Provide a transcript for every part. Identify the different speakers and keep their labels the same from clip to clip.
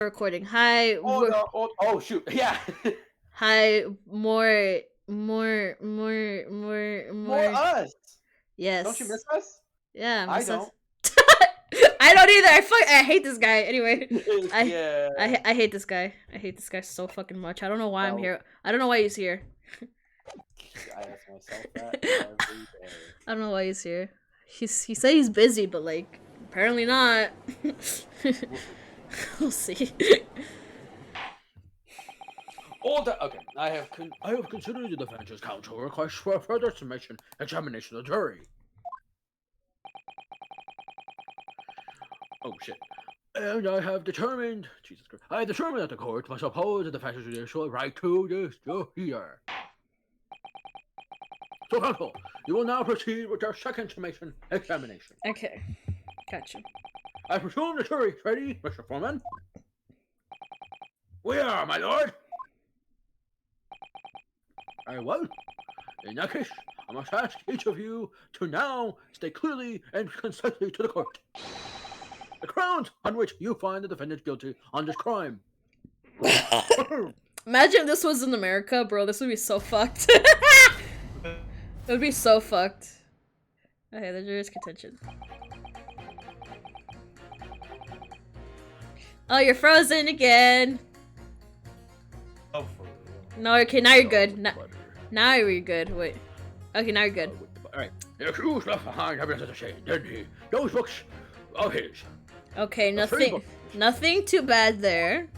Speaker 1: Recording. Hi.
Speaker 2: Oh no! Oh shoot! Yeah.
Speaker 1: Hi. More.
Speaker 2: More us. Don't you miss
Speaker 1: Yes.
Speaker 2: us?
Speaker 1: Yeah.
Speaker 2: I
Speaker 1: Miss us.
Speaker 2: don't.
Speaker 1: I don't either. I hate this guy. Anyway, I
Speaker 2: Yeah.
Speaker 1: I hate this guy. I hate this guy so fucking much. I don't know why I'm
Speaker 2: Well,
Speaker 1: here. I don't know why he's here.
Speaker 2: I ask myself that every day.
Speaker 1: I don't know why he's here. He said he's busy, but like apparently not.
Speaker 2: We'll see.
Speaker 1: We'll see.
Speaker 2: All that. Okay. I have considered the defense's counsel request for further submission examination of the jury. Oh shit. And I have determined, Jesus Christ, I have determined that the court must oppose the defense's judicial right to this here. So, counsel, you will now proceed with your second submission examination.
Speaker 1: Okay. Gotcha.
Speaker 2: I presume the jury is ready, Mr. Foreman? We are, my lord. Very well. In that case, I must ask each of you to now state clearly and concisely to the court the grounds on which you find the defendant guilty on this crime.
Speaker 1: Imagine if this was in America, bro. This would be so fucked. It would be so fucked. Okay, the jury's contention. Oh, you're frozen again.
Speaker 2: Oh, for real.
Speaker 1: No, okay, now you're good. Now you're good. Wait. Okay, now you're good.
Speaker 2: Alright. The accused left behind evidence of the shame, didn't he? Those books of his.
Speaker 1: Okay,
Speaker 2: The three
Speaker 1: nothing too bad there.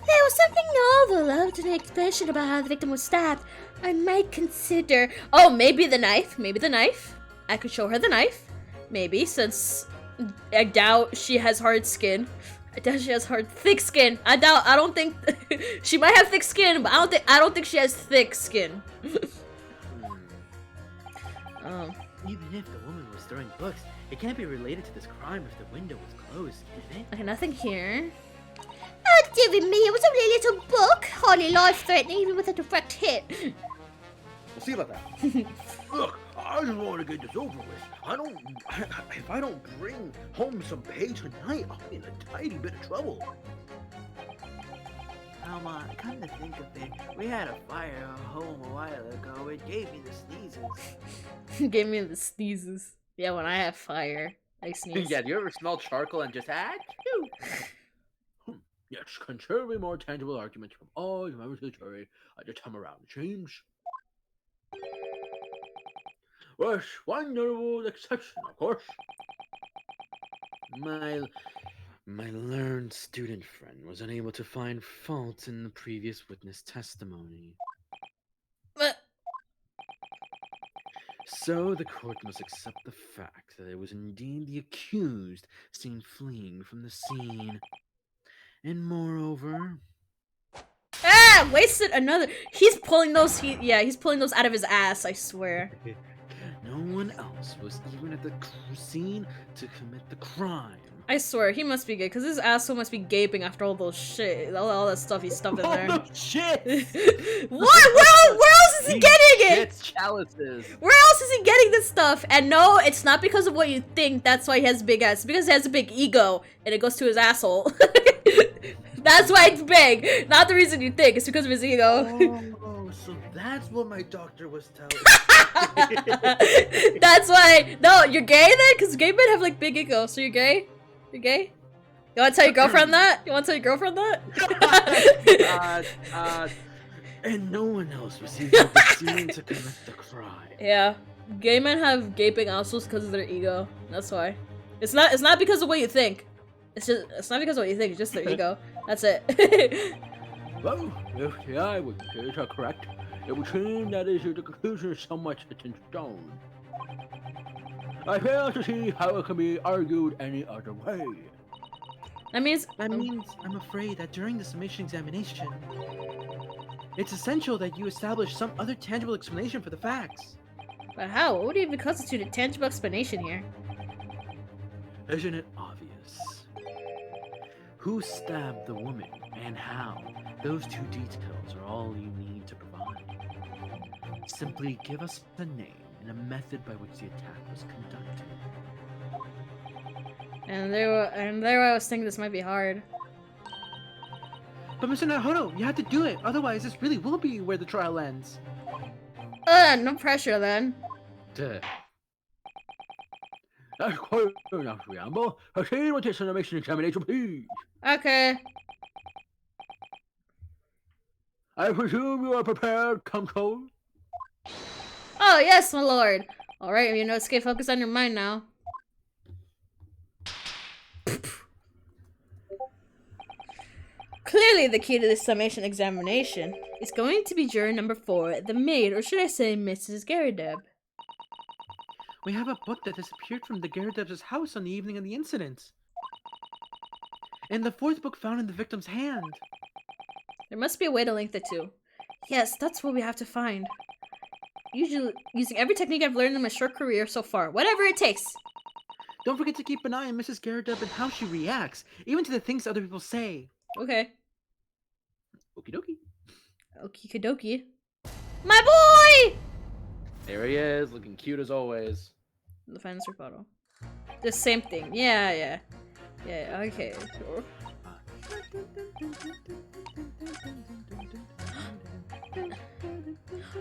Speaker 1: There was something novel about an explanation about how the victim was stabbed. I might consider. Oh, maybe the knife. Maybe the knife. I could show her the knife. Maybe, since I doubt she has hard skin. I doubt she has thick skin. I don't think she might have thick skin, but I don't think she has thick skin.
Speaker 3: Even if the woman was throwing books, it can't be related to this crime if the window was closed, can it?
Speaker 1: Okay, nothing here.
Speaker 4: Oh, dear me, it was only a little book. Hardly life-threatening, even with a direct hit.
Speaker 2: We'll see about that. Look, I just want to get this over with. If I don't bring home some pay tonight, I'll be in a tiny bit of trouble.
Speaker 3: Alma, come to think of it, we had a fire home a while ago. It gave me the sneezes.
Speaker 1: Gave me the sneezes. Yeah, when I have fire, I sneeze.
Speaker 2: Yeah, do you ever smell charcoal and just achoo? Yes, considerably more tangible arguments from all the members of the jury at the time around the change. With one notable exception, of course.
Speaker 3: My learned student friend was unable to find fault in the previous witness testimony.
Speaker 1: But
Speaker 3: So the court must accept the fact that it was indeed the accused seen fleeing from the scene. And moreover...
Speaker 1: wasted another. He's pulling those. He's pulling those out of his ass. I swear.
Speaker 3: No one else was even at the scene to commit the crime.
Speaker 1: I swear he must be good because his asshole must be gaping after all those shit, all that stuff he stuffed in there.
Speaker 2: Oh shit!
Speaker 1: What? Where else is he getting it?
Speaker 2: It's chalices.
Speaker 1: Where else is he getting this stuff? And no, it's not because of what you think. That's why he has a big ass. It's because he has a big ego, and it goes to his asshole. That's why it's big. Not the reason you think. It's because of his ego.
Speaker 3: Oh, so that's what my doctor was telling me.
Speaker 1: That's why. No, you're gay then? Because gay men have like big ego. So you're gay? You're gay? You want to tell your girlfriend that? You want to tell your girlfriend that?
Speaker 3: And no one else was seen at the scene to commit the crime.
Speaker 1: Yeah. Gay men have gaping assholes because of their ego. That's why. It's not because of what you think. It's not because of what you think. It's just their ego. That's it.
Speaker 2: Well, if the eyewitnesses are correct, it would seem that the conclusion is somewhat set in stone. I fail to see how it can be argued any other way.
Speaker 1: That means
Speaker 3: I'm afraid that during the summation examination, it's essential that you establish some other tangible explanation for the facts.
Speaker 1: But how? What would even constitute a tangible explanation here?
Speaker 3: Isn't it obvious? Who stabbed the woman and how? Those two details are all you need to provide. Simply give us the name and a method by which the attack was conducted.
Speaker 1: And there I was thinking this might be hard.
Speaker 3: But Mr. Naruto, you have to do it. Otherwise, this really will be where the trial ends.
Speaker 1: No pressure then.
Speaker 3: Duh.
Speaker 2: That's quite enough, Rambo. Proceed with this animation examination, please.
Speaker 1: Okay.
Speaker 2: I presume you are prepared, Control?
Speaker 1: Oh, yes, my lord. Alright, you know, stay focused on your mind now. Clearly, the key to this summation examination is going to be juror number 4, the maid, or should I say Mrs. Garrideb.
Speaker 3: We have a book that disappeared from the Garrideb's house on the evening of the incident. And the 4th book found in the victim's hand.
Speaker 1: There must be a way to link the two. Yes, that's what we have to find. Usually, using every technique I've learned in my short career so far. Whatever it takes.
Speaker 3: Don't forget to keep an eye on Mrs. Garrideb and how she reacts, even to the things other people say.
Speaker 1: Okay.
Speaker 3: Okie dokie.
Speaker 1: Okie dokie. My boy!
Speaker 3: There he is, looking cute as always.
Speaker 1: The fantasy photo. The same thing. Yeah, okay. Sure.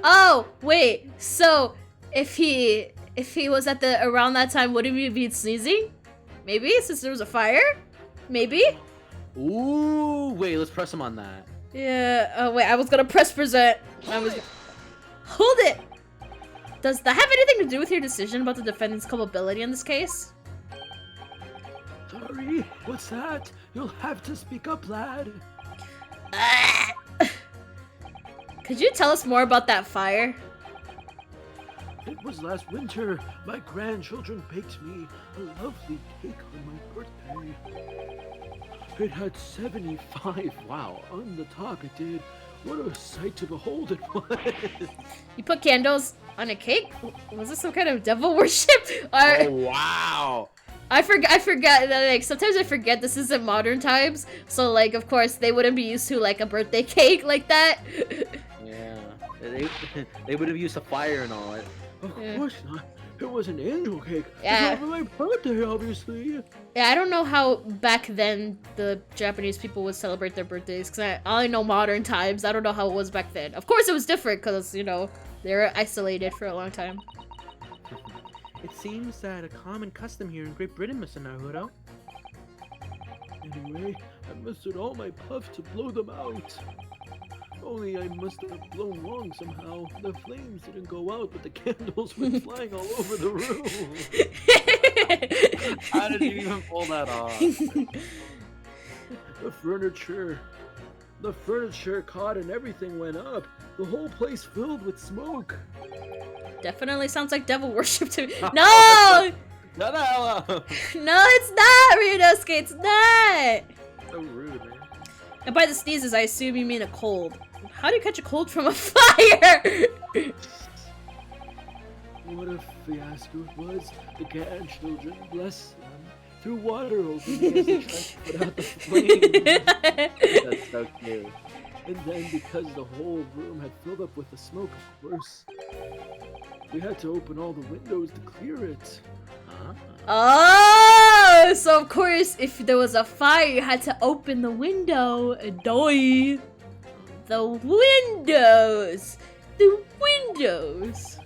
Speaker 1: Oh, wait. So, if he was at the around that time, wouldn't he be sneezing? Maybe, since there was a fire? Maybe?
Speaker 3: Ooh, wait, let's press him on that.
Speaker 1: Yeah, oh wait, I was gonna press present. Hold it! Does that have anything to do with your decision about the defendant's culpability in this case?
Speaker 2: Sorry, what's that? You'll have to speak up, lad.
Speaker 1: Could you tell us more about that fire?
Speaker 2: It was last winter. My grandchildren baked me a lovely cake on my birthday. It had 75, wow, on the top it did. What a sight to behold it was.
Speaker 1: You put candles on a cake? Was this some kind of devil worship?
Speaker 3: Oh, wow.
Speaker 1: I forgot that, like, sometimes I forget this isn't modern times. So, like, of course, they wouldn't be used to, like, a birthday cake like that.
Speaker 3: Yeah, they would have used a fire and all.
Speaker 2: Of course not. It was an angel cake.
Speaker 1: Yeah.
Speaker 2: It was on my birthday, obviously.
Speaker 1: Yeah, I don't know how back then the Japanese people would celebrate their birthdays, because I only know modern times. I don't know how it was back then. Of course it was different, because, you know, they were isolated for a long time.
Speaker 3: It seems that a common custom here in Great Britain, Mr. Naruto.
Speaker 2: Anyway, I mustered all my puff to blow them out. Only I must have blown wrong somehow. The flames didn't go out, but the candles went flying all over the room.
Speaker 3: How did you even pull that off?
Speaker 2: The furniture caught and everything went up. The whole place filled with smoke.
Speaker 1: Definitely sounds like devil worship to me. No!
Speaker 3: Shut the hell up!
Speaker 1: No, it's not, Ryunosuke, it's not!
Speaker 2: So rude, man.
Speaker 1: And by the sneezes, I assume you mean a cold. How do you catch a cold from a fire?
Speaker 2: What a fiasco it was. The grandchildren, bless them, threw water over me as they tried to put out the flames.
Speaker 3: That's so cute.
Speaker 2: And then, because the whole room had filled up with the smoke, of course, we had to open all the windows to clear it.
Speaker 3: Huh?
Speaker 1: Oh, so of course, if there was a fire, you had to open the window. Doy. The windows. The windows.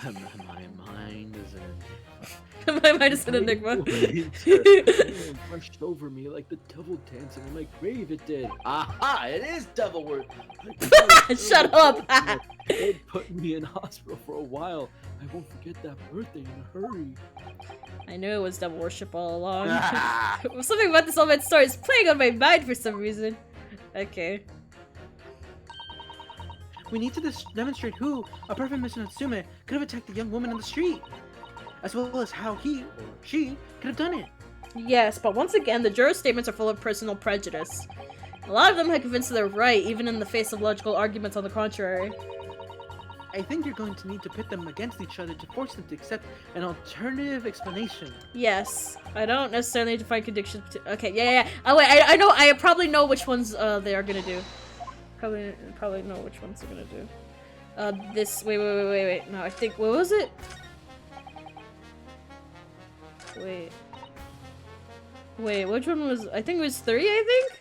Speaker 3: My mind is
Speaker 1: My mind is an enigma.
Speaker 2: It rushed over me like the devil dancing in my grave it did.
Speaker 3: Aha! It is devil work.
Speaker 1: Shut up.
Speaker 2: It put me in hospital for a while. I won't forget that birthday in a hurry.
Speaker 1: I knew it was devil worship all along. Something about this old man's story is playing on my mind for some reason. Okay.
Speaker 3: We need to demonstrate who, apart from Mr. Natsume, could have attacked the young woman on the street, as well as how he or she could have done it.
Speaker 1: Yes, but once again, the jurors' statements are full of personal prejudice. A lot of them are convinced they're right, even in the face of logical arguments on the contrary.
Speaker 3: I think you're going to need to pit them against each other to force them to accept an alternative explanation.
Speaker 1: Yes, I don't necessarily need to find contradictions. Okay, yeah. Oh wait, I know. I probably know which ones they are gonna do. Probably know which ones they're gonna do. This. Wait. No, I think. What was it? Wait, which one was? I think it was 3. I think.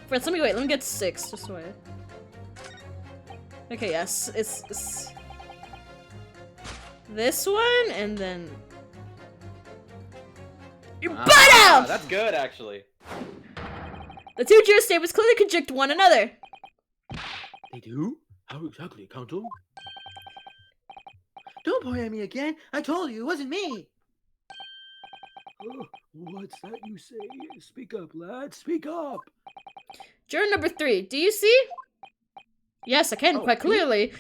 Speaker 1: First, let me get 6, just wait. Okay, yes, it's this one, and then... BAM!
Speaker 5: That's good, actually.
Speaker 1: The two geostables clearly conjunct one another.
Speaker 2: They do? How exactly, Council?
Speaker 3: Don't point at me again. I told you it wasn't me.
Speaker 2: What's that you say? Speak up, lad. Speak up.
Speaker 1: Juror number 3, do you see? Yes, I can quite clearly.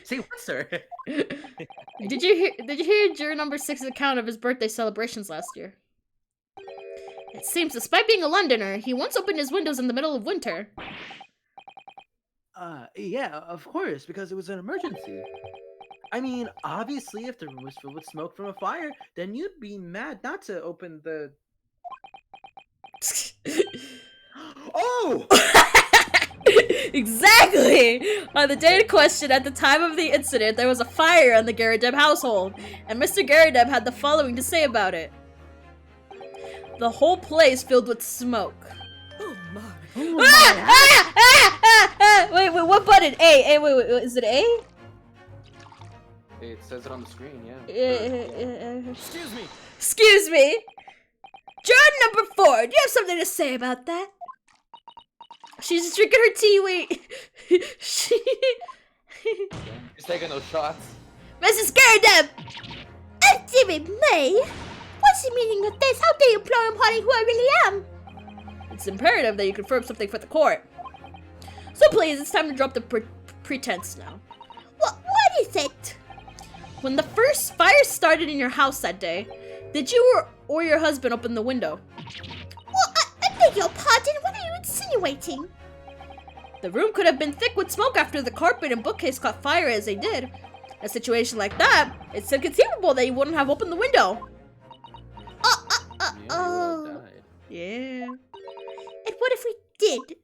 Speaker 3: Say what, sir?
Speaker 1: Did you hear juror number 6's account of his birthday celebrations last year? It seems, despite being a Londoner, he once opened his windows in the middle of winter.
Speaker 3: Yeah, of course, because it was an emergency. I mean, obviously, if the room was filled with smoke from a fire, then you'd be mad not to open the... Oh!
Speaker 1: Exactly! On the day in question, at the time of the incident, there was a fire in the Garrideb household, and Mr. Garrideb had the following to say about it. The whole place filled with smoke.
Speaker 3: Oh my.
Speaker 1: Wait, what button? A, wait, is it A?
Speaker 5: It says it on the screen, yeah.
Speaker 3: Excuse me.
Speaker 1: Excuse me? Juror number 4, do you have something to say about that? She's drinking her tea, wait.
Speaker 5: He's taking those shots.
Speaker 1: Mrs. Garrideb!
Speaker 4: Oh, dearie me! What's the meaning of this? How dare you imply upon who I really am?
Speaker 1: It's imperative that you confirm something for the court. So please, it's time to drop the pretense now.
Speaker 4: What is it?
Speaker 1: When the first fire started in your house that day, did you or your husband open the window?
Speaker 4: Well, I beg your pardon, what are you insinuating?
Speaker 1: The room could have been thick with smoke after the carpet and bookcase caught fire as they did. A situation like that, it's inconceivable that you wouldn't have opened the window. Yeah.
Speaker 4: And what if we did?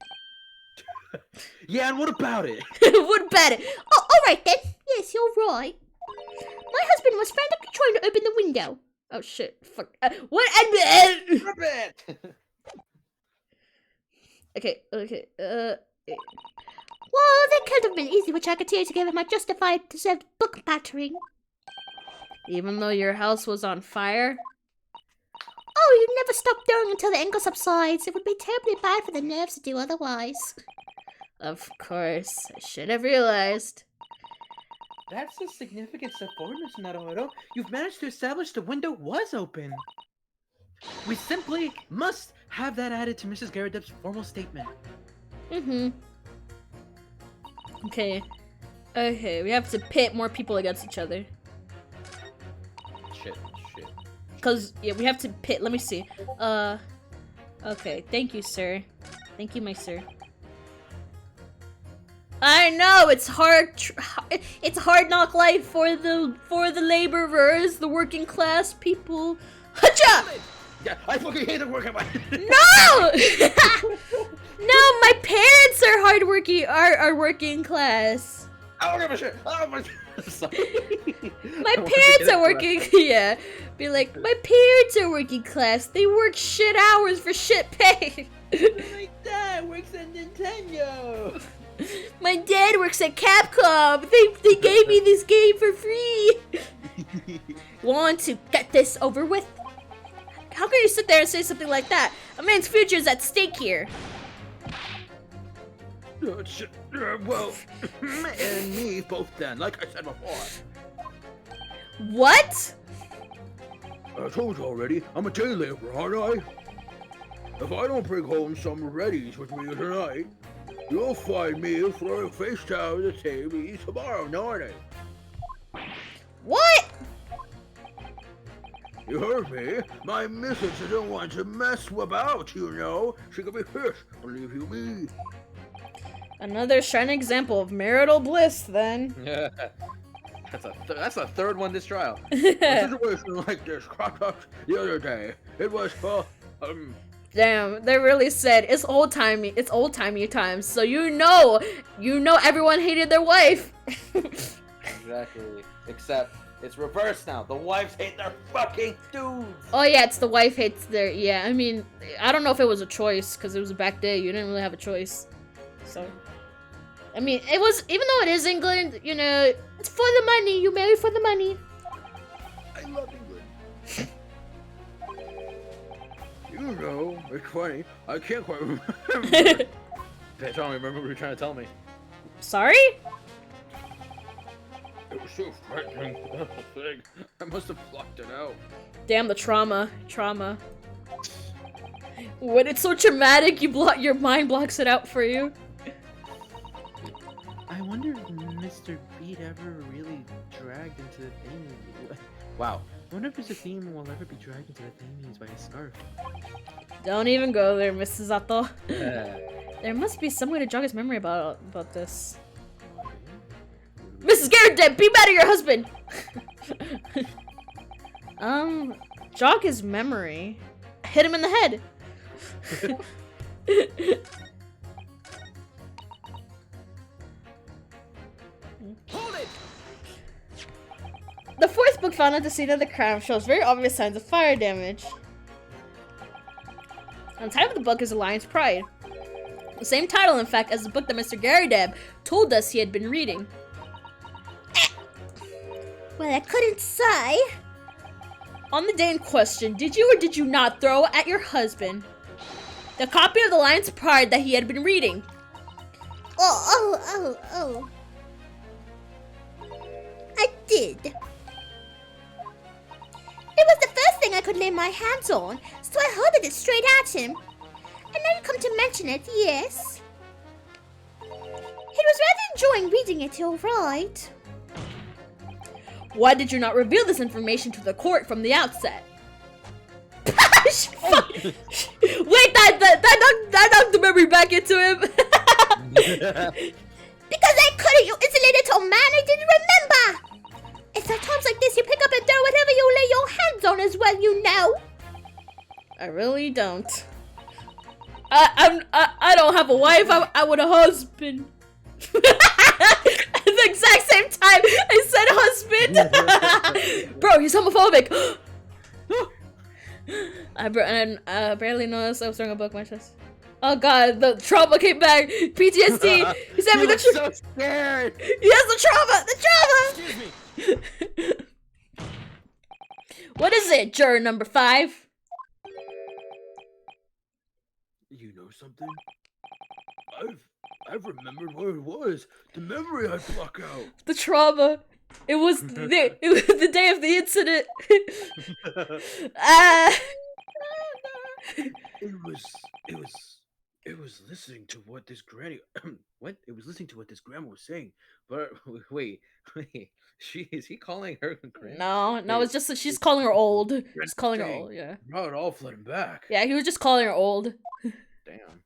Speaker 3: Yeah, and what about it?
Speaker 1: What about it?
Speaker 4: Oh, alright then. Yes, you're right. My husband was frantically trying to open the window.
Speaker 1: Oh shit, fuck. What? Okay.
Speaker 4: Well, that could have been easy, which I could to give him a justified deserved book battering.
Speaker 1: Even though your house was on fire?
Speaker 4: Oh, you never stop stirring until the anger subsides. It would be terribly bad for the nerves to do otherwise.
Speaker 1: Of course. I should have realized.
Speaker 3: That's a significant step forward, Mr. Naruto. You've managed to establish the window was open. We simply must have that added to Mrs. Garrideb's formal statement.
Speaker 1: Okay, we have to pit more people against each other.
Speaker 5: Shit.
Speaker 1: Cause, yeah, we have to pit, let me see. Okay, thank you, sir. Thank you, my sir. I know, it's hard knock life for the laborers, the working class people. Hacha!
Speaker 3: Yeah, I fucking hate the working life.
Speaker 1: No! No, my parents are hardworking, are working class.
Speaker 3: I don't give a shit.
Speaker 1: My parents are working, yeah. Be like, my parents are working class. They work shit hours for shit pay.
Speaker 3: My dad works at Nintendo.
Speaker 1: My dad works at Capcom. They gave me this game for free. Want to get this over with? How can you sit there and say something like that? A man's future is at stake here.
Speaker 2: Shit. Well, and me both then, like I said before.
Speaker 1: What?
Speaker 2: I told you already, I'm a day laborer, aren't I? If I don't bring home some Reddies with me tonight, you'll find me throwing face down the TV tomorrow morning.
Speaker 1: What?
Speaker 2: You heard me. My missus doesn't want to mess about, you know. She could be pissed, believe you me.
Speaker 1: Another shining example of marital bliss, then.
Speaker 5: Yeah. That's the third one this trial.
Speaker 2: A situation like this cropped up the other day. It was,
Speaker 1: Damn, they really said it's old-timey times, so you know everyone hated their wife.
Speaker 5: Exactly. Except It's reversed now. The wives hate their fucking dudes.
Speaker 1: Oh yeah, it's the wife hates their. Yeah, I mean, I don't know if it was a choice because it was a back day. You didn't really have a choice. So, I mean, it was, even though it is England, you know, it's for the money. You marry for the money.
Speaker 2: I love England. You know, it's funny. I can't quite remember.
Speaker 5: Bitch, I don't remember what you were trying to tell me.
Speaker 1: Sorry?
Speaker 2: It was so frightening. Thing. I must have blocked it out.
Speaker 1: Damn, the trauma. Trauma. When it's so traumatic, your mind blocks it out for you.
Speaker 3: I wonder if Mr. Beat ever really dragged into the thing. Wow. I wonder if Mr. Theme will ever be dragged into the thingies by a scarf.
Speaker 1: Don't even go there, Mrs. Atto. There must be some way to jog his memory about this. Mrs. Garrett, be mad at your husband! Jog his memory. Hit him in the head.
Speaker 5: Hold it!
Speaker 1: The fourth book found at the scene of the crime shows very obvious signs of fire damage. And the title of the book is Alliance Pride. The same title, in fact, as the book that Mr. Garrideb told us he had been reading.
Speaker 4: Well, I couldn't say.
Speaker 1: On the day in question, did you or did you not throw at your husband the copy of the Alliance Pride that he had been reading?
Speaker 4: Oh. I did. It was the first thing I could lay my hands on, so I hurled it straight at him. And now you come to mention it, yes. He was rather enjoying reading it, all right.
Speaker 1: Why did you not reveal this information to the court from the outset? Wait, that knocked the memory back into him.
Speaker 4: Because I couldn't, you insulated old man, I didn't remember. It's at times like this you pick up and throw whatever you lay your hands on as well, you know.
Speaker 1: I really don't. I don't have a wife, I want a husband. At the exact same time I said husband. Bro, he's homophobic. I barely noticed I was throwing a book in my chest. Oh god, the trauma came back. PTSD. He's having the
Speaker 5: so scared.
Speaker 1: He has the trauma.
Speaker 5: Excuse me.
Speaker 1: What is it, juror number 5?
Speaker 2: You know something? I've remembered what it was. The memory I block out.
Speaker 1: The trauma. It was the day of the incident.
Speaker 2: It was listening to what this granny what? It was listening to what this grandma was saying. But wait. Is he calling her granny?
Speaker 1: No, it's just that she's calling her old. She's calling her old, yeah.
Speaker 2: Brought it all flooding back.
Speaker 1: Yeah, he was just calling her old.
Speaker 2: Damn.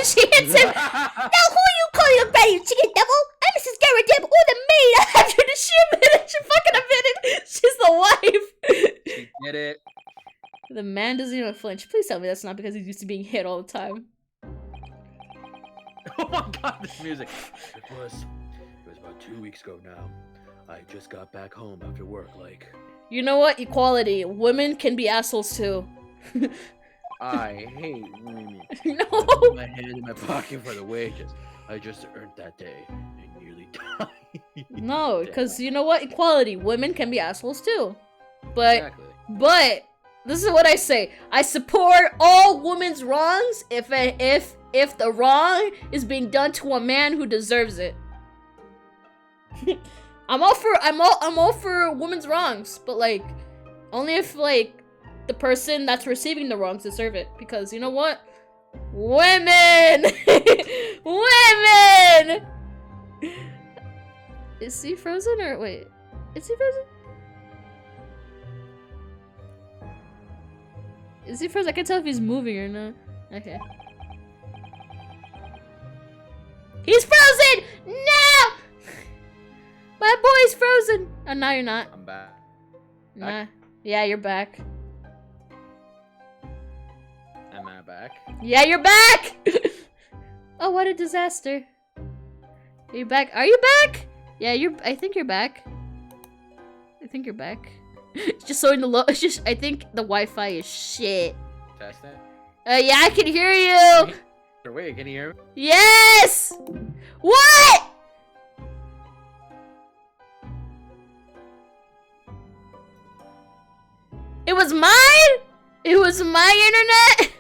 Speaker 4: She hits him. Now who are you calling a granny, you chicken devil? I'm Mrs. Garrideb or the maid after the ship. She fucking admitted she's the wife.
Speaker 5: She did it.
Speaker 1: The man doesn't even flinch. Please tell me that's not because he's used to being hit all the time.
Speaker 5: Oh my god, this music.
Speaker 2: It was about 2 weeks ago now. I just got back home after work, like.
Speaker 1: You know what? Equality. Women can be assholes too.
Speaker 2: I hate women.
Speaker 1: No.
Speaker 2: I put my hand in my pocket for the wages I just earned that day and nearly died.
Speaker 1: No, because you know what? Equality. Women can be assholes too. But
Speaker 5: Exactly.
Speaker 1: But this is what I say. I support all women's wrongs if the wrong is being done to a man who deserves it. I'm all for women's wrongs, but like only if like the person that's receiving the wrongs deserve it, because you know what? Women! Women! Is he frozen or wait? Is he frozen? Is he frozen? I can't tell if he's moving or not. Okay. He's frozen! No! My boy's frozen! Oh, now you're not.
Speaker 5: I'm back.
Speaker 1: Nah. Yeah, you're back.
Speaker 5: Am I back?
Speaker 1: Yeah, you're back! Oh, what a disaster. Are you back? Are you back? Yeah, I think you're back. I think you're back. It's just so in the low. It's just I think the Wi-Fi is shit.
Speaker 5: Test it.
Speaker 1: Yeah, I can hear you.
Speaker 5: Wait, can you hear me?
Speaker 1: Yes. What? It was mine. It was my internet.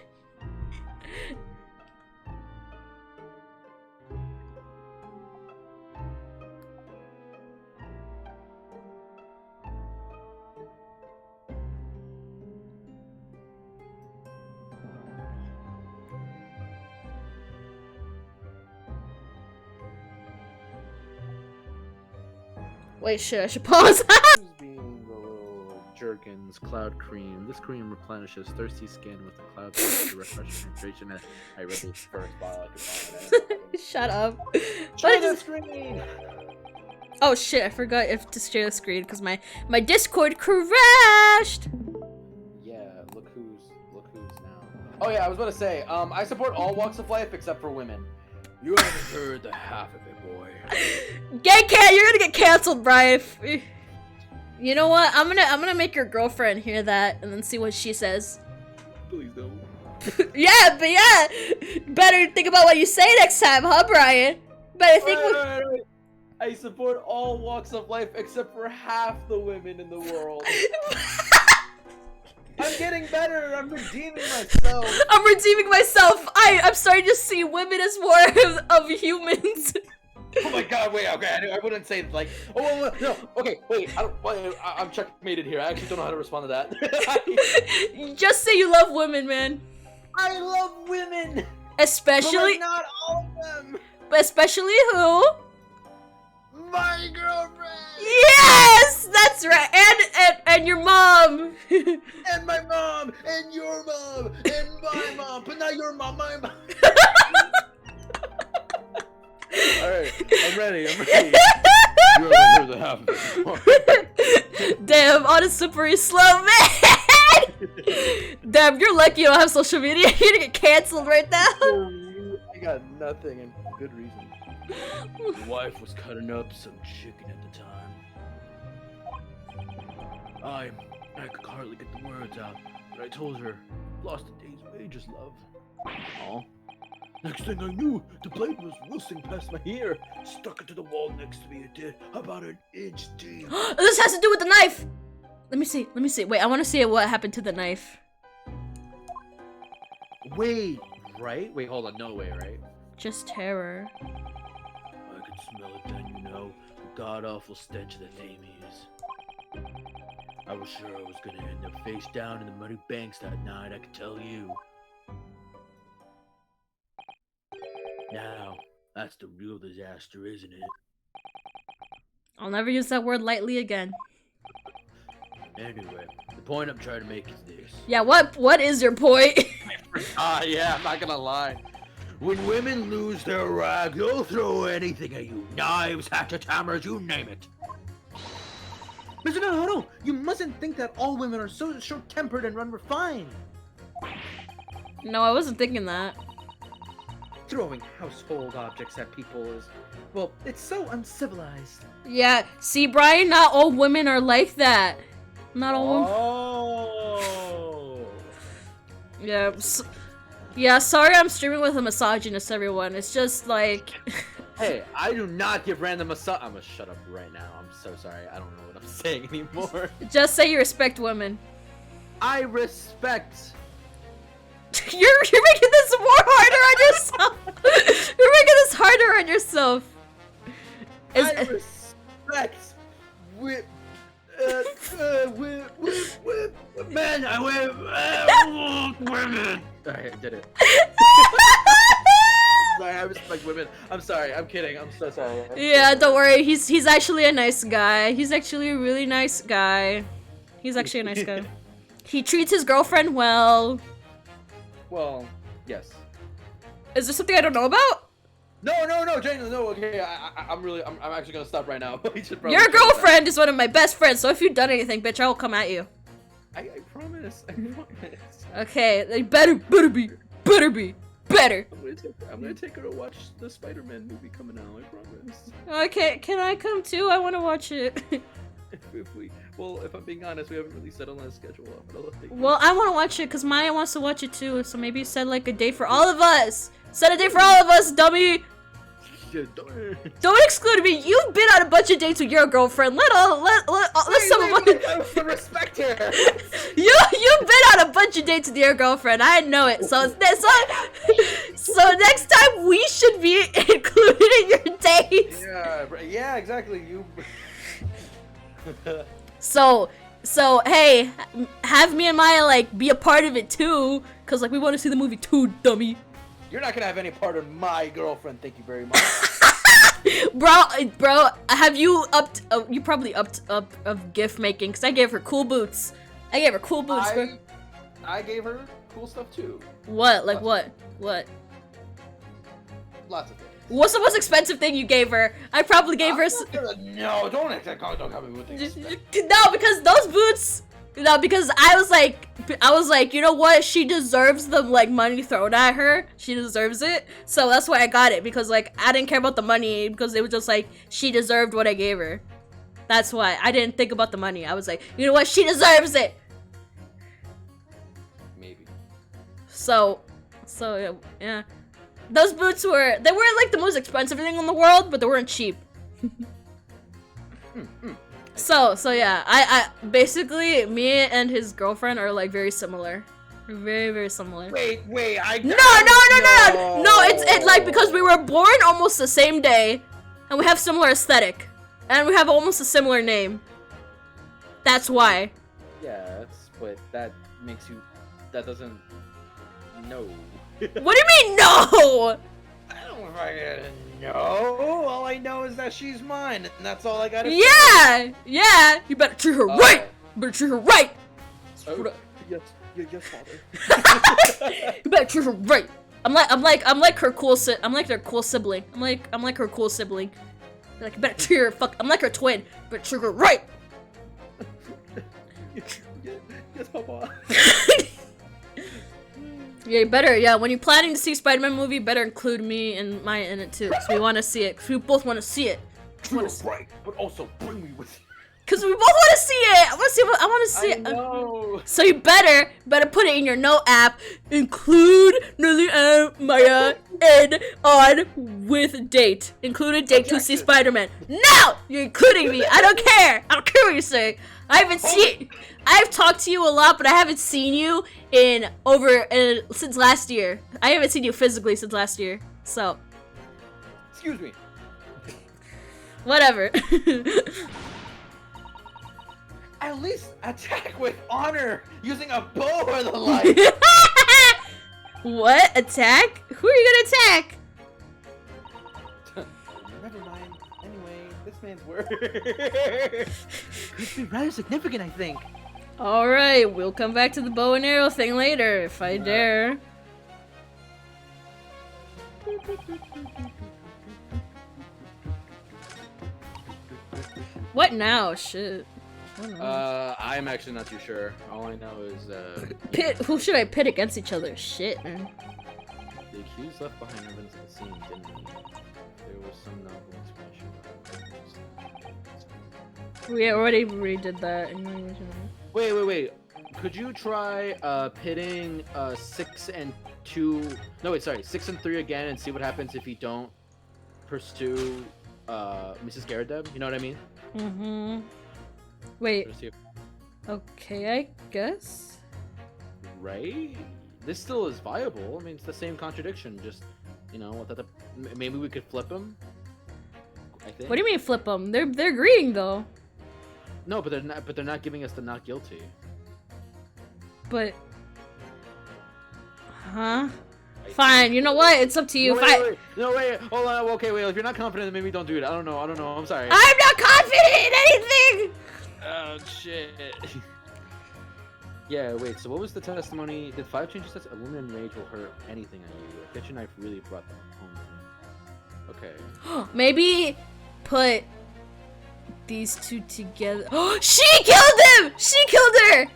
Speaker 1: Wait, shit, I should pause.
Speaker 5: Who's being the little jerkins, cloud cream. This cream replenishes thirsty skin with the cloud to refresh hydration. And I read the first bottle I could find it.
Speaker 1: Shut up.
Speaker 5: Share the screen!
Speaker 1: Oh shit, I forgot if to share the screen because my Discord crashed.
Speaker 5: Yeah, look who's now. Oh yeah, I was about to say, I support all walks of life except for women.
Speaker 2: You haven't heard the half of it, boy.
Speaker 1: You're gonna get canceled, Bryan. You know what? I'm gonna make your girlfriend hear that and then see what she says.
Speaker 5: Please don't.
Speaker 1: Yeah, but yeah, better think about what you say next time, huh, Bryan? Better think.
Speaker 5: Wait. I support all walks of life except for half the women in the world. I'm getting better. I'm redeeming myself.
Speaker 1: I'm redeeming myself. I'm starting to see women as more of humans.
Speaker 5: Oh my god, wait, okay, I wouldn't say, like, oh, no, okay, wait, I'm checkmated here. I actually don't know how to respond to that.
Speaker 1: Just say you love women, man.
Speaker 5: I love women!
Speaker 1: Especially-
Speaker 5: But like, not all of them!
Speaker 1: But especially who?
Speaker 5: My girlfriend!
Speaker 1: Yes! That's right, and your mom!
Speaker 5: And my mom! And your mom! And my mom! But not your mom, my mom! Alright, I'm ready.
Speaker 2: You haven't heard the half of it.
Speaker 1: Damn, on a slippery slope, man! Damn, you're lucky you don't have social media. You're gonna get canceled right now.
Speaker 5: I got nothing, and for good reason.
Speaker 2: His wife was cutting up some chicken at the time. I could hardly get the words out, but I told her, lost a day's wages, love.
Speaker 5: Oh.
Speaker 2: Next thing I knew, the blade was whistling past my ear, stuck into the wall next to me. It did about an inch deep.
Speaker 1: This has to do with the knife! Let me see. Wait, I want to see what happened to the knife.
Speaker 5: Wait, right? Wait, hold on. No way, right?
Speaker 1: Just terror.
Speaker 2: I could smell it then, you know, the god-awful stench that name is. I was sure I was gonna end up face down in the muddy banks that night, I can tell you. Now, that's the real disaster, isn't it?
Speaker 1: I'll never use that word lightly again.
Speaker 2: Anyway, the point I'm trying to make is this.
Speaker 1: Yeah, what is your point?
Speaker 5: Yeah, I'm not gonna lie.
Speaker 2: When women lose their rag, they'll throw anything at you. Knives, hatchets, hammers, you name it.
Speaker 3: Mr. Naruto, you mustn't think that all women are so short-tempered and unrefined.
Speaker 1: No, I wasn't thinking that.
Speaker 3: Throwing household objects at people is, well, it's so uncivilized.
Speaker 1: Yeah, see, Bryan, not all women are like that. Not all women.
Speaker 3: Oh.
Speaker 1: Yeah, yeah, sorry I'm streaming with a misogynist, everyone. It's just like...
Speaker 5: Hey, I do not give random massage. I'm gonna shut up right now. I'm so sorry. I don't know what I'm saying anymore.
Speaker 1: Just say you respect women.
Speaker 5: I respect.
Speaker 1: You're making this more harder on yourself. You're making this harder on yourself.
Speaker 5: I respect whip.
Speaker 2: Men, I women.
Speaker 5: Alright, I did it. I respect women. I'm sorry. I'm kidding. I'm so sorry.
Speaker 1: Yeah, don't worry. He's actually a nice guy. He's actually a really nice guy. He's actually a nice guy. He treats his girlfriend well.
Speaker 5: Well, yes.
Speaker 1: Is there something I don't know about?
Speaker 5: No, genuinely, no. Okay, I'm actually gonna stop right now.
Speaker 1: Your girlfriend is one of my best friends, so if you've done anything, bitch, I will come at you.
Speaker 5: I promise. I promise.
Speaker 1: Okay, they better be.
Speaker 5: I'm gonna take her to watch the Spider-Man movie coming out. I promise.
Speaker 1: Okay, can I come too? I want to watch it.
Speaker 5: If I'm being honest, we haven't really settled on a schedule.
Speaker 1: Well, I want to watch it because Maya wants to watch it too. So maybe set like a date for all of us. Set a date for all of us, dummy. Don't exclude me. You've been on a bunch of dates with your girlfriend. Let some of us.
Speaker 5: Respect here.
Speaker 1: You've been on a bunch of dates with your girlfriend. I know it. So next time we should be included in your dates.
Speaker 5: Yeah, exactly. You.
Speaker 1: So hey, have me and Maya like be a part of it too, cause like we want to see the movie too, dummy.
Speaker 5: You're not gonna have any part of my girlfriend. Thank you very much.
Speaker 1: bro, have you upped? You probably upped up of gift making, cause I gave her cool boots. Bro.
Speaker 5: I gave her cool stuff too.
Speaker 1: What? Like what? What?
Speaker 5: Lots of things.
Speaker 1: What's the most expensive thing you gave her? I probably gave her.
Speaker 5: No, don't have me with things.
Speaker 1: No, because those boots. No, because I was like, you know what? She deserves the like money thrown at her. She deserves it. So that's why I got it, because like I didn't care about the money, because it was just like she deserved what I gave her. That's why I didn't think about the money. I was like, you know what? She deserves it.
Speaker 5: Maybe.
Speaker 1: So yeah. Those boots weren't like the most expensive thing in the world, but they weren't cheap. So yeah, I basically me and his girlfriend are like very similar. We're very, very similar.
Speaker 5: Wait,
Speaker 1: No, it's like because we were born almost the same day, and we have similar aesthetic, and we have almost a similar name. That's why.
Speaker 5: Yes, but that doesn't. No.
Speaker 1: What do you mean, no?
Speaker 5: I don't know if I know. All I know is that she's mine, and that's all I gotta
Speaker 1: say. Yeah. You better treat her right. You better treat her right.
Speaker 5: Yes, father.
Speaker 1: You better treat her right. I'm like her cool I'm like their cool sibling. I'm like her cool sibling. Like, you better treat her I'm like her twin. You better treat her right.
Speaker 5: Yes, Papa.
Speaker 1: Yeah, you better. Yeah, when you're planning to see Spider-Man movie, you better include me and Maya in it too. Cause we want to see it. Cause we both want to see it.
Speaker 5: Right, but also bring me with you.
Speaker 1: Cause we both want to see it. I want to see it.
Speaker 5: Know.
Speaker 1: So you better put it in your note app. Include Nelly and Maya in on with date. Included date to see Spider-Man. No, you're including me. I don't care. I don't care what you're saying. I've talked to you a lot, but I haven't seen you since last year. I haven't seen you physically since last year. So.
Speaker 5: Excuse me.
Speaker 1: Whatever.
Speaker 5: At least attack with honor, using a bow or the like.
Speaker 1: What? Attack? Who are you gonna attack?
Speaker 5: Never mind. Anyway, this man's word.
Speaker 3: Could be rather significant, I think.
Speaker 1: Alright, we'll come back to the bow and arrow thing later, if I dare. What now? Shit.
Speaker 5: I'm actually not too sure. All I know is,
Speaker 1: Who should I pit against each other? Shit, man.
Speaker 5: The accused left behind evidence at the scene, didn't he? There was some novel explanation.
Speaker 1: We already redid that.
Speaker 5: Wait. Could you try pitting 6 and 2? No, wait, sorry, 6 and 3 again, and see what happens if you don't pursue Mrs. Garadeb? You know what I mean?
Speaker 1: Mm-hmm. Wait. Okay, I guess.
Speaker 5: Right? This still is viable. I mean, it's the same contradiction. Just, you know, maybe we could flip them. I think.
Speaker 1: What do you mean flip them? They're agreeing though.
Speaker 5: No, but they're not giving us the not guilty.
Speaker 1: But. Huh? Fine. You know what? It's up to you.
Speaker 5: Wait. Hold on. Okay, wait. If you're not confident, then maybe don't do it. I don't know. I'm sorry.
Speaker 1: I'm not confident in anything.
Speaker 5: Oh shit. Yeah, wait, so what was the testimony? Did 5 changes that a woman in rage will hurt anything on you? A kitchen knife really brought them home. Okay.
Speaker 1: Maybe put these two together. She killed him! She killed her!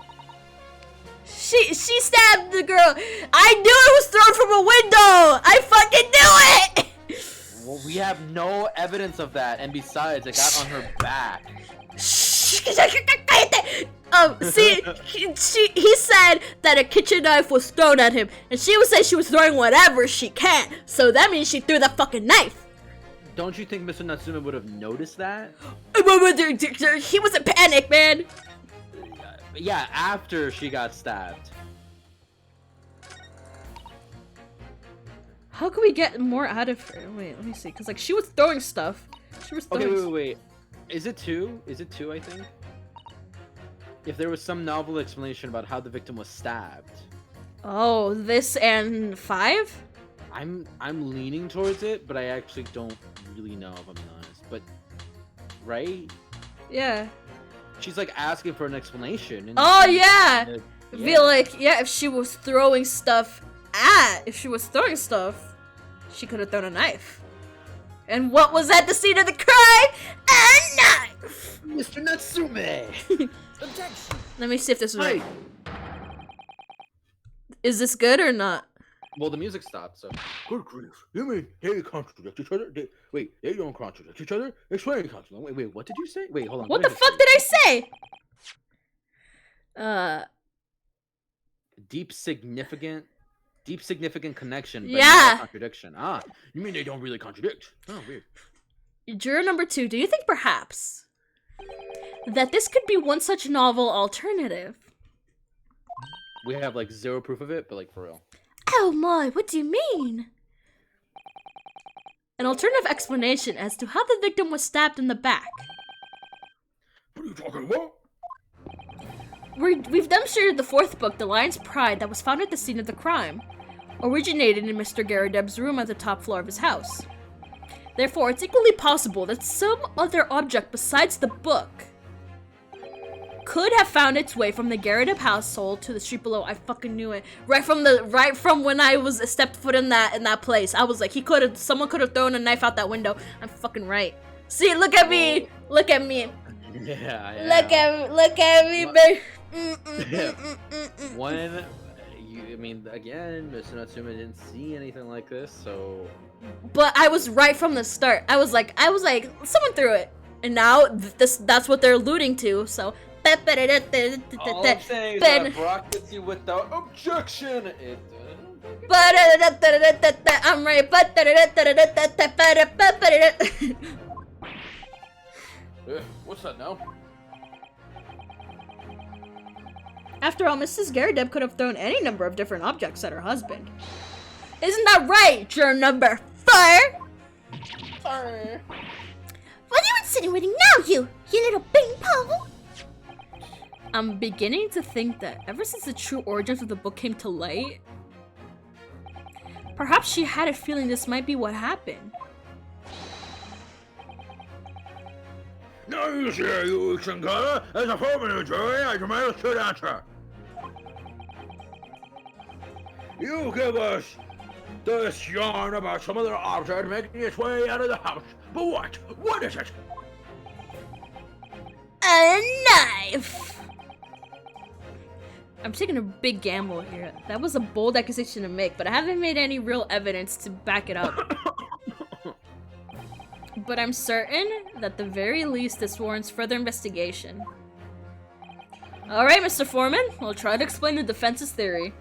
Speaker 1: She stabbed the girl. I knew it was thrown from a window! I fucking knew it!
Speaker 5: Well, we have no evidence of that, and besides, it got on her back.
Speaker 1: Shh! See, he said that a kitchen knife was thrown at him, and she would say she was throwing whatever she can. So that means she threw the fucking knife.
Speaker 5: Don't you think Mr. Natsume would have noticed that?
Speaker 1: He was in panic, man.
Speaker 5: Yeah, after she got stabbed.
Speaker 1: How can we get more out of her? Wait, let me see. Cause like she was throwing stuff. She was throwing.
Speaker 5: Okay, wait. Is it 2? Is it 2? I think. If there was some novel explanation about how the victim was stabbed.
Speaker 1: Oh, this and 5?
Speaker 5: I'm leaning towards it, but I actually don't really know if I'm being honest. But right?
Speaker 1: Yeah.
Speaker 5: She's like asking for an explanation. And
Speaker 1: Oh yeah.
Speaker 5: yeah.
Speaker 1: Feel like if she was throwing stuff she could have thrown a knife. And what was at the scene of the crime? A knife!
Speaker 5: Mr. Natsume!
Speaker 3: Objection.
Speaker 1: Let me see if this is right.
Speaker 5: Hey!
Speaker 1: Is this good or not?
Speaker 5: Well, the music stopped, so.
Speaker 2: Good grief. You mean they contradict each other? They don't contradict each other? Explain contradict.
Speaker 5: Wait, what did you say? Wait, hold on.
Speaker 1: What the fuck did I say?
Speaker 5: Deep significant connection, but
Speaker 1: Yeah.
Speaker 5: not a contradiction. Ah,
Speaker 2: You mean they don't really contradict? Oh, weird.
Speaker 1: Juror number 2, do you think perhaps that this could be one such novel alternative?
Speaker 5: we have like 0 proof of it, but like for real.
Speaker 1: Oh my, what do you mean? An alternative explanation as to how the victim was stabbed in the back.
Speaker 2: What are you talking about?
Speaker 1: We've demonstrated the 4th book, The Lion's Pride, that was found at the scene of the crime, originated in Mr. Garadeb's room at the top floor of his house. Therefore, it's equally possible that some other object besides the book could have found its way from the Garadeb household to the street below. I fucking knew it. Right from when I was stepped foot in that place. I was like, someone could have thrown a knife out that window. I'm fucking right. See, look at me. Look at me.
Speaker 5: Yeah.
Speaker 1: Look at me, babe.
Speaker 5: One, I mean, again, Mr. Natsume didn't see anything like this, so.
Speaker 1: But I was right from the start. I was like, someone threw it, and now that's what they're alluding to. So.
Speaker 3: All I'm saying is that Brock hits you without objection.
Speaker 1: I'm right.
Speaker 2: What's that now?
Speaker 1: After all, Mrs. Garadeb could have thrown any number of different objects at her husband. Isn't that right, juror number 4?
Speaker 4: What are you insinuating now, you little bing pong?
Speaker 1: I'm beginning to think that ever since the true origins of the book came to light, perhaps she had a feeling this might be what happened.
Speaker 2: Now you see, you Shankara, as a former jury, I demand a straight answer. You give us this yarn about some other object making its way out of the house, but what? What is it?
Speaker 1: A knife! I'm taking a big gamble here. That was a bold accusation to make, but I haven't made any real evidence to back it up. But I'm certain that at the very least this warrants further investigation. Alright, Mr. Foreman, we'll try to explain the defense's theory.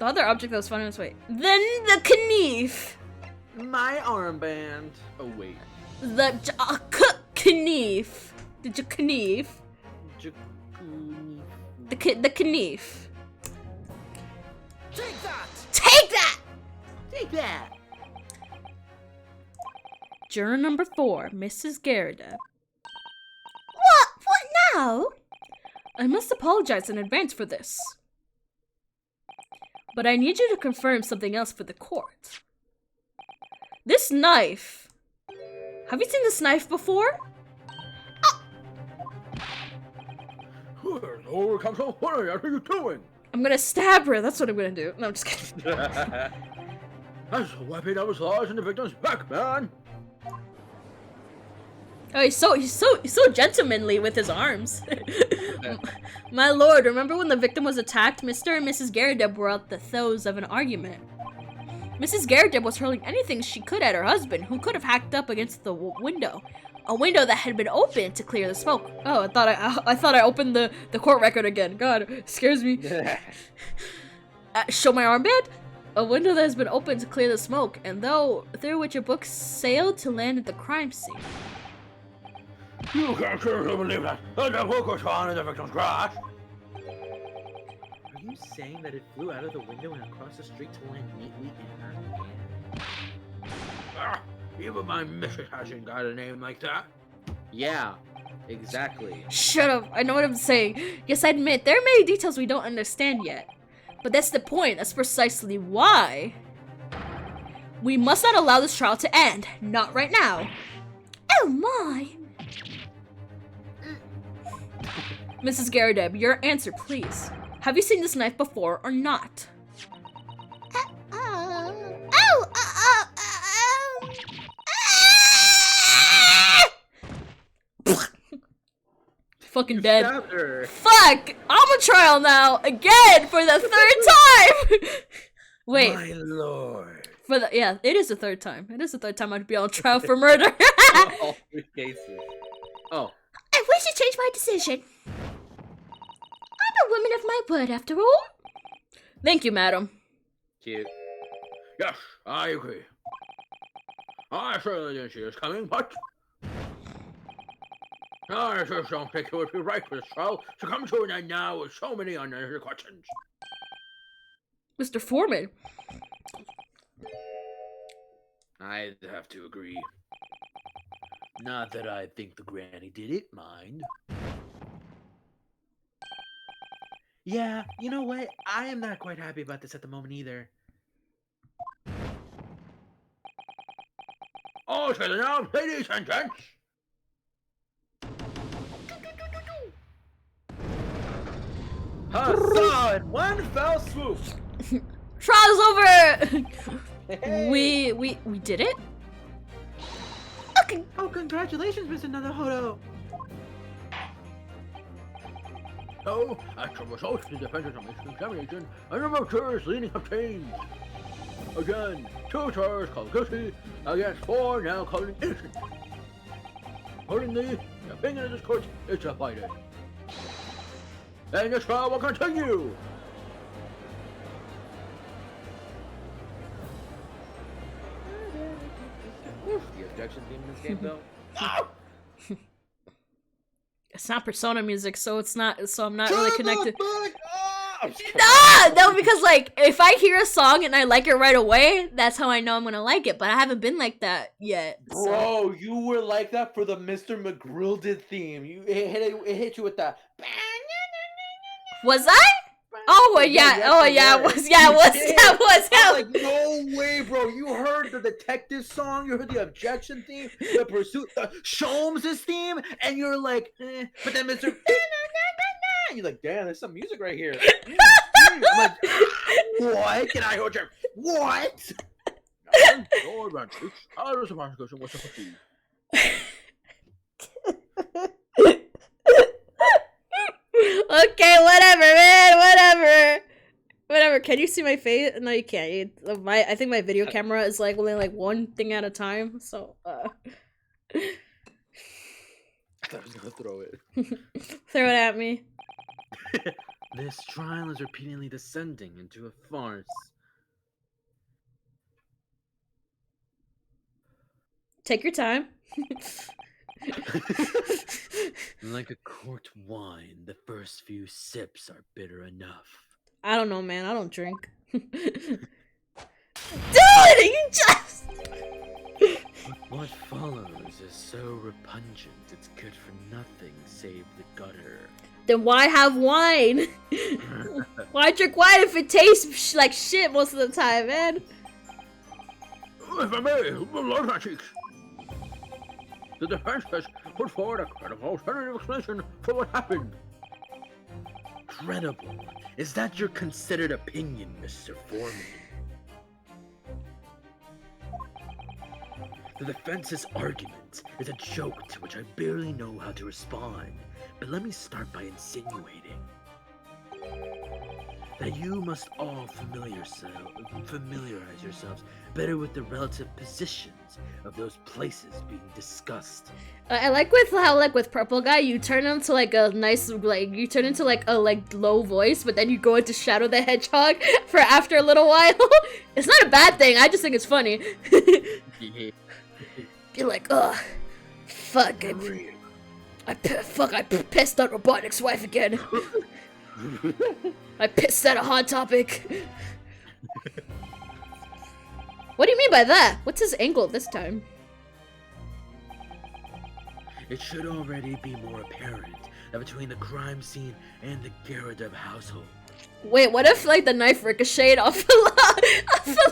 Speaker 1: The other object that was found in this way. Then the knife!
Speaker 5: My armband. Oh, wait.
Speaker 1: The knife. The knife. The knife.
Speaker 3: Take that!
Speaker 1: Take that!
Speaker 3: Take that!
Speaker 1: Juror number 4, Mrs. Garadeb.
Speaker 4: What now?
Speaker 1: I must apologize in advance for this. But I need you to confirm something else for the court. This knife. Have you seen this knife before?
Speaker 2: Oh, Council, what are you doing?
Speaker 1: I'm gonna stab her, that's what I'm gonna do. No, I'm just kidding.
Speaker 2: That's a weapon that was lodged in the victim's back, man.
Speaker 1: Oh, he's so gentlemanly with his arms. My lord, remember when the victim was attacked? Mr. and Mrs. Garadeb were at the throes of an argument. Mrs. Garadeb was hurling anything she could at her husband, who could have hacked up against the window. a window that had been opened to clear the smoke. Oh, I thought I opened the court record again. God, it scares me. Show my armband? A window that has been opened to clear the smoke, and through which a book sailed to land at the crime scene.
Speaker 2: You can't seriously believe that. And the book was found in the victim's grass.
Speaker 3: Are you saying that it flew out of the window and across the street to land neatly in her hand?
Speaker 2: Ah, even my missus hasn't got a name like that.
Speaker 5: Yeah, exactly.
Speaker 1: Shut up, I know what I'm saying. Yes, I admit, there are many details we don't understand yet. But that's the point, that's precisely why. We must not allow this trial to end. Not right now.
Speaker 4: Oh my!
Speaker 1: Mrs. Garadeb, your answer, please. Have you seen this knife before or not? Fucking dead.
Speaker 5: Stabbed her.
Speaker 1: Fuck! I'm on trial now again for the third time. Wait,
Speaker 2: My lord.
Speaker 1: yeah, it is the third time. It is the third time I'd be on trial for murder.
Speaker 5: All 3 cases. Oh,
Speaker 4: I wish to change my decision. I'm a woman of my word, after all.
Speaker 1: Thank you, madam.
Speaker 5: cute.
Speaker 2: Yes, I agree. I certainly didn't see this coming, but I just don't think it would be right for this trial to come to an end now with so many unanswered questions.
Speaker 1: Mr. Foreman.
Speaker 2: I'd have to agree. Not that I think the granny did it, mind.
Speaker 3: Yeah, you know what? I am not quite happy about this at the moment either.
Speaker 2: All set now, ladies and gents.
Speaker 5: Huzzah! In one fell swoop.
Speaker 1: Trial's over!
Speaker 5: Hey.
Speaker 1: We did it?
Speaker 3: Oh, congratulations, Mr. Naruhodo!
Speaker 2: So, as a result of the defendant's examination, a number of jurors leading have changed. Again, 2 jurors called guilty against 4 now called innocent. Accordingly, the opinion of this court is divided. And the trial will continue!
Speaker 5: The objection theme in this game, though.
Speaker 1: It's not Persona music, so I'm not really connected.
Speaker 5: Ah!
Speaker 1: No, because like if I hear a song and I like it right away, that's how I know I'm gonna like it. But I haven't been like that yet. So.
Speaker 5: Bro, you were like that for the Mr. McGrilded theme. It hit you with that.
Speaker 1: Was I? Oh yeah,
Speaker 5: yes,
Speaker 1: oh
Speaker 5: you
Speaker 1: yeah,
Speaker 5: were.
Speaker 1: it was yeah, it was
Speaker 5: did.
Speaker 1: that was
Speaker 5: I'm
Speaker 1: hell.
Speaker 5: like, no way, bro. You heard the detective song, you heard the objection theme, the pursuit, the Sholmes' theme, and you're like, but then Mr. You're like, damn, there's some music right here. I'm like, what? Can I hold your what?
Speaker 2: Your advantage. How does the prosecution wish to proceed?
Speaker 1: Okay, whatever, man, whatever. Can you see my face? No, you can't. I think my video camera is like only like one thing at a time. So,
Speaker 5: I thought I was gonna throw it.
Speaker 1: throw it at me.
Speaker 5: This trial is repeatedly descending into a farce.
Speaker 1: Take your time.
Speaker 5: Like a court wine, the first few sips are bitter enough.
Speaker 1: I don't know, man. I don't drink. Dude, you just.
Speaker 5: But what follows is so repugnant, it's good for nothing save the gutter.
Speaker 1: Then why have wine? Why drink wine if it tastes like shit most of the time, man?
Speaker 2: If I may, Lord my cheeks. The defense has put forward a credible alternative explanation for what happened.
Speaker 5: Credible? Is that your considered opinion, Mr. Foreman? The defense's argument is a joke to which I barely know how to respond, but let me start by insinuating.
Speaker 3: that you must all familiarize yourselves better with the relative positions of those places being discussed.
Speaker 1: I like with how like with Purple Guy you turn into like a nice like you turn into like a like low voice, but then you go into Shadow the Hedgehog for after a little while. It's not a bad thing. I just think it's funny. You're like, ugh, fuck, I pissed on Robotnik's wife again. I pissed at a hot topic. What do you mean by that? What's his angle this time?
Speaker 3: It should already be more apparent that between the crime scene and the Gyarados household.
Speaker 1: Wait, what if like the knife ricocheted off a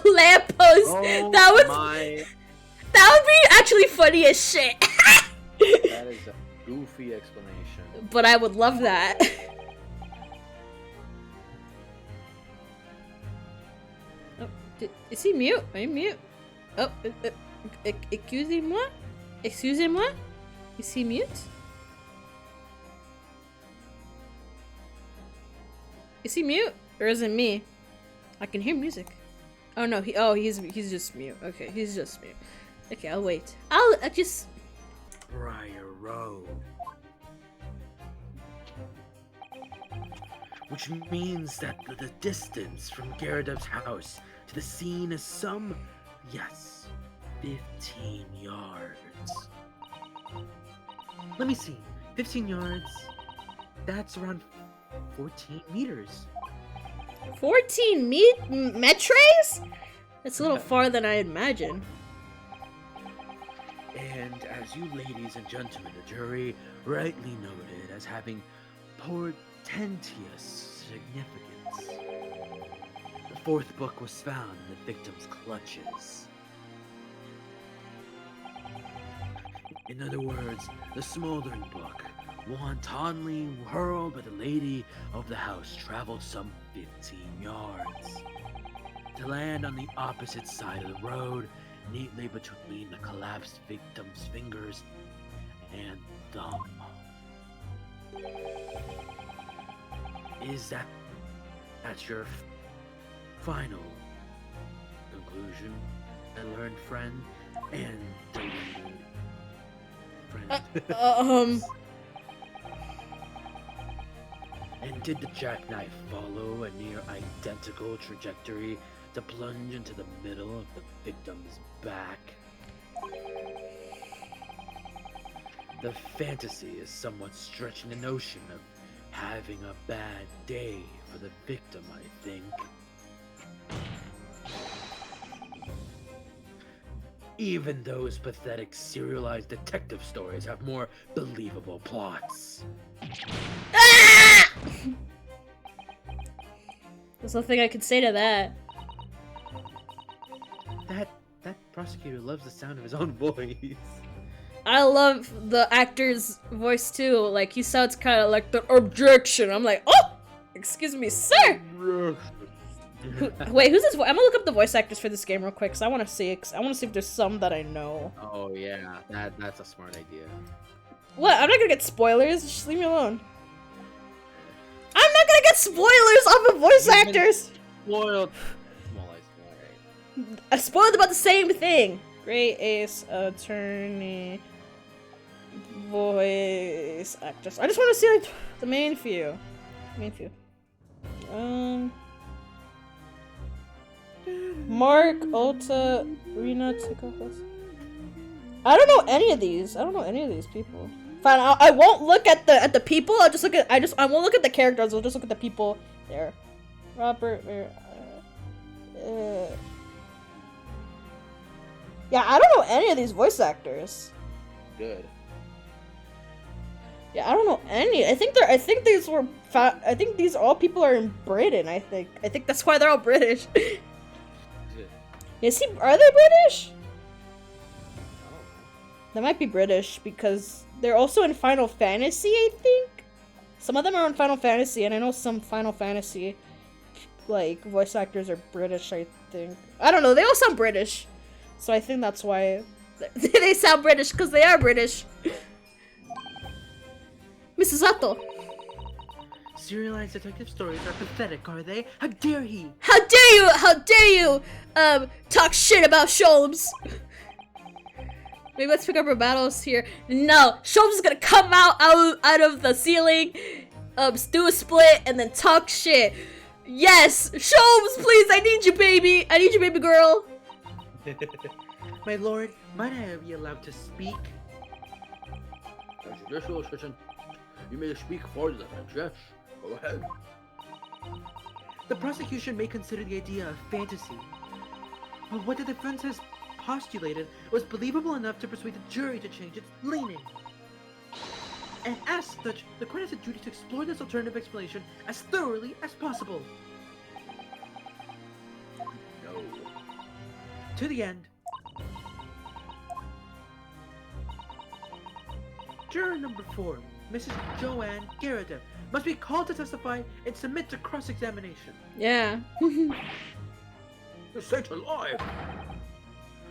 Speaker 1: lamppost?
Speaker 5: Oh
Speaker 1: that would
Speaker 5: my!
Speaker 1: That would be actually funny as shit.
Speaker 5: That is a goofy explanation.
Speaker 1: But I would love that. Oh, is he mute? Are you mute? Oh, excusez-moi? Excusez-moi? Is he mute? Is he mute? Or is it me? I can hear music. Oh no, he's just mute. Okay, he's just mute. Okay, I'll wait. I'll just...
Speaker 3: Briar Road. Which means that the distance from Gyarados' house to the scene is some, yes, 15 yards. Let me see. 15 yards. That's around 14 meters.
Speaker 1: 14 metres? That's a little farther than I imagined.
Speaker 3: And as you ladies and gentlemen, the jury rightly noted as having portentous significance, the fourth book was found in the victim's clutches. In other words, the smoldering book, wantonly hurled by the lady of the house, traveled some 15 yards to land on the opposite side of the road, neatly between the collapsed victim's fingers and thumb. Is that's your final conclusion, my learned friend and deluded friend? And did the jackknife follow a near identical trajectory to plunge into the middle of the victim's back? The fantasy is somewhat stretching the notion of having a bad day for the victim, I think. Even those pathetic serialized detective stories have more believable plots.
Speaker 1: Ah! There's nothing I could say to that.
Speaker 3: That prosecutor loves the sound of his own voice.
Speaker 1: I love the actor's voice too. Like he sounds kind of like the objection. I'm like, oh, excuse me, sir. Wait, who's this? I'm gonna look up the voice actors for this game real quick, cause I want to see it. I want to see if there's some that I know.
Speaker 5: Oh yeah, that's a smart idea.
Speaker 1: What? I'm not gonna get spoilers. Just leave me alone. I'm not gonna get spoilers off of voice actors.
Speaker 5: Spoiled.
Speaker 1: I spoiled about the same thing. Great Ace Attorney voice actors. I just want to see like the main few. Mark, Ulta, Rena, Tikahos. I don't know any of these. I don't know any of these people. Fine, I won't look at the people. I'll just look at I won't look at the characters. I'll just look at the people there. Robert, yeah, I don't know any of these voice actors.
Speaker 5: Good.
Speaker 1: Yeah, I don't know any. I think these all people are in Britain. I think that's why they're all British. Are they British? They might be British because they're also in Final Fantasy, I think. Some of them are in Final Fantasy, and I know some Final Fantasy like voice actors are British, I think. I don't know, they all sound British. So I think that's why they sound British, because they are British. Mrs. Sato.
Speaker 3: Serialized detective stories are pathetic, are they? How dare he?
Speaker 1: How dare you, talk shit about Sholmes. Maybe let's pick up our battles here. No, Sholmes is gonna come out of the ceiling, do a split, and then talk shit. Yes, Sholmes, please, I need you, baby. I need you, baby girl.
Speaker 3: My lord, might I be allowed to speak?
Speaker 2: As judicial assistant, you may speak for the defense, yes. Go ahead.
Speaker 3: The prosecution may consider the idea a fantasy, but what the defense has postulated was believable enough to persuade the jury to change its leaning. And as such, the court has a duty to explore this alternative explanation as thoroughly as possible.
Speaker 2: No.
Speaker 3: To the end. Juror number 4, Mrs. Joanne Garrida, must be called to testify and submit to cross-examination.
Speaker 1: Yeah.
Speaker 2: The state's alive.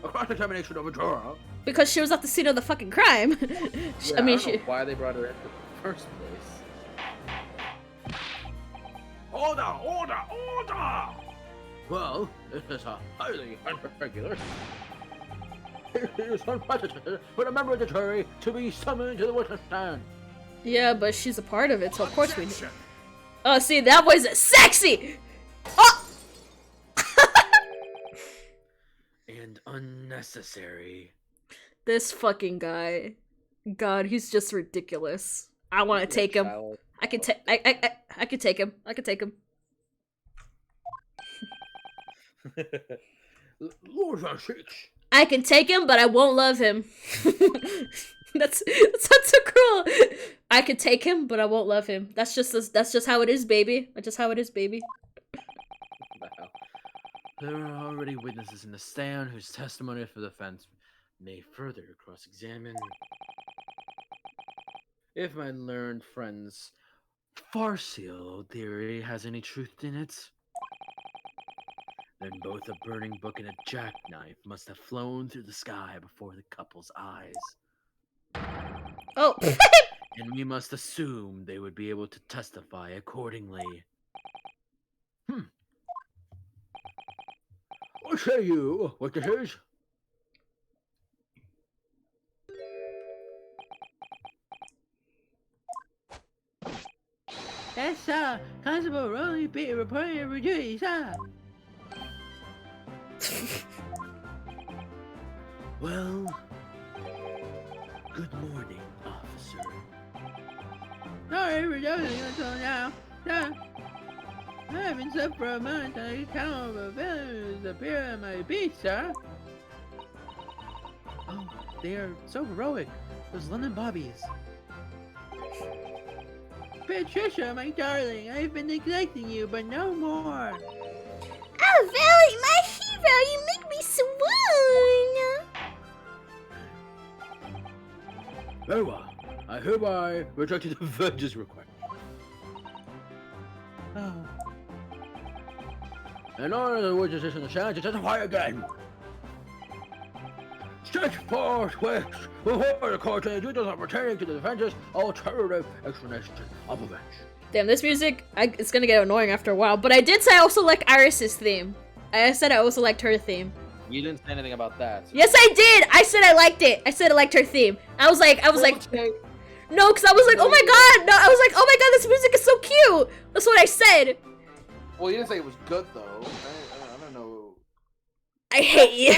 Speaker 2: A cross-examination of a juror.
Speaker 1: Because she was at the scene of the fucking crime.
Speaker 5: Yeah,
Speaker 1: I mean,
Speaker 5: don't know why they brought her in the first place.
Speaker 2: Order! Order! Order! Well, this is a highly irregular. It is unprecedented for a member of the jury to be summoned to the witness stand.
Speaker 1: Yeah, but she's a part of it, so of course we do. Oh, see, that was sexy! Oh!
Speaker 3: And unnecessary.
Speaker 1: This fucking guy. God, he's just ridiculous. I want to take him. I can take. I can take him. I can take him.
Speaker 2: Lord Shakes.
Speaker 1: I can take him, but I won't love him. That's so cruel. I can take him, but I won't love him. That's just how it is, baby. That's just how it is, baby.
Speaker 3: Wow. There are already witnesses in the stand whose testimony for the defense may further cross-examine. If my learned friend's farcical theory has any truth in it, then both a burning book and a jackknife must have flown through the sky before the couple's eyes.
Speaker 1: Oh.
Speaker 3: And we must assume they would be able to testify accordingly.
Speaker 2: What say you, witnesses?
Speaker 3: Yes, Constable Rolly B reporting every duty, sir. Well, good morning, officer. Sorry for dozing until now, sir. I haven't slept for a month on account of a villain who's appeared on my beat, sir. Oh, they are so heroic. Those London Bobbies. Patricia, my darling, I've been neglecting you, but no more.
Speaker 4: Oh, Valley, my hero, you make me swoon.
Speaker 2: Very well. I hereby rejected the Verge's request.
Speaker 3: Oh.
Speaker 2: In order the witnesses in the stand to testify again. Stretch forthwith before the court and the duties of pertaining to the defense's alternative explanation of events.
Speaker 1: Damn, this music, it's gonna get annoying after a while. But I did say I also like Iris's theme. I said I also liked her theme.
Speaker 5: You didn't say anything about that.
Speaker 1: Yes, I did! I said I liked it. I said I liked her theme. I was like, no, because I was like, oh my god! No, I was like, oh my god, this music is so cute! That's what I said.
Speaker 5: Well, you didn't say it was good, though. I don't know.
Speaker 1: I hate you.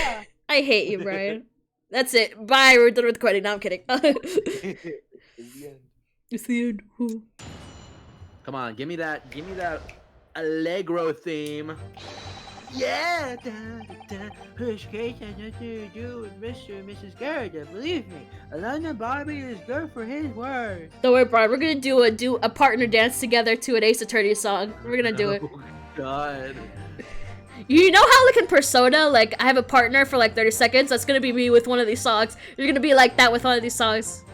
Speaker 1: I hate you, Brian. That's it. Bye, we're done with the credit. No, I'm kidding. It's the end. Ooh.
Speaker 3: Come on, give me that Allegro theme. Yeah! Whose case has nothing to do with Mr. and Mrs. Garrett, believe me. Alana Bobby is good for his word.
Speaker 1: Don't worry, Brian. We're gonna do a partner dance together to an Ace Attorney song. We're gonna do it.
Speaker 3: Oh, God.
Speaker 1: You know how, like, in Persona, like, I have a partner for, like, 30 seconds? That's gonna be me with one of these songs. You're gonna be like that with one of these songs.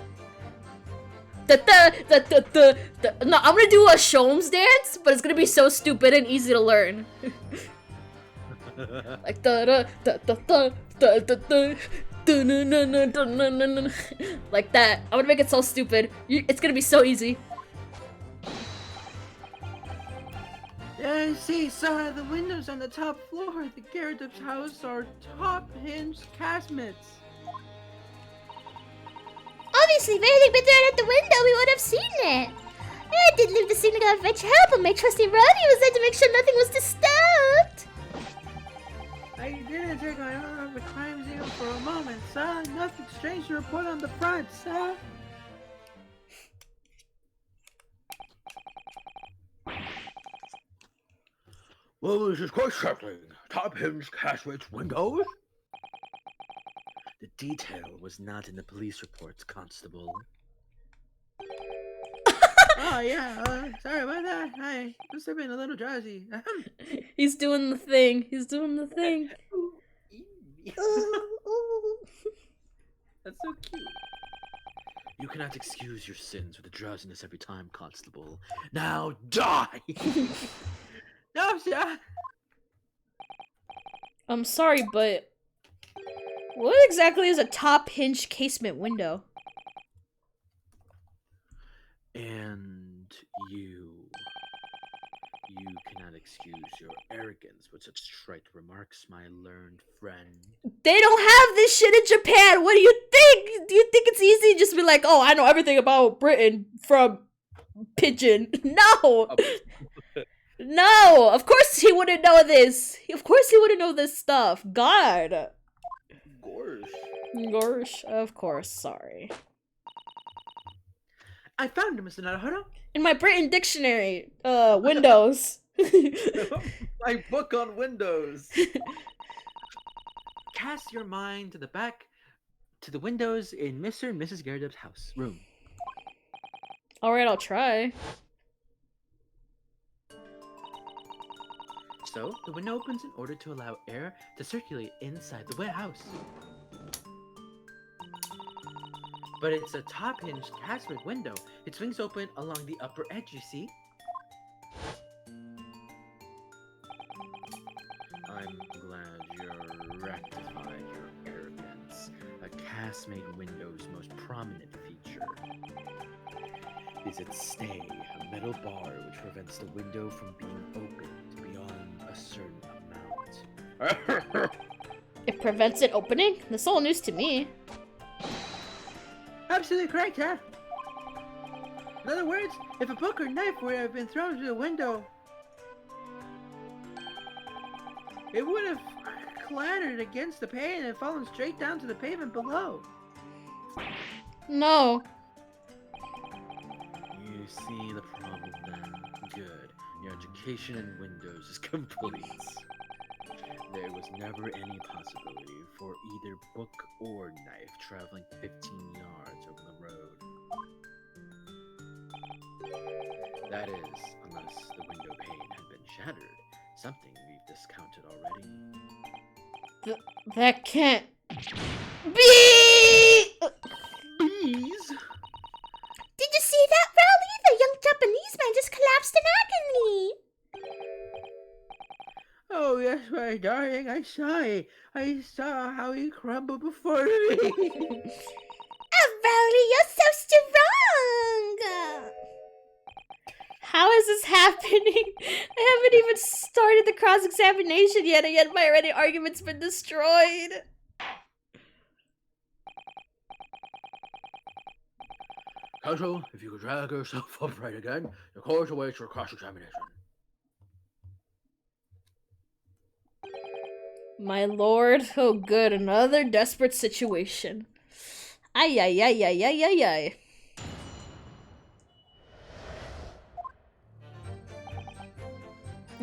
Speaker 1: No, I'm gonna do a Sholmes dance, but it's gonna be so stupid and easy to learn. Like, like that. I'm gonna make it so stupid. It's gonna be so easy.
Speaker 3: See, sir, the windows on the top floor of the Gyarados house are top-hinged casemates.
Speaker 4: Obviously, if anything been thrown out the window, we would have seen it. I did leave the scene to go fetch help, but my trusty Roddy was there to make sure nothing was disturbed.
Speaker 3: I didn't take my eye off the crime scene for a moment, sir. Nothing strange to report on the front, sir.
Speaker 2: Well, this is quite startling. Top hinged casemates windows?
Speaker 3: The detail was not in the police reports, Constable. Oh, yeah, sorry about that. I must have been a little drowsy.
Speaker 1: He's doing the thing. He's doing the thing.
Speaker 3: That's so cute. You cannot excuse your sins with a drowsiness every time, Constable. Now die! No, sir!
Speaker 1: I'm sorry, but what exactly is a top hinged casement window?
Speaker 3: And you cannot excuse your arrogance with such trite remarks, my learned friend.
Speaker 1: They don't have this shit in Japan. What do you think? Do you think it's easy to just be like, oh, I know everything about Britain from Pigeon? No. No, of course he wouldn't know this. Of course he wouldn't know this stuff. God. Gosh, of course, sorry.
Speaker 3: I found him, Mr. Naruto.
Speaker 1: In my Britain dictionary, Windows.
Speaker 5: My book on Windows.
Speaker 3: Cast your mind to the back, to the windows in Mr. and Mrs. Gyarados' house room.
Speaker 1: Alright, I'll try.
Speaker 3: So, the window opens in order to allow air to circulate inside the warehouse. But it's a top-hinged casement window. It swings open along the upper edge, you see? I'm glad you rectified your arrogance. A casemate window's most prominent feature is its stay, a metal bar which prevents the window from being opened beyond a certain amount.
Speaker 1: It prevents it opening? This is all news to me.
Speaker 3: Absolutely correct, huh? In other words, if a book or knife would have been thrown through the window, it would have clattered against the pane and fallen straight down to the pavement below.
Speaker 1: No.
Speaker 3: You see the problem then? Good. Your education in Windows is complete. There was never any possibility for either book or knife traveling 15 yards over the road. That is, unless the window pane had been shattered, something we've discounted already.
Speaker 1: That can't be!
Speaker 3: Bees?
Speaker 4: Did you see that, Rowley? The young Japanese man just collapsed in agony.
Speaker 3: Oh yes, my darling, I saw it. I saw how he crumbled before me.
Speaker 4: Oh, Rowley, you're so strong.
Speaker 1: How is this happening? I haven't even started the cross-examination yet, and yet my already argument's been destroyed.
Speaker 2: Counsel, if you could drag yourself upright again, the court awaits your cross-examination.
Speaker 1: My lord, oh good, another desperate situation. Ay ay ay ay ay ay ay.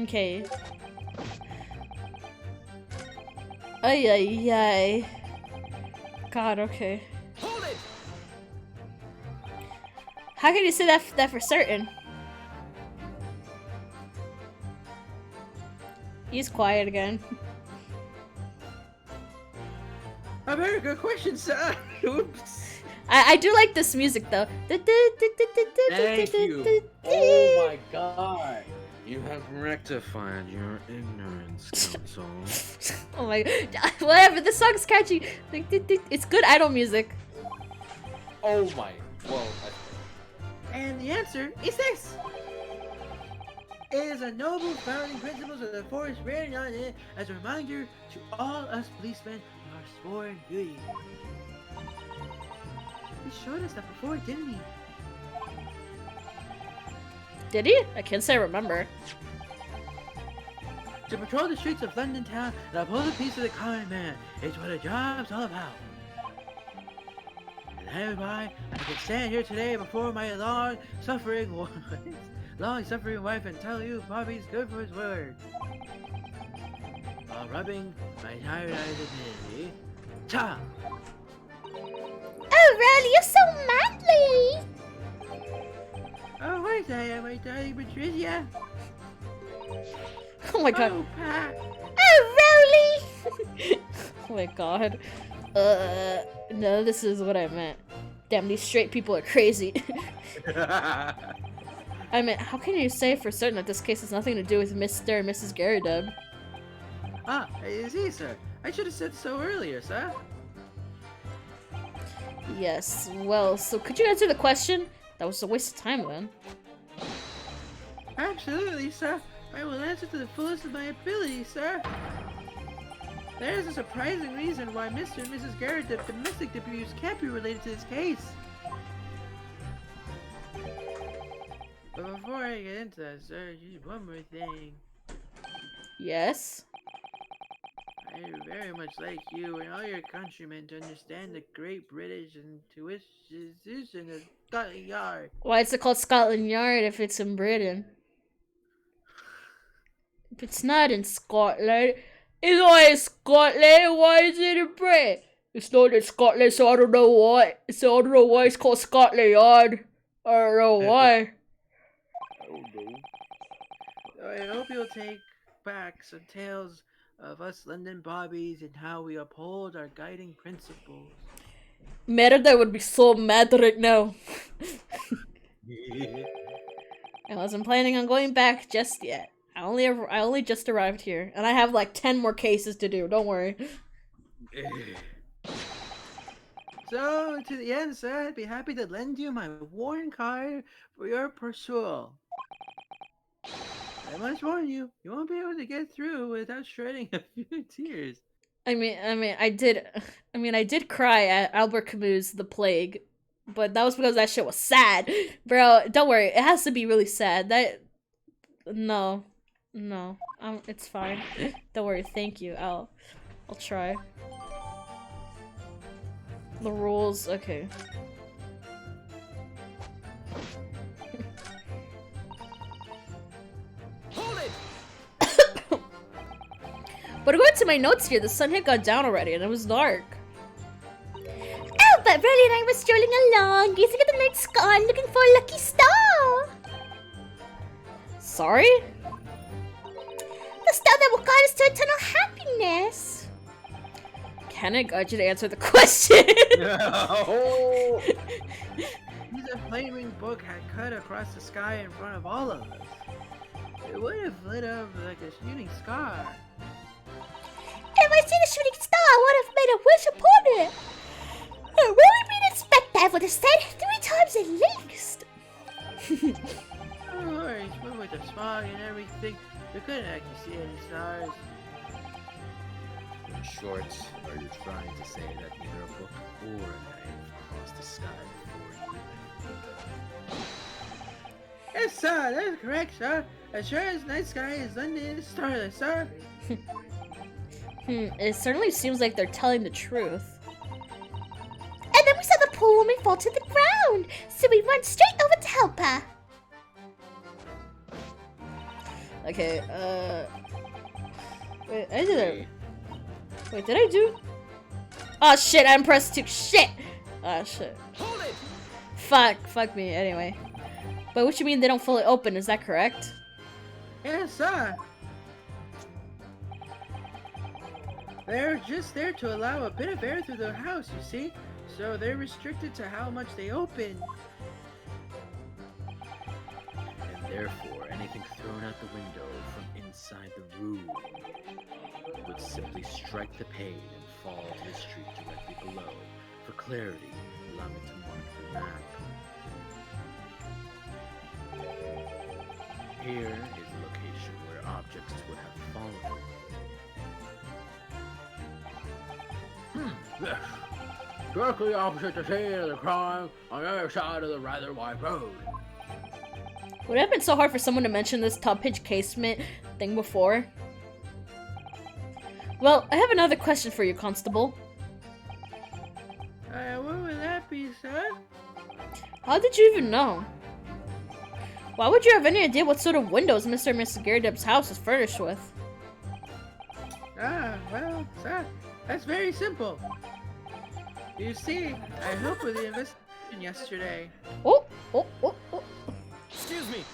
Speaker 1: Okay. Ay ay ay. God, okay.
Speaker 3: Hold it!
Speaker 1: How can you say that for certain? He's quiet again.
Speaker 3: A very good question, sir. Oops.
Speaker 1: I do like this music though.
Speaker 5: Thank you. Oh my god. You have rectified your ignorance, counsel.
Speaker 1: Oh my god. Whatever, this song's catchy. It's good idol music.
Speaker 5: Oh my. Well,
Speaker 3: And the answer is this. It is a noble founding principles of the force written on it as a reminder to all us policemen of our sworn duty. He showed us that before, didn't he?
Speaker 1: Did he? I can't say I remember.
Speaker 3: To patrol the streets of London town and uphold the peace of the common man is what a job's all about. And that is why I can stand here today before my long-suffering wife and tell you Bobby's good for his word. While rubbing my tired eyes admittedly, cha!
Speaker 4: Oh, Rowley, you're so manly!
Speaker 3: Oh, where's I, my darling Patricia?
Speaker 1: Oh my god.
Speaker 3: Oh, Pat!
Speaker 4: Oh, Rowley!
Speaker 1: Oh my god. No, this is what I meant. Damn, these straight people are crazy. I mean, how can you say for certain that this case has nothing to do with Mr. and Mrs. Garrideb?
Speaker 3: Ah, I see, sir. I should have said so earlier, sir.
Speaker 1: Yes, well, so could you answer the question? That was a waste of time then.
Speaker 3: Absolutely, sir. I will answer to the fullest of my ability, sir. There is a surprising reason why Mr. and Mrs. Garrideb's domestic abuse can't be related to this case. But before I get into that, sir, just one more thing.
Speaker 1: Yes?
Speaker 3: I would very much like you and all your countrymen to understand the great British institution of Scotland Yard.
Speaker 1: Why is it called Scotland Yard if it's in Britain? If it's not in Scotland, it's not in Scotland, why is it in Britain? It's not in Scotland, so I don't know why. So I don't know why it's called Scotland Yard. I don't know why.
Speaker 3: I hope you'll take back some tales of us London Bobbies and how we uphold our guiding principles.
Speaker 1: Merida would be so mad right now. I wasn't planning on going back just yet. I only just arrived here, and I have like 10 more cases to do. Don't worry.
Speaker 3: So, to the end, sir, I'd be happy to lend you my warning card for your pursuit. I must warn you, you won't be able to get through without shedding a few tears.
Speaker 1: I did cry at Albert Camus' The Plague, but that was because that shit was sad. Bro, don't worry, it has to be really sad. No, it's fine. Don't worry, thank you. I'll try. The rules, okay.
Speaker 2: Hold it!
Speaker 1: But according to my notes here, the sun had got down already and it was dark.
Speaker 4: Oh, but Rowley and I were strolling along, gazing at the night sky, looking for a lucky star.
Speaker 1: Sorry?
Speaker 4: The star that will guide us to eternal happiness.
Speaker 1: Can I guide you to answer the question?
Speaker 2: Oh.
Speaker 3: If a flaming book had cut across the sky in front of all of us, it would have lit up like a shooting star.
Speaker 4: If I seen a shooting star, I would have made a wish upon it. And Rowley being inspector, I would have said 3 times at least.
Speaker 3: Don't worry, but with the smog and everything, you couldn't actually see any stars.
Speaker 5: In short, are you trying to say that neither a book or a knife crossed the sky before you?
Speaker 3: Yes, sir, that is correct, sir. As sure as night sky is London is starless, sir.
Speaker 1: It certainly seems like they're telling the truth.
Speaker 4: And then we saw the poor woman fall to the ground, so we went straight over to help her.
Speaker 1: Okay, wait, I did it. Wait, did I do? Oh shit, I'm pressed too. Shit! Oh shit.
Speaker 2: Hold it!
Speaker 1: Fuck me, anyway. But what you mean they don't fully open, is that correct?
Speaker 3: Yes, sir. They're just there to allow a bit of air through the house, you see? So they're restricted to how much they open.
Speaker 5: And therefore, anything thrown out the window from inside the room would simply strike the pane and fall to the street directly below. For clarity, allow me to mark the map. Here is
Speaker 3: objects would have followed.
Speaker 2: Yes. Directly opposite the scene of the crime, on the other side of the rather wide road.
Speaker 1: Would it have been so hard for someone to mention this top pitch casement thing before? Well, I have another question for you, Constable.
Speaker 6: What would that be, sir?
Speaker 1: How did you even know? Why would you have any idea what sort of windows Mr. and Mrs. Garrideb's house is furnished with?
Speaker 6: Well, sir, that's very simple. You see, I helped with the investigation yesterday.
Speaker 1: Oh.
Speaker 3: Excuse me.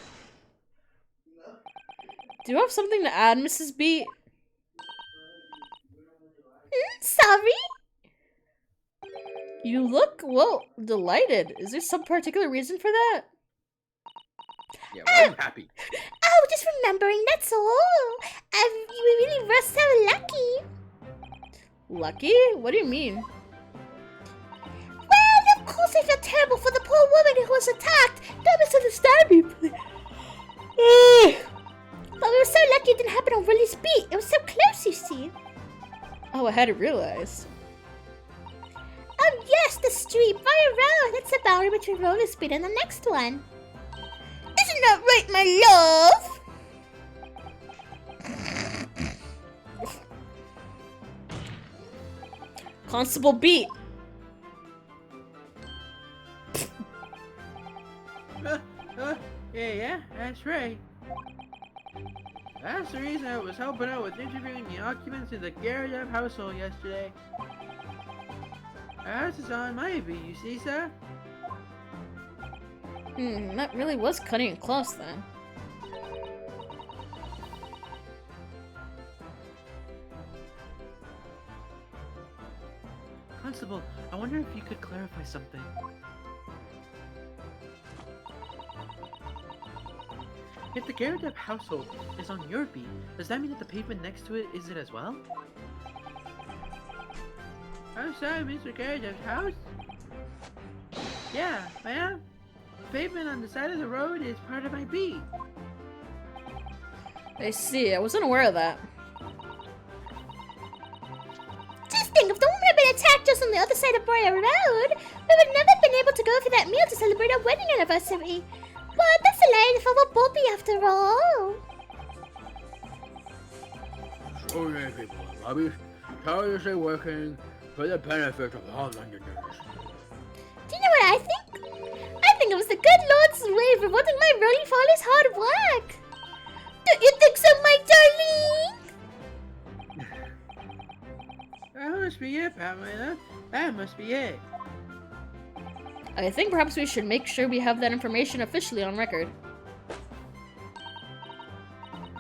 Speaker 1: Do you have something to add, Mrs. B?
Speaker 4: Sorry?
Speaker 1: You look, well, delighted. Is there some particular reason for that?
Speaker 2: Yeah, well, I'm happy.
Speaker 4: Oh, just remembering, that's all. You really were so lucky.
Speaker 1: Lucky? What do you mean?
Speaker 4: Well, of course I felt terrible for the poor woman who was attacked. Don't misunderstand me, please. But we were so lucky it didn't happen on Willie's beat. It was so close, you see.
Speaker 1: Oh, I hadn't realized.
Speaker 4: Oh yes, the street by a road. That's the boundary between roller speed and the next one. Isn't that right, my love?
Speaker 1: Constable B.
Speaker 6: Yeah, that's right. That's the reason I was helping out with interviewing the occupants in the Garrideb household yesterday. Ours is on my beat, you see, sir?
Speaker 1: That really was cutting it close then.
Speaker 3: Constable, I wonder if you could clarify something. If the Garrideb household is on your beat, does that mean that the pavement next to it is it as well?
Speaker 6: Outside Mr. Garrideb's house? Yeah, ma'am. The pavement on the side of the road is part of my beat.
Speaker 1: I see, I wasn't aware of that.
Speaker 4: Just think, if the woman had been attacked just on the other side of Bryan Road, we would never have been able to go for that meal to celebrate our wedding anniversary. But that's a life of a Bobby after all.
Speaker 2: So many people are Bobbies, tirelessly working for the benefit of all Londoners.
Speaker 4: Do you know what I think? I think it was the good Lord's way of rewarding my Rolly for all his hard work. Don't you think so, my darling?
Speaker 6: That must be it, Pamela. That must be it.
Speaker 1: I think perhaps we should make sure we have that information officially on record.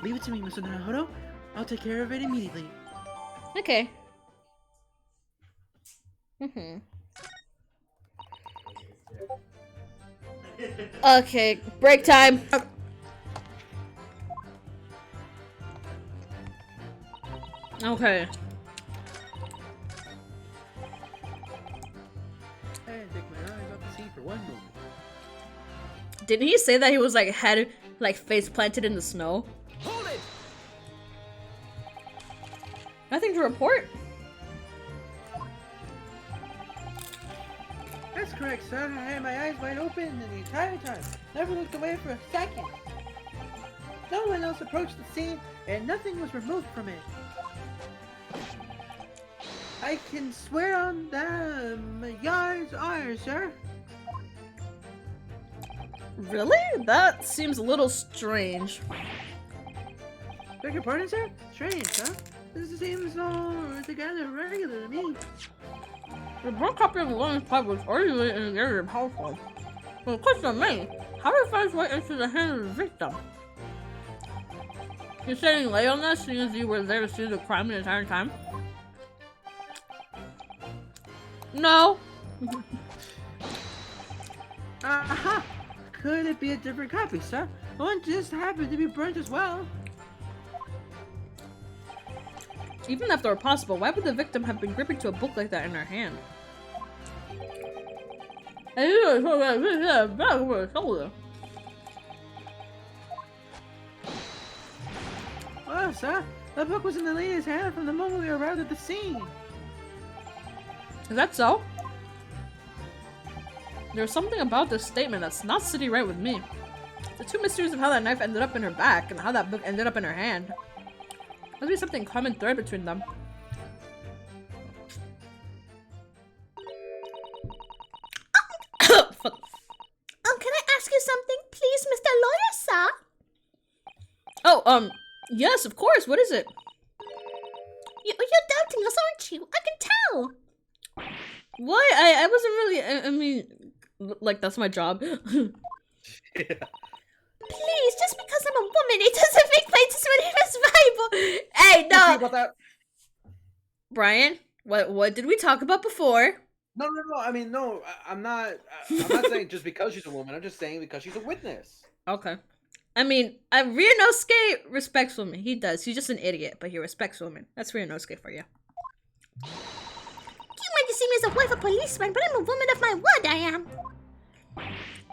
Speaker 3: Leave it to me, Mr. Naruto. I'll take care of it immediately.
Speaker 1: Okay. Okay, break time. Okay.
Speaker 6: I didn't take my eyes off the sea for one moment.
Speaker 1: Didn't he say that he was like head like face planted in the snow?
Speaker 3: Hold it!
Speaker 1: Nothing to report.
Speaker 6: That's correct, sir. I had my eyes wide open the entire time. Never looked away for a second. No one else approached the scene, and nothing was removed from it. I can swear on them yards are, sir.
Speaker 1: Really? That seems a little strange.
Speaker 6: Beg your pardon, sir? Strange, huh? This seems all together regular to me.
Speaker 1: The broke copy of the woman's pipe was already in the area of household. So the question remains, how did it find its way into the hand of the victim? You're saying lay on this, seeing as you were there to see the crime the entire time? No.
Speaker 6: Aha! Could it be a different copy, sir? One just happened to be burnt as well.
Speaker 1: Even if that were possible, why would the victim have been gripping to a book like that in her hand?
Speaker 6: sir. The book was in the lady's hand from the moment we arrived at the scene.
Speaker 1: Is that so? There's something about this statement that's not sitting right with me. The two mysteries of how that knife ended up in her back and how that book ended up in her hand. Must be something common thread between them. Fuck.
Speaker 4: Can I ask you something, please, Mr. Lawyer, sir?
Speaker 1: Oh, yes, of course. What is it?
Speaker 4: You're doubting us, aren't you? I can tell.
Speaker 1: What? I wasn't really. I mean, like that's my job.
Speaker 4: Please, just because I'm a woman, it doesn't make my testimony less viable. Hey, no.
Speaker 5: About that?
Speaker 1: Brian, what did we talk about before?
Speaker 5: No. I mean, no. I'm not saying just because she's a woman. I'm just saying because she's a witness.
Speaker 1: Okay. I mean, Ryunosuke respects women. He does. He's just an idiot, but he respects women. That's Ryunosuke for you.
Speaker 4: You might see me as a wife of policeman, but I'm a woman of my word, I am.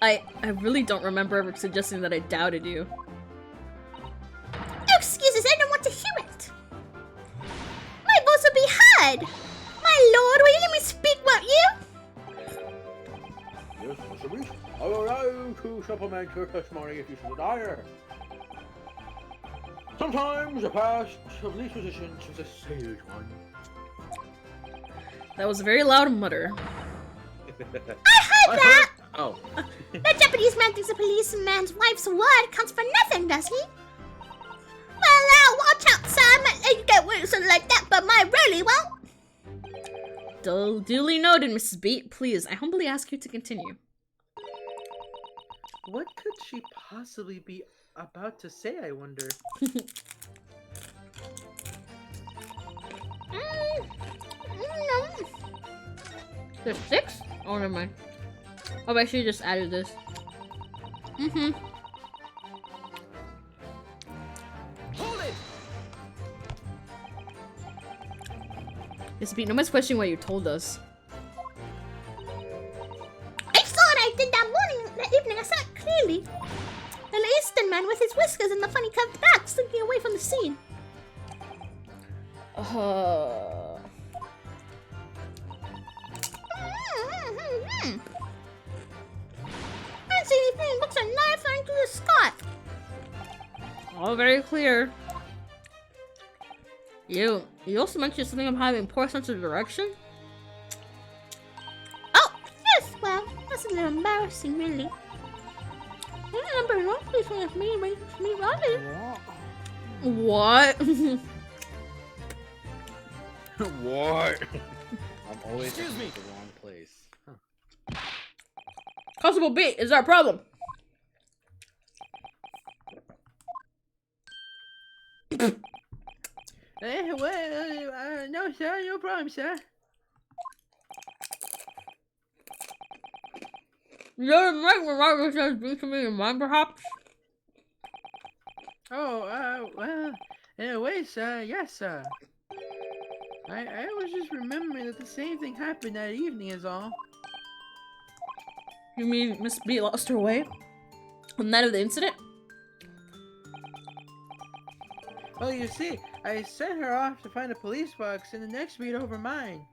Speaker 1: I really don't remember ever suggesting that I doubted you.
Speaker 4: No excuses, I don't want to hear it. My voice will be heard. My lord, will you let me speak, won't you?
Speaker 2: Yes, Mr. Reese. I will allow you to supplement your testimony if you so desire. Sometimes the past of least positions is a sage one.
Speaker 1: That was a very loud mutter.
Speaker 4: I heard that!
Speaker 5: Oh.
Speaker 4: The Japanese man thinks a policeman's wife's word counts for nothing, does he? Well, watch out, sir. I might let you get away with something like that, but my really won't.
Speaker 1: Duly noted, Mrs. Beat. Please, I humbly ask you to continue.
Speaker 6: What could she possibly be about to say, I wonder?
Speaker 4: No.
Speaker 1: There's 6? Oh, never mind. Oh, I should have just added this.
Speaker 3: Hold it!
Speaker 1: Mrs. Beat, nobody's questioning what you told us.
Speaker 4: I saw what I did that evening. I saw it clearly. An Eastern man with his whiskers and the funny curved back slinking away from the scene. I didn't see anything. Books are not flying through the sky.
Speaker 1: All very clear. You also mentioned something about having poor sense of direction?
Speaker 4: Oh, yes. Well, that's a little embarrassing, really. I remember no place when it's me, Robin.
Speaker 1: What?
Speaker 5: What? I'm always
Speaker 3: Excuse me.
Speaker 5: at the wrong place. Huh.
Speaker 1: Constable Beat, is that a problem?
Speaker 6: No, sir. No problem, sir.
Speaker 1: You're right when Robert says be to me in mind, perhaps?
Speaker 6: Oh, well, in a way, sir, yes, sir. I was just remembering that the same thing happened that evening is all.
Speaker 1: You mean Miss B lost her way? On the night of the incident?
Speaker 6: Well, you see, I sent her off to find a police box in the next street over mine.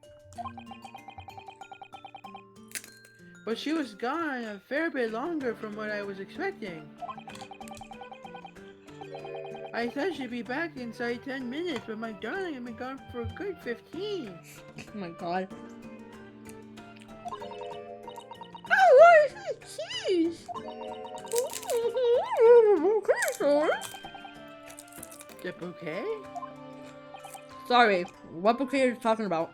Speaker 6: But she was gone a fair bit longer from what I was expecting. I thought she'd be back inside 10 minutes, but my darling had been gone for a good 15.
Speaker 1: Oh my god.
Speaker 4: Oh, jeez.
Speaker 6: The bouquet?
Speaker 1: Sorry, what bouquet are you talking about?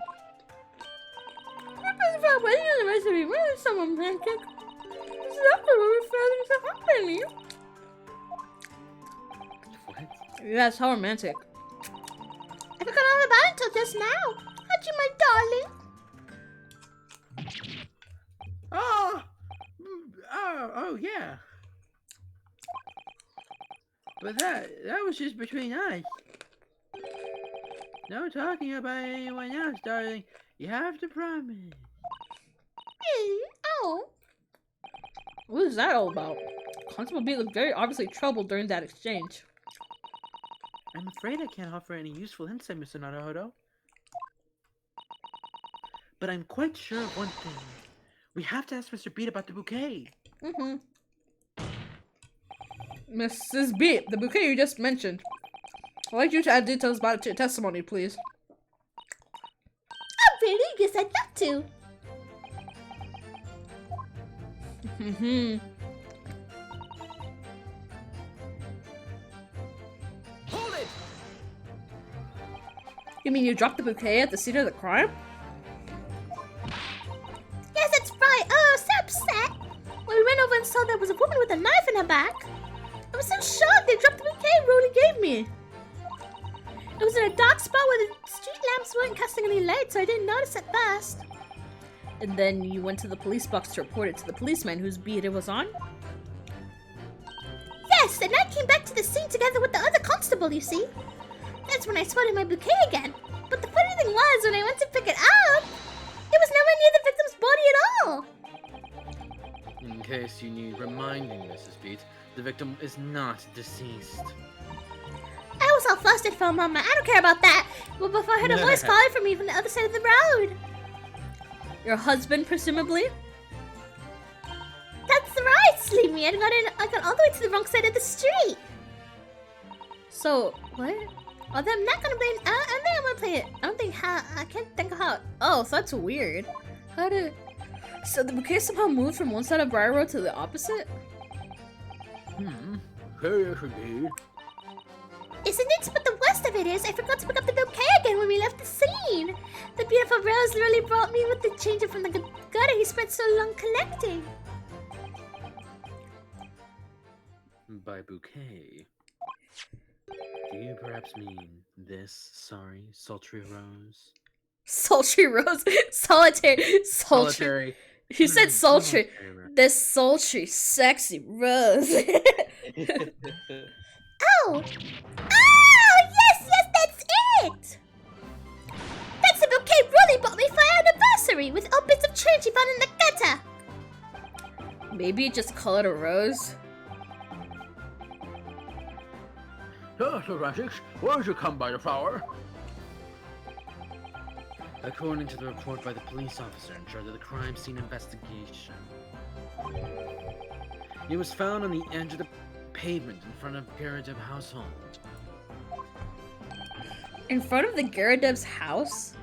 Speaker 4: Wedding anniversary. Where is someone pancake? This is after what we're failing to happen.
Speaker 5: What?
Speaker 1: That's how romantic.
Speaker 4: I forgot all about it until just now. How'd you, my darling?
Speaker 6: Oh, yeah. But that was just between us. No talking about anyone else, darling. You have to promise.
Speaker 4: Oh.
Speaker 1: What is that all about? Constable B looked very obviously troubled during that exchange.
Speaker 6: I'm afraid I can't offer any useful insight, Mr. Naruhodo. But I'm quite sure of one thing. We have to ask Mr. Beat about the bouquet.
Speaker 1: Mm-hmm. Mrs. Beat, the bouquet you just mentioned. I'd like you to add details about it to your testimony, please.
Speaker 4: Oh, really? Yes, I'd love to.
Speaker 1: Mm-hmm.
Speaker 3: Hold it!
Speaker 1: You mean you dropped the bouquet at the scene of the crime?
Speaker 4: Yes, that's right. Oh, so upset. When we went over and saw there was a woman with a knife in her back, I was so shocked they dropped the bouquet Rolly gave me. It was in a dark spot where the street lamps weren't casting any light, so I didn't notice at first.
Speaker 1: And then you went to the police box to report it to the policeman whose beat it was on?
Speaker 4: Yes, and I came back to the scene together with the other constable, you see. That's when I spotted my bouquet again. But the funny thing was, when I went to pick it up, it was nowhere near the victim's body at all.
Speaker 3: In case you need reminding, Mrs. Beat, the victim is not deceased.
Speaker 4: I was all flustered for a moment. I don't care about that. But before I heard a voice calling for me from the other side of the road.
Speaker 1: Your husband, presumably?
Speaker 4: That's right, Sleepy. I got all the way to the wrong side of the street.
Speaker 1: So, what?
Speaker 4: Although I'm not gonna blame. I don't think I'm gonna play it. I don't think how. I can't think of how.
Speaker 1: Oh, so that's weird. How did... So the bouquet somehow moved from one side of Briar Road to the opposite?
Speaker 2: Curious indeed.
Speaker 4: Isn't it? But the worst of it is, I forgot to pick up the bouquet again when we left the scene. The beautiful rose really brought me with the changer from the gutter he spent so long collecting.
Speaker 3: By bouquet, do you perhaps mean this sorry, sultry rose?
Speaker 1: Sultry rose? Sultry. You said sultry.
Speaker 3: Solitary rose.
Speaker 1: This sultry, sexy rose.
Speaker 4: Oh! Oh, yes, that's it! That's the bouquet Rolly bought me for our anniversary with all bits of change he found in the gutter.
Speaker 1: Maybe just call it a rose?
Speaker 2: So, Thoracics, where did you come by the flower?
Speaker 3: According to the report by the police officer in charge of the crime scene investigation, it was found on the edge of the pavement in front of Garadeb household.
Speaker 1: In front of the Garadeb's house?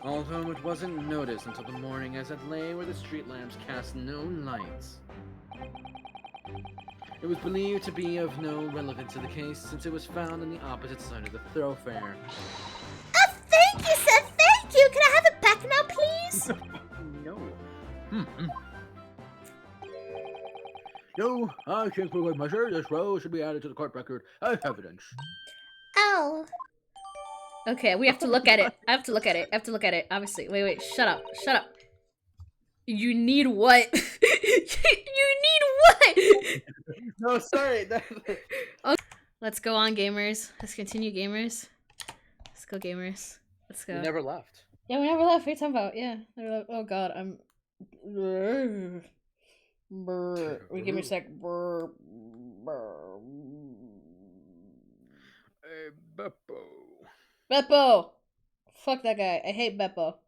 Speaker 3: Although it wasn't noticed until the morning as it lay where the street lamps cast no lights. It was believed to be of no relevance to the case since it was found on the opposite side of the thoroughfare.
Speaker 4: Oh, thank you, sir, thank you. Can I have it back now, please?
Speaker 3: No.
Speaker 2: No, I think for good measure, this rose should be added to the court record as evidence.
Speaker 4: Oh.
Speaker 1: Okay, we have to look at it. I have to look at it. Obviously. Wait. Shut up. You need what? You need what?
Speaker 5: No, sorry.
Speaker 1: Okay. Let's go on, gamers. Let's continue, gamers. Let's go, gamers. Let's go.
Speaker 5: You never left.
Speaker 1: Yeah, we never left. What are you talking about? Yeah. Never left. Oh god, I'm... Brr. Wait, give me a sec. Brr.
Speaker 2: Hey, Beppo.
Speaker 1: Beppo! Fuck that guy. I hate Beppo.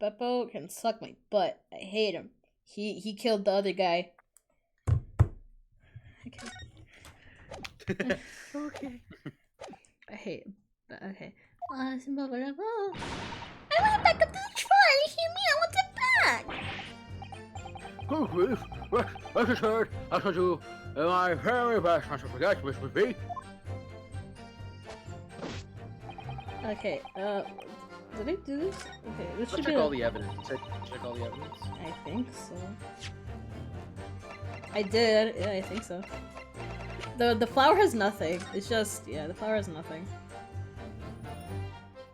Speaker 1: Beppo can suck my butt. I hate him. He killed the other guy. Okay.
Speaker 6: Okay.
Speaker 1: I hate him. But okay.
Speaker 4: I want it back up to the trial. You hear me? I want it back.
Speaker 2: Good grief. Rest assured, I shall do my very best not to forget, Mr. B.
Speaker 1: Okay, did I do this? Okay, this
Speaker 5: Let's
Speaker 1: should
Speaker 5: check
Speaker 1: be
Speaker 5: all the evidence. Check all the evidence.
Speaker 1: I think so. I did. Yeah, I think so. The flower has nothing. It's just, yeah, the flower has nothing.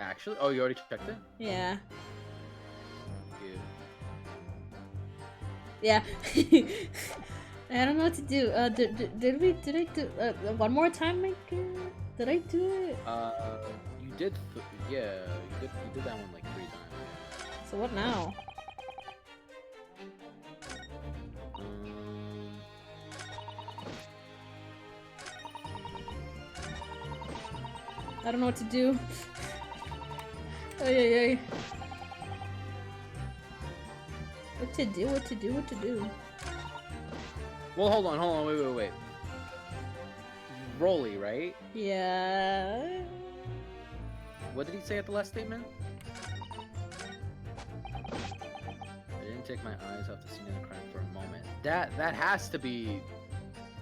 Speaker 5: Actually? Oh, you already checked it?
Speaker 1: Yeah.
Speaker 5: Good.
Speaker 1: Yeah. I don't know what to do. Did I do, one more time, Mike? Did I do it?
Speaker 5: You did, yeah, you did that one like 3 times.
Speaker 1: So what now? I don't know what to do. Ay, ay, ay. What to do, what to do, what to do.
Speaker 5: Well, hold on, wait. Rolly, right?
Speaker 1: Yeah.
Speaker 5: What did he say at the last statement? I didn't take my eyes off the scene of the crime for a moment. That has to be...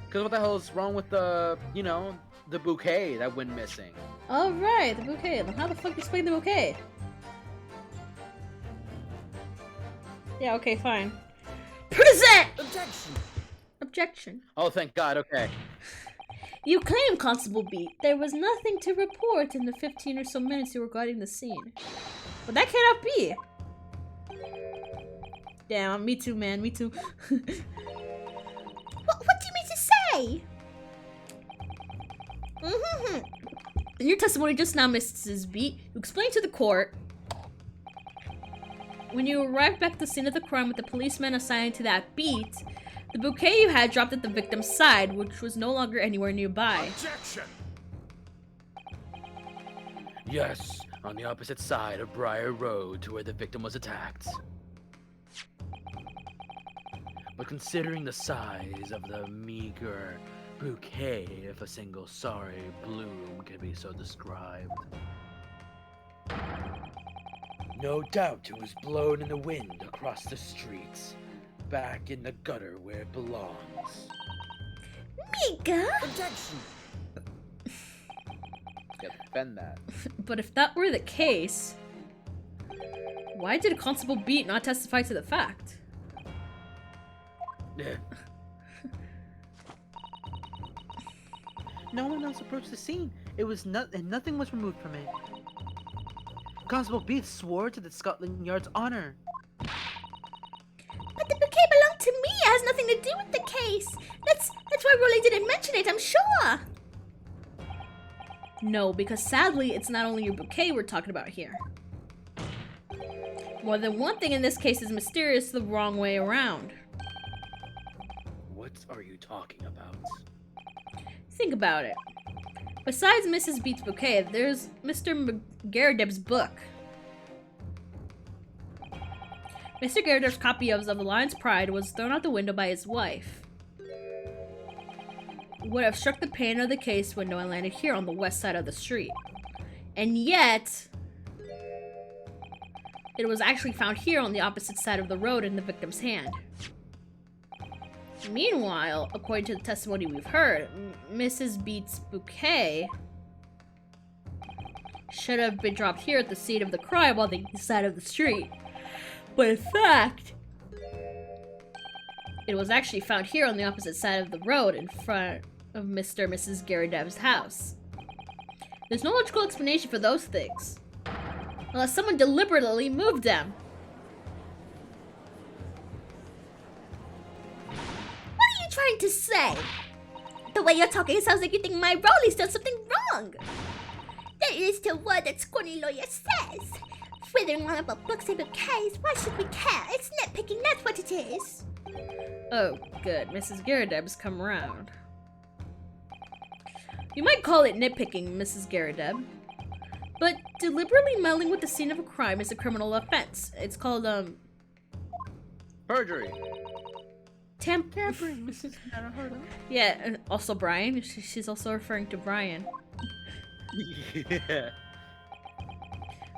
Speaker 5: Because what the hell is wrong with the, you know, the bouquet that went missing?
Speaker 1: Oh, right, the bouquet. How the fuck do you explain the bouquet? Yeah, okay, fine. Present!
Speaker 6: Objection!
Speaker 1: Objection.
Speaker 5: Oh, thank God, okay.
Speaker 1: You claim, Constable Beat, there was nothing to report in the 15 or so minutes you were guarding the scene. But that cannot be. Damn, me too, man, me too.
Speaker 4: What do you mean to say?
Speaker 1: In your testimony just now, Mrs. Beat, you explained to the court when you arrived back at the scene of the crime with the policeman assigned to that beat, the bouquet you had dropped at the victim's side, which was no longer anywhere nearby.
Speaker 7: Objection!
Speaker 3: Yes, on the opposite side of Briar Road to where the victim was attacked. But considering the size of the meager bouquet, if a single sorry bloom can be so described, no doubt it was blown in the wind across the streets, back in the gutter where it belongs.
Speaker 4: Mika?
Speaker 6: Objection!
Speaker 5: Defend that.
Speaker 1: But if that were the case, why did Constable Beat not testify to the fact?
Speaker 6: No one else approached the scene. It was and nothing was removed from it. Constable Beat swore to the Scotland Yard's honor.
Speaker 4: But the bouquet belonged to me. It has nothing to do with the case. That's why Rolly didn't mention it, I'm sure.
Speaker 1: No, because sadly, it's not only your bouquet we're talking about here. More than one thing in this case is mysterious the wrong way around.
Speaker 3: What are you talking about?
Speaker 1: Think about it. Besides Mrs. Beat's bouquet, there's Mr. Garadeb's book. Mr. Garadeb's copy of The Lion's Pride was thrown out the window by his wife. Would have struck the pane of the case window and landed here on the west side of the street. And yet, it was actually found here on the opposite side of the road in the victim's hand. Meanwhile, according to the testimony we've heard, Mrs. Beat's bouquet should have been dropped here at the scene of the crime on the east side of the street. But in fact, it was actually found here on the opposite side of the road in front of Mr. and Mrs. Garadeb's house. There's no logical explanation for those things, unless someone deliberately moved them.
Speaker 4: Trying to say? The way you're talking, it sounds like you think my Rolly's done something wrong. That is the word that scrawny lawyer says. Whether or about books and bouquets, why should we care? It's nitpicking, that's what it is.
Speaker 1: Oh, good. Mrs. Garadeb's come around. You might call it nitpicking, Mrs. Garadeb, but deliberately meddling with the scene of a crime is a criminal offense. It's called,
Speaker 5: Perjury.
Speaker 6: Tampering, Mrs. Naruhodo.
Speaker 1: Yeah, and also Bryan. She's also referring to Bryan.
Speaker 5: Yeah.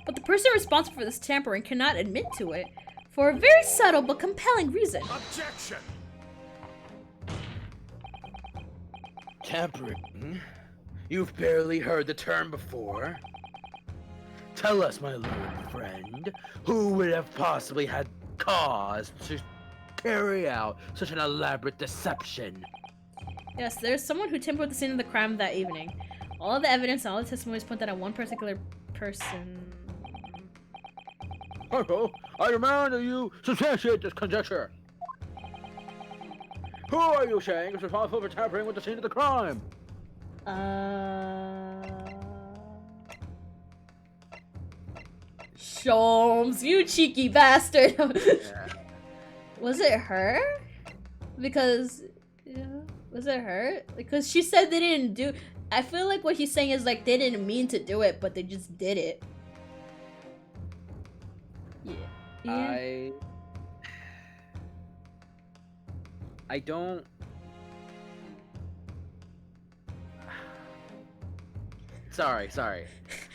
Speaker 1: But the person responsible for this tampering cannot admit to it for a very subtle but compelling reason.
Speaker 7: Objection!
Speaker 3: Tampering? You've barely heard the term before. Tell us, my learned friend, who would have possibly had cause to carry out such an elaborate deception?
Speaker 1: Yes, there's someone who tampered with the scene of the crime that evening. All the evidence and all the testimonies point at one particular person.
Speaker 2: Hello, I demand that you substantiate this conjecture. Who are you saying is responsible for tampering with the scene of the crime?
Speaker 1: Sholmes, you cheeky bastard!
Speaker 5: Yeah.
Speaker 1: Was it her? Because, yeah, was it her? Because she said they didn't do. I feel like what he's saying is like they didn't mean to do it, but they just did it. Yeah.
Speaker 5: I don't. Sorry.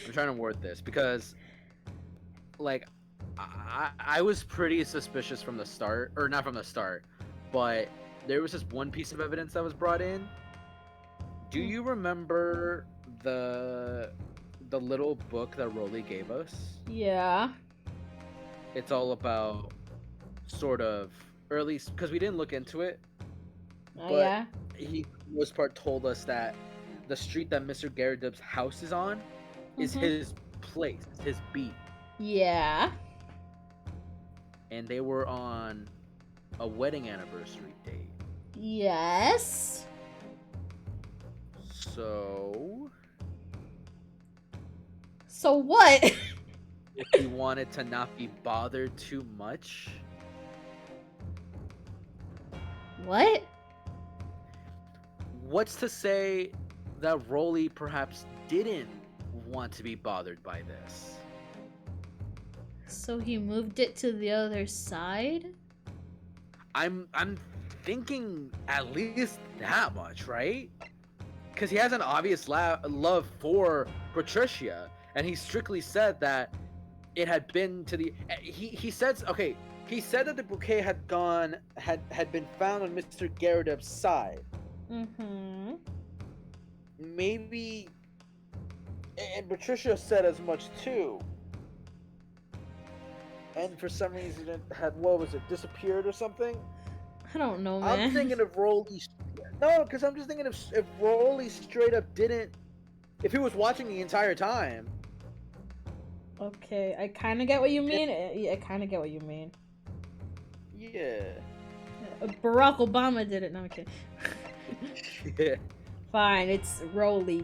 Speaker 5: I'm trying to word this because, like, I was pretty suspicious from the start, or not from the start, but there was this one piece of evidence that was brought in. Do you remember the little book that Rolly gave us?
Speaker 1: Yeah.
Speaker 5: It's all about sort of, or at least because we didn't look into it,
Speaker 1: Oh,
Speaker 5: but
Speaker 1: yeah.
Speaker 5: he for the most part told us that the street that Mr. Garridub's house is on is his place, his beat,
Speaker 1: Yeah.
Speaker 5: and they were on a wedding anniversary date.
Speaker 1: Yes.
Speaker 5: So
Speaker 1: what?
Speaker 5: if he wanted to not be bothered too much,
Speaker 1: What?
Speaker 5: what's to say that Rolly perhaps didn't want to be bothered by this?
Speaker 1: So he moved it to the other side?
Speaker 5: I'm thinking at least that much, right? Because he has an obvious love for Patricia, and he strictly said that it had been to the. He said okay. He said that the bouquet had been found on Mr. Garridub's side.
Speaker 1: Mm-hmm.
Speaker 5: Maybe, and Patricia said as much too. And for some reason it had, what was it, disappeared or something?
Speaker 1: I don't know, man.
Speaker 5: I'm thinking of Rolly. No, because I'm just thinking if Rolly straight up didn't, if he was watching the entire time.
Speaker 1: Okay, I kind of get what you mean. Yeah, I kind of get what you mean.
Speaker 5: Yeah.
Speaker 1: Barack Obama did it. No, I'm kidding.
Speaker 5: Yeah.
Speaker 1: Fine, it's Rolly,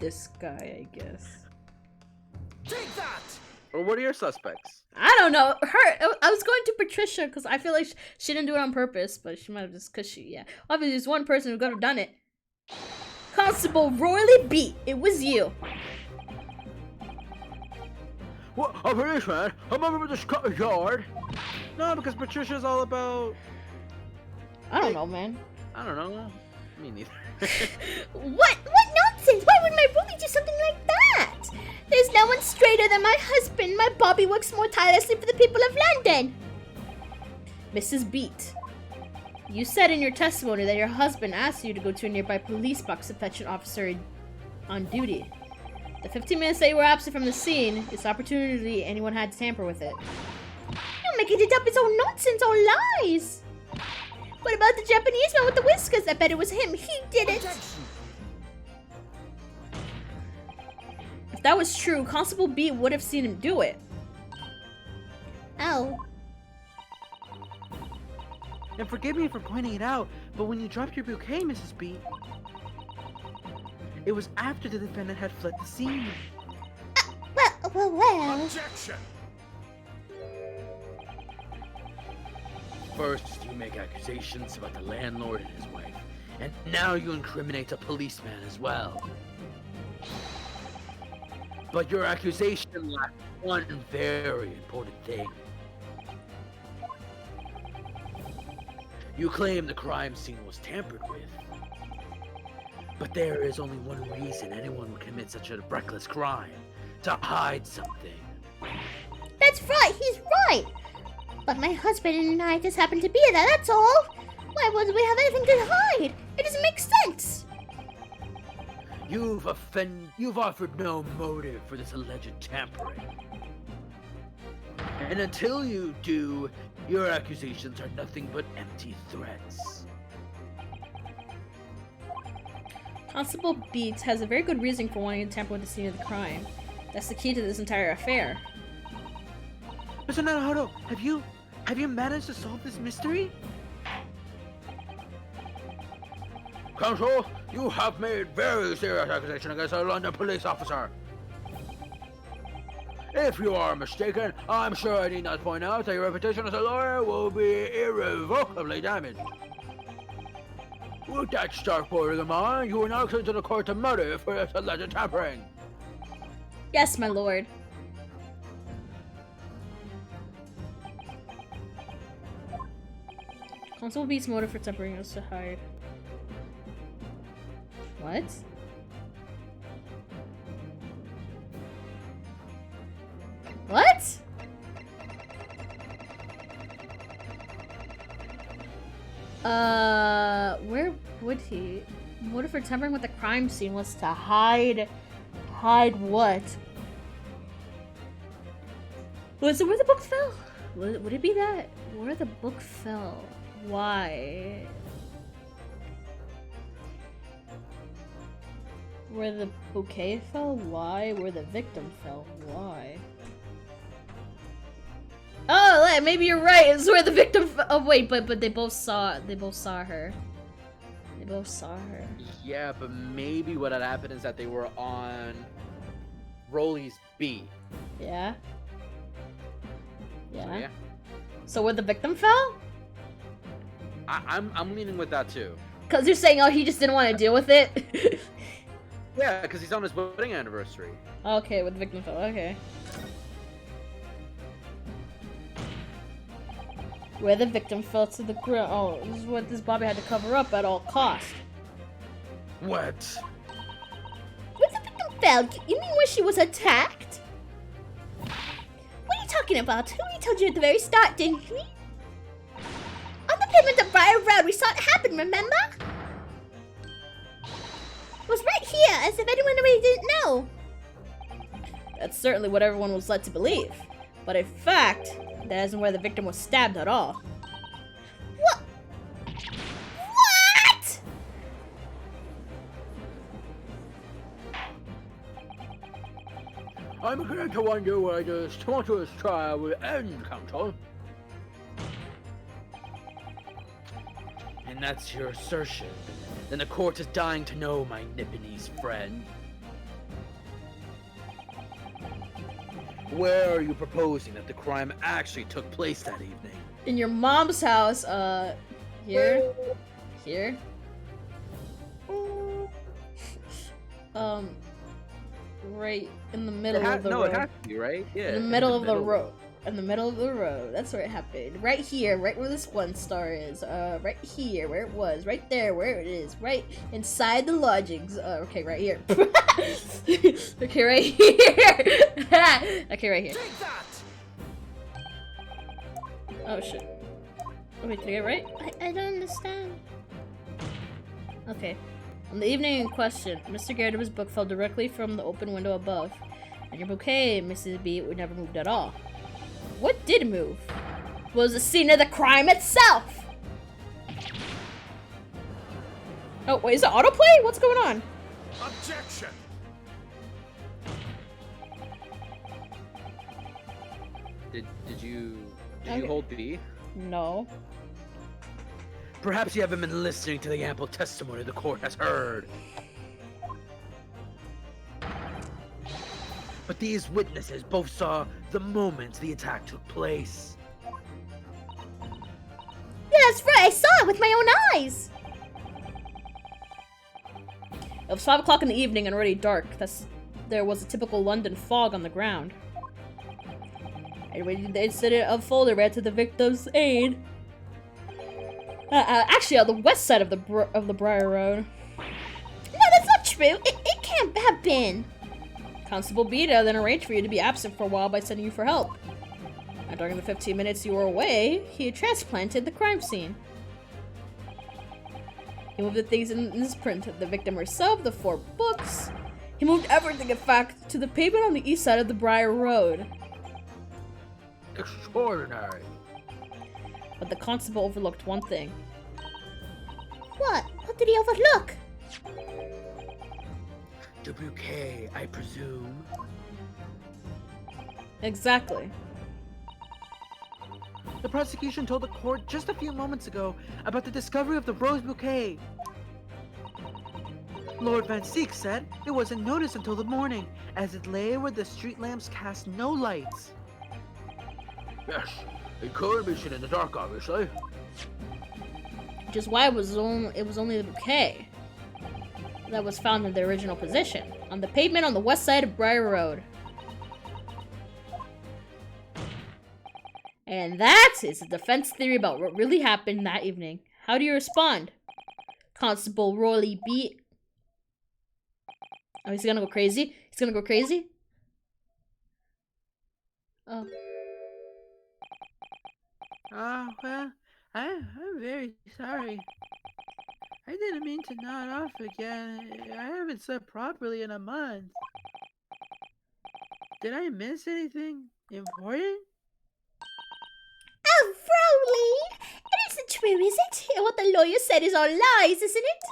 Speaker 1: this guy, I guess.
Speaker 3: Take that!
Speaker 5: Or what are your suspects?
Speaker 1: I don't know. I was going to Patricia because I feel like she didn't do it on purpose, but she might have just because yeah. Obviously, there's one person who could have done it. Constable Royally Beat. It was you.
Speaker 2: What? A policeman? I'm over with the Scottish Yard.
Speaker 5: No, because Patricia's all about.
Speaker 1: I don't know, man.
Speaker 5: I don't know. Me neither.
Speaker 4: What nonsense? Why would my Ruby do something like that? There's no one straighter than my husband. My Bobby works more tirelessly for the people of London.
Speaker 1: Mrs. Beat. You said in your testimony that your husband asked you to go to a nearby police box to fetch an officer on duty. The 15 minutes that you were absent from the scene is opportunity anyone had to tamper with it.
Speaker 4: You're making it up. It's all nonsense, all lies. What about the Japanese man with the whiskers? I bet it was him. He did it.
Speaker 1: If that was true, Constable Beat would have seen him do it.
Speaker 4: Oh.
Speaker 3: And forgive me for pointing it out, but when you dropped your bouquet, Mrs. B, it was after the defendant had fled the scene.
Speaker 4: Well.
Speaker 3: Objection!
Speaker 2: First, you make accusations about the landlord and his wife, and now you incriminate a policeman as well. But your accusation lacks one very important thing. You claim the crime scene was tampered with. But there is only one reason anyone would commit such a reckless crime: to hide something.
Speaker 4: That's right. He's right. But my husband and I just happened to be there. That's all. Why would we have anything to hide? It doesn't make sense.
Speaker 2: You've offered no motive for this alleged tampering. And until you do, your accusations are nothing but empty threats.
Speaker 1: Constable Beats has a very good reason for wanting to tamper with the scene of the crime. That's the key to this entire affair.
Speaker 3: Mr. Naruhodo, have you managed to solve this mystery?
Speaker 2: Counsel, you have made very serious accusation against a London police officer. If you are mistaken, I'm sure I need not point out that your reputation as a lawyer will be irrevocably damaged. With that stark word of mine, you are now sent to the court of murder for this alleged tampering.
Speaker 1: Yes, my lord. Constable B's motive for tempering us to hide. What? What? Where would he? Motive for tampering with the crime scene was to hide. Hide what? Was it where the book fell? Would it be that? Where the book fell? Why? Where the bouquet fell? Why? Where the victim fell? Why? Oh, maybe you're right. It's where the victim. Oh wait, but they both saw her. They both saw her.
Speaker 5: Yeah, but maybe what had happened is that they were on Rolly's beat.
Speaker 1: Yeah.
Speaker 5: So,
Speaker 1: Yeah.
Speaker 5: yeah.
Speaker 1: So where the victim fell?
Speaker 5: I'm leaning with that too.
Speaker 1: Cause you're saying, oh, he just didn't want to deal with it.
Speaker 5: Yeah, because he's on his wedding anniversary.
Speaker 1: Okay, where the victim fell. Okay. Where the victim fell to the ground. Oh, this is what this Bobby had to cover up at all costs.
Speaker 2: What?
Speaker 4: Where the victim fell? You mean where she was attacked? What are you talking about? We told you at the very start, didn't we? On the pavement of Bryan Road, we saw it happen, remember? It was right here, as if anyone already didn't know.
Speaker 1: That's certainly what everyone was led to believe. But in fact, that isn't where the victim was stabbed at all.
Speaker 4: What? What?
Speaker 2: I'm beginning to wonder where this tumultuous trial will end, Counsel.
Speaker 3: And that's your assertion. Then the court is dying to know, my Nipponese friend. Where are you proposing that the crime actually took place that evening?
Speaker 1: In your mom's house, here? Here? Right in the middle of the road.
Speaker 5: it has to be, right? Yeah.
Speaker 1: In the middle of the road. In the middle of the road. That's where it happened. Right here, right where this one star is. Right here, where it was. Right there, where it is. Right inside the lodgings. Okay, right here. Okay, right here. Okay, right here. Oh shit. Oh, wait, did I get it right?
Speaker 4: I don't understand.
Speaker 1: Okay. On the evening in question, Mr. Gardiner's book fell directly from the open window above, and your bouquet, Mrs. B, would never moved at all. What did move? Was the scene of the crime itself! Oh, wait, is it autoplay? What's going on?
Speaker 7: Objection!
Speaker 5: Did you
Speaker 1: Okay.
Speaker 5: hold B?
Speaker 1: No.
Speaker 3: Perhaps you haven't been listening to the ample testimony the court has heard. But these witnesses both saw the moment the attack took place.
Speaker 4: Yeah, that's right. I saw it with my own eyes.
Speaker 1: It was 5 o'clock in the evening and already dark. There was a typical London fog on the ground. Anyway, the incident unfolded right to the victim's aid. Actually, on the west side of the Bryan Road.
Speaker 4: No, that's not true. It can't have been.
Speaker 1: Constable Beta then arranged for you to be absent for a while by sending you for help. And during the 15 minutes you were away, he transplanted the crime scene. He moved the things in his print, the victim herself, the 4 books. He moved everything, in fact, to the pavement on the east side of the Bryan Road.
Speaker 2: Extraordinary.
Speaker 1: But the constable overlooked one thing.
Speaker 4: What? What did he overlook?
Speaker 3: The bouquet, I presume.
Speaker 1: Exactly.
Speaker 6: The prosecution told the court just a few moments ago about the discovery of the rose bouquet. Lord Van Seek said it wasn't noticed until the morning, as it lay where the street lamps cast no lights.
Speaker 2: Yes, it could be seen in the dark, obviously.
Speaker 1: which is why it was only the bouquet that was found in the original position on the pavement on the west side of Bryan Road. And that is the defense theory about what really happened that evening. How do you respond? Constable Rolly B. Oh, he's gonna go crazy? He's gonna go crazy? Oh.
Speaker 6: Well, I'm very sorry. I didn't mean to nod off again. I haven't slept properly in a month. Did I miss anything important?
Speaker 4: Oh, Frowley! It isn't true, is it? What the lawyer said is all lies, isn't it?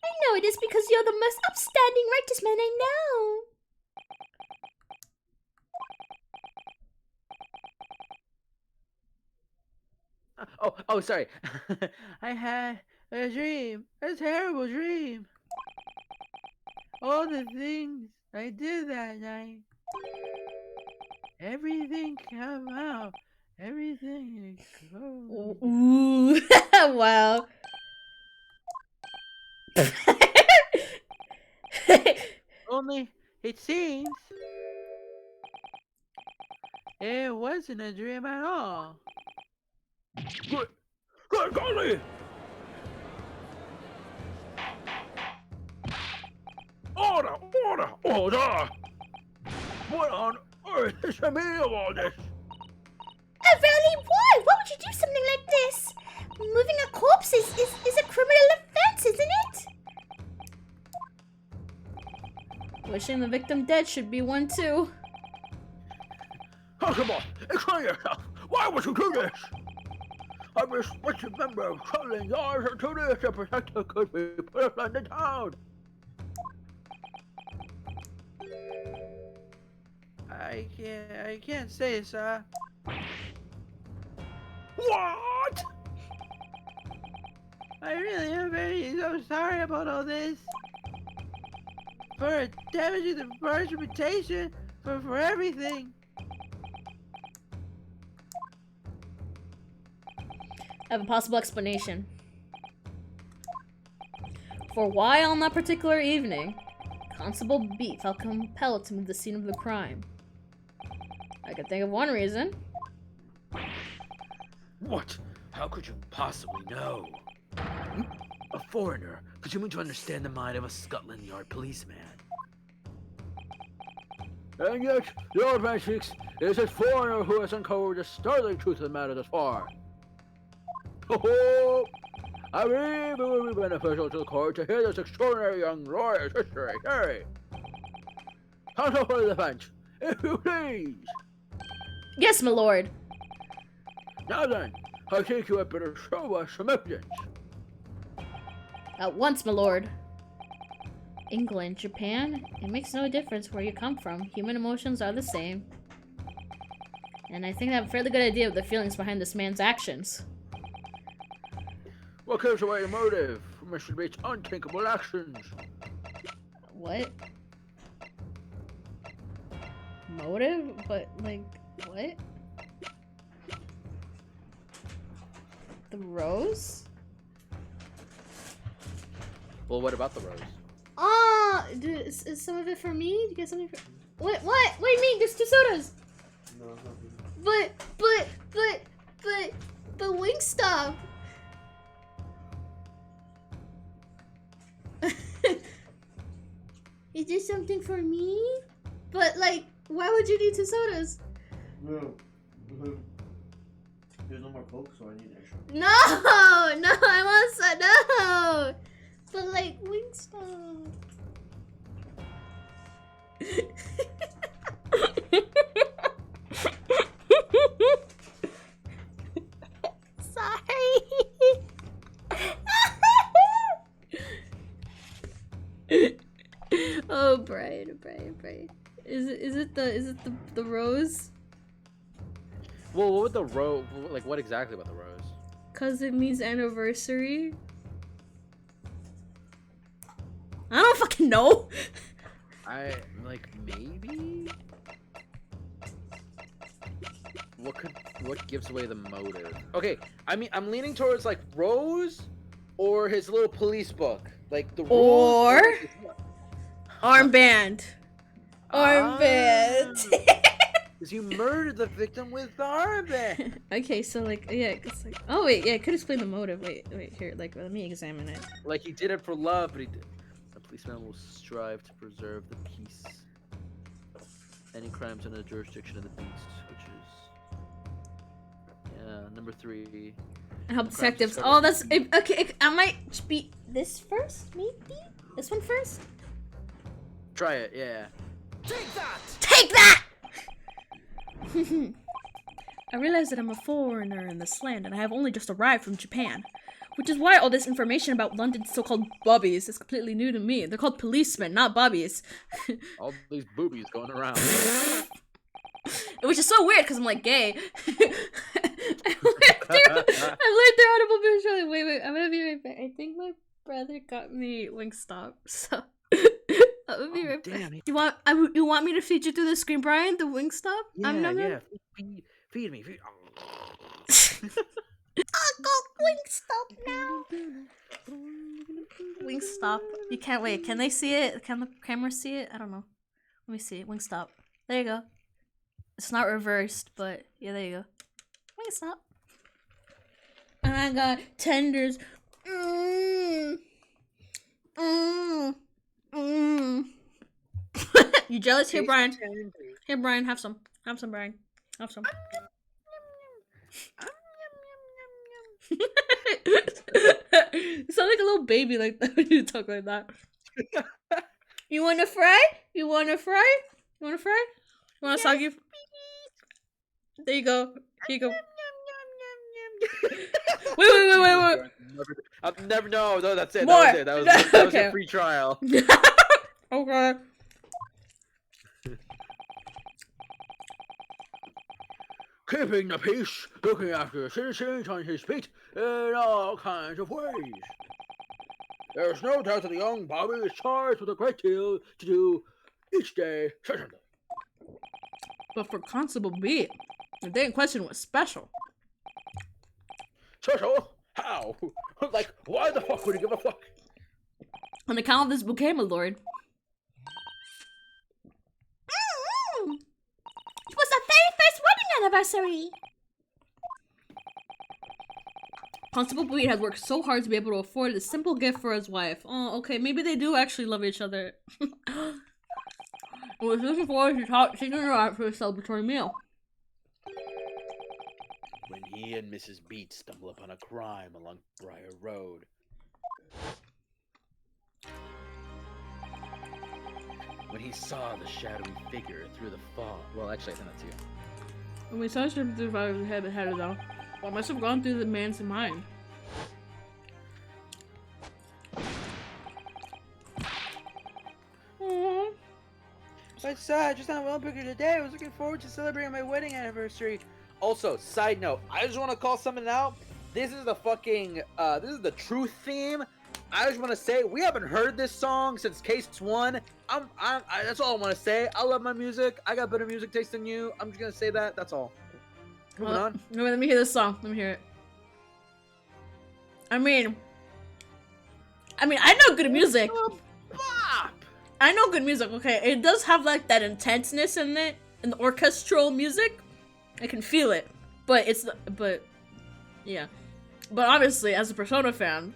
Speaker 4: I know it is because you're the most upstanding righteous man I know.
Speaker 6: Oh, sorry. I had a dream. A terrible dream. All the things I did that night. Everything came out. Everything exploded.
Speaker 1: Ooh. Wow.
Speaker 6: Only, it seems, it wasn't a dream at all.
Speaker 2: Good golly! Order! Order! Order! What on earth is the meaning of all this?
Speaker 4: Oh, Frowley, why? Why would you do something like this? Moving a corpse is a criminal offense, isn't it?
Speaker 1: Wishing the victim dead should be one too.
Speaker 2: Oh, come on! Explain yourself! Why would you do this? A respected member of Scotland Yard are to this to protect the good people of London town!
Speaker 6: I can't say, sir.
Speaker 2: What?
Speaker 6: I really am very so sorry about all this. For damaging the first reputation, for everything.
Speaker 1: I have a possible explanation for why on that particular evening, Constable B felt compelled to move the scene of the crime. I could think of one reason.
Speaker 3: What? How could you possibly know? A foreigner, presuming to understand the mind of a Scotland Yard policeman.
Speaker 2: And yet, your man speaks is a foreigner who has uncovered the startling truth of the matter thus far. Oh, I believe it will be beneficial to the court to hear this extraordinary young lawyer's history. Harry, counsel for the defense, if you please.
Speaker 1: Yes, my lord.
Speaker 2: Now then, I think you had better show us some evidence.
Speaker 1: At once, my lord. England, Japan, it makes no difference where you come from. Human emotions are the same. And I think I have a fairly good idea of the feelings behind this man's actions.
Speaker 2: What gives away the motive for Mr. Bates' unthinkable actions?
Speaker 1: What? Motive? But, like, what? The rose?
Speaker 5: Well, what about the rose?
Speaker 1: Ah, is some of it for me? Do you get something for... What? What do you mean? There's 2 sodas!
Speaker 6: No, nothing.
Speaker 1: But Wingstop! Is there something for me? But, like, why would you need 2 sodas?
Speaker 6: No. There's no more Coke, so I need extra.
Speaker 1: No! No, I want some. No! But, like, Wingstop.
Speaker 4: Sorry.
Speaker 1: Oh, Bryan. Is it the rose?
Speaker 5: Well, what would the rose? Like, what exactly about the rose?
Speaker 1: 'Cause it means anniversary. I don't fucking know.
Speaker 5: Maybe. what gives away the motive? Okay, I mean, I'm leaning towards like Rose or his little police book. Like the
Speaker 1: Or
Speaker 5: rules.
Speaker 1: armband. Armband.
Speaker 5: Because you murdered the victim with the armband.
Speaker 1: Okay, so like, yeah, it's like, oh wait, yeah, I could explain the motive. Wait, here, like, let me examine it.
Speaker 5: Like he did it for love, but he did. A policeman will strive to preserve the peace. Any crimes under the jurisdiction of the beast, which is number 3.
Speaker 1: Help
Speaker 5: Crimes
Speaker 1: detectives.
Speaker 5: discovered.
Speaker 1: Oh, that's okay. I might be this first, maybe. This one first.
Speaker 5: Try it, yeah.
Speaker 1: Take that! I realize that I'm a foreigner in this land, and I have only just arrived from Japan. Which is why all this information about London's so-called bobbies is completely new to me. They're called policemen, not bobbies.
Speaker 5: All these boobies going around.
Speaker 1: Which is so weird, because I'm like gay. I lived through Audible visually. Wait, I'm gonna be right back. I think my brother got me Wingstop, so I'm gonna be right
Speaker 5: damn,
Speaker 1: back. You want me to feed you through the screen, Brian? The Wingstop?
Speaker 5: Yeah. Feed me.
Speaker 4: I'll go Wingstop now.
Speaker 1: Wingstop. You can't wait. Can they see it? Can the camera see it? I don't know. Let me see. Wingstop. There you go. It's not reversed, but yeah, there you go. Wingstop. And I got tenders. You jealous? Here, Brian. Here, Brian. Have some. Have some, Brian. Have some. You sound like a little baby like that when you talk like that. You wanna fry? You wanna fry? You wanna fry? You wanna soggy? There you go. Here you go. Wait.
Speaker 5: I've never. No, that's it.
Speaker 1: More.
Speaker 5: That was it. That was
Speaker 1: Okay.
Speaker 5: a free trial.
Speaker 1: Okay.
Speaker 2: Keeping the peace, looking after the citizens on his feet in all kinds of ways. There's no doubt that the young Bobby is charged with a great deal to do each day, certainly.
Speaker 1: But for Constable B, the day in question was special.
Speaker 2: Special? How? Like, why the fuck would he give a fuck?
Speaker 1: On account of this bouquet, my lord.
Speaker 4: It was our very first wedding anniversary.
Speaker 1: Constable Bleed has worked so hard to be able to afford this simple gift for his wife. Oh, okay, maybe they do actually love each other. I was looking forward to taking her out for a celebratory meal.
Speaker 3: When he and Mrs. Beat stumble upon a crime along Briar Road. When he saw the shadowy figure through the fog.
Speaker 5: Well, actually, I think that's you.
Speaker 1: When we saw him through his head down, what must have gone through the man's mind? Aww.
Speaker 6: But I just had one picture today. I was looking forward to celebrating my wedding anniversary.
Speaker 5: Also, side note, I just want to call something out. This is the fucking, this is the truth theme. I just want to say, we haven't heard this song since Case 1. That's all I want to say. I love my music. I got better music taste than you. I'm just going to say that. That's all. Moving on.
Speaker 1: Let me hear this song. Let me hear it. I mean, I know good music.
Speaker 5: Bop!
Speaker 1: I know good music, okay? It does have, like, that intenseness in it. In the orchestral music. I can feel it. But yeah. But obviously, as a Persona fan,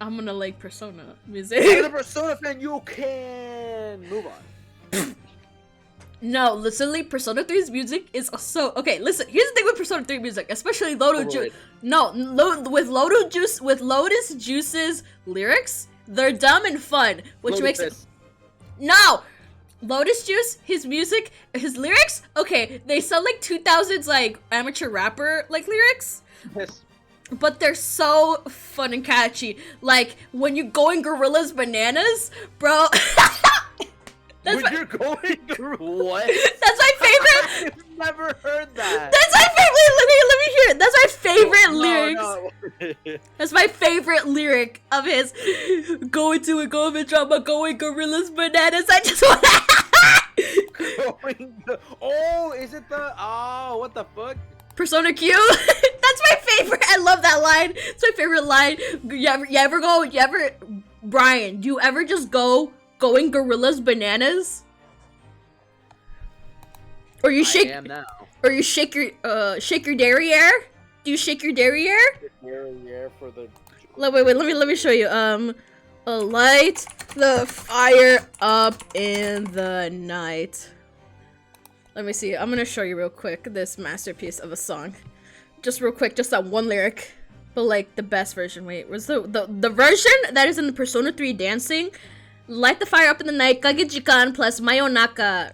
Speaker 1: I'm gonna like Persona music.
Speaker 5: As a Persona fan, you can move on.
Speaker 1: No, literally, Persona 3's music is so okay. Listen, here's the thing with Persona 3 music, especially Lotus Juice. No, with Lotus Juice's lyrics, they're dumb and fun, which makes it. No, Lotus Juice, his music, his lyrics. Okay, they sound like 2000s like amateur rapper like lyrics.
Speaker 5: Yes.
Speaker 1: But they're so fun and catchy. Like, when you're going gorillas bananas, bro.
Speaker 5: You're going through what?
Speaker 1: That's my favorite.
Speaker 5: I've never heard that.
Speaker 1: That's my favorite. Let me hear it. That's my favorite lyrics.
Speaker 5: No.
Speaker 1: That's my favorite lyric of his. Going to a government drama, going gorillas bananas. I just want
Speaker 5: Oh, is it the? Oh, what the fuck?
Speaker 1: Persona Q. That's my favorite. I love that line. It's my favorite line. Brian, do you ever just going gorillas bananas? Or you shake,
Speaker 5: I am now.
Speaker 1: or you shake your derriere? Do you shake your derriere?
Speaker 5: Yeah, for the.
Speaker 1: Wait, let me show you. Light the fire up in the night. Let me see. I'm gonna show you real quick this masterpiece of a song. Just real quick, just that one lyric, but like the best version. Wait, was the version that is in the Persona 3 dancing? Light the fire up in the night, Kagejikan plus Mayonaka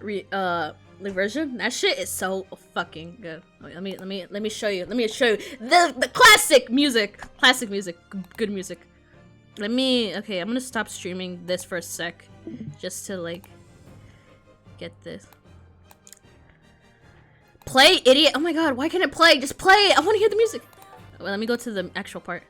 Speaker 1: the version. That shit is so fucking good. Wait, let me show you. Let me show you the classic music. Classic music. Good music. Okay, I'm gonna stop streaming this for a sec, just to like get this. Play, idiot! Oh my god, why can't it play? Just play it! I want to hear the music. Well, let me go to the actual part.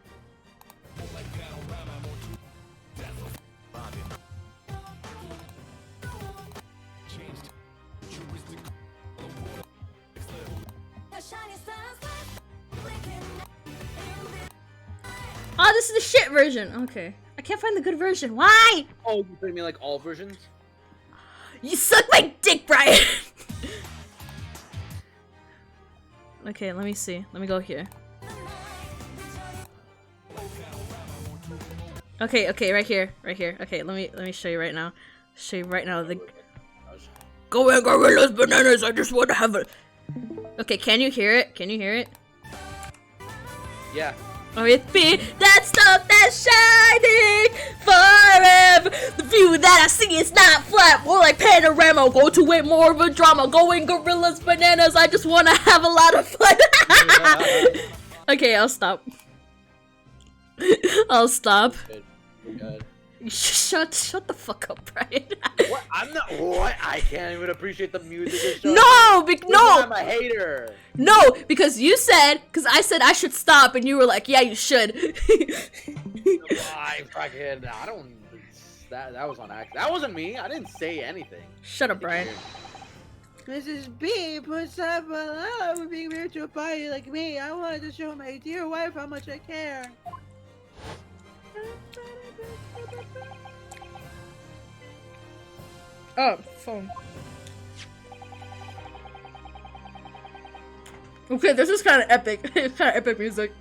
Speaker 1: Oh, this is the shit version. Okay, I can't find the good version. Why?
Speaker 5: Oh, you put me like all versions?
Speaker 1: You suck my dick, Brian. Okay, let me see. Let me go here. Okay, right here. Okay, let me show you right now. Show you right now the Going gorillas bananas. I just want to have a. Okay, can you hear it? Can you hear it?
Speaker 5: Yeah.
Speaker 1: Oh, it be that stuff that's shining forever. The view that I see is not flat, more like panorama. Go to it, more of a drama. Going gorillas bananas. I just want to have a lot of fun. Okay, I'll stop. I'll stop.
Speaker 5: Good.
Speaker 1: Shut the fuck up, Brian.
Speaker 5: What? I'm not. What? I can't even appreciate the music.
Speaker 1: No,
Speaker 5: no. I'm a hater.
Speaker 1: No, because you said, because I said I should stop, and you were like, yeah, you should.
Speaker 5: I fucking. I don't. That was on accident. That wasn't me. I didn't say anything.
Speaker 1: Shut up, Brian.
Speaker 6: Mrs. B puts up a love with being married to a body like me. I wanted to show my dear wife how much I care.
Speaker 1: Oh, phone. Okay, this is kind of epic. It's kind of epic music.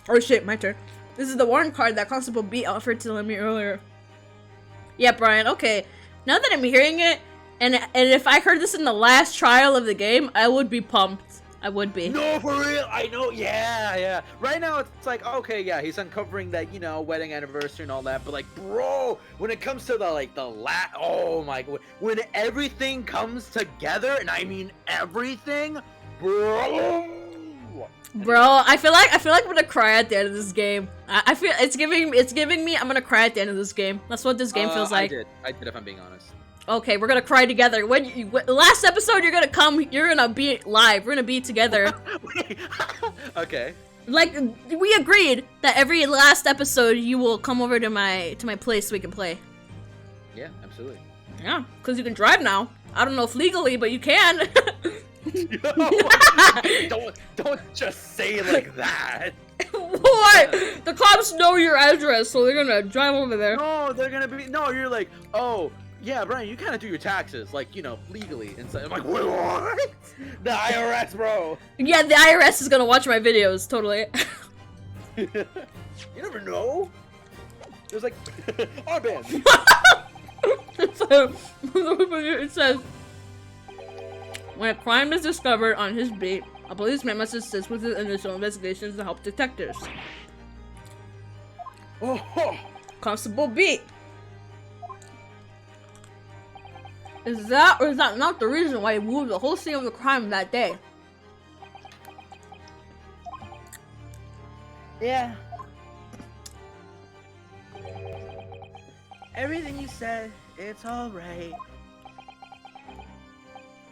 Speaker 1: Oh shit, my turn. This is the warrant card that Constable B offered to me earlier. Yeah, Brian, okay. Now that I'm hearing it, and if I heard this in the last trial of the game, I would be pumped. I would be.
Speaker 5: No, for real. I know. Yeah. Right now, it's like, okay, yeah, he's uncovering that, wedding anniversary and all that. But like, bro, when it comes to oh my god, when everything comes together, and I mean everything, bro.
Speaker 1: Bro, I feel like I'm gonna cry at the end of this game. I feel it's giving me. I'm gonna cry at the end of this game. That's what this game feels like.
Speaker 5: I did, if I'm being honest.
Speaker 1: Okay, we're gonna cry together. Last episode, you're gonna come. You're gonna be live. We're gonna be together.
Speaker 5: Okay.
Speaker 1: Like we agreed that every last episode you will come over to my place so we can play.
Speaker 5: Yeah, absolutely.
Speaker 1: Yeah, because you can drive now. I don't know if legally, but you can.
Speaker 5: Don't just say it like that.
Speaker 1: What? The cops know your address, so they're gonna drive over there.
Speaker 5: No, they're gonna be. No, you're like, oh. Yeah, Brian, you kind of do your taxes, like, legally. And so I'm like, wait, what? The IRS, bro.
Speaker 1: Yeah, the IRS is gonna watch my videos, totally.
Speaker 5: You never know. There's like, armband.
Speaker 1: It says, when a crime is discovered on his beat, a policeman must assist with his initial investigations to help detectives.
Speaker 5: Oh.
Speaker 1: Constable B. Is that or is that not the reason why he moved the whole scene of the crime that day?
Speaker 6: Yeah. Everything you said, it's alright.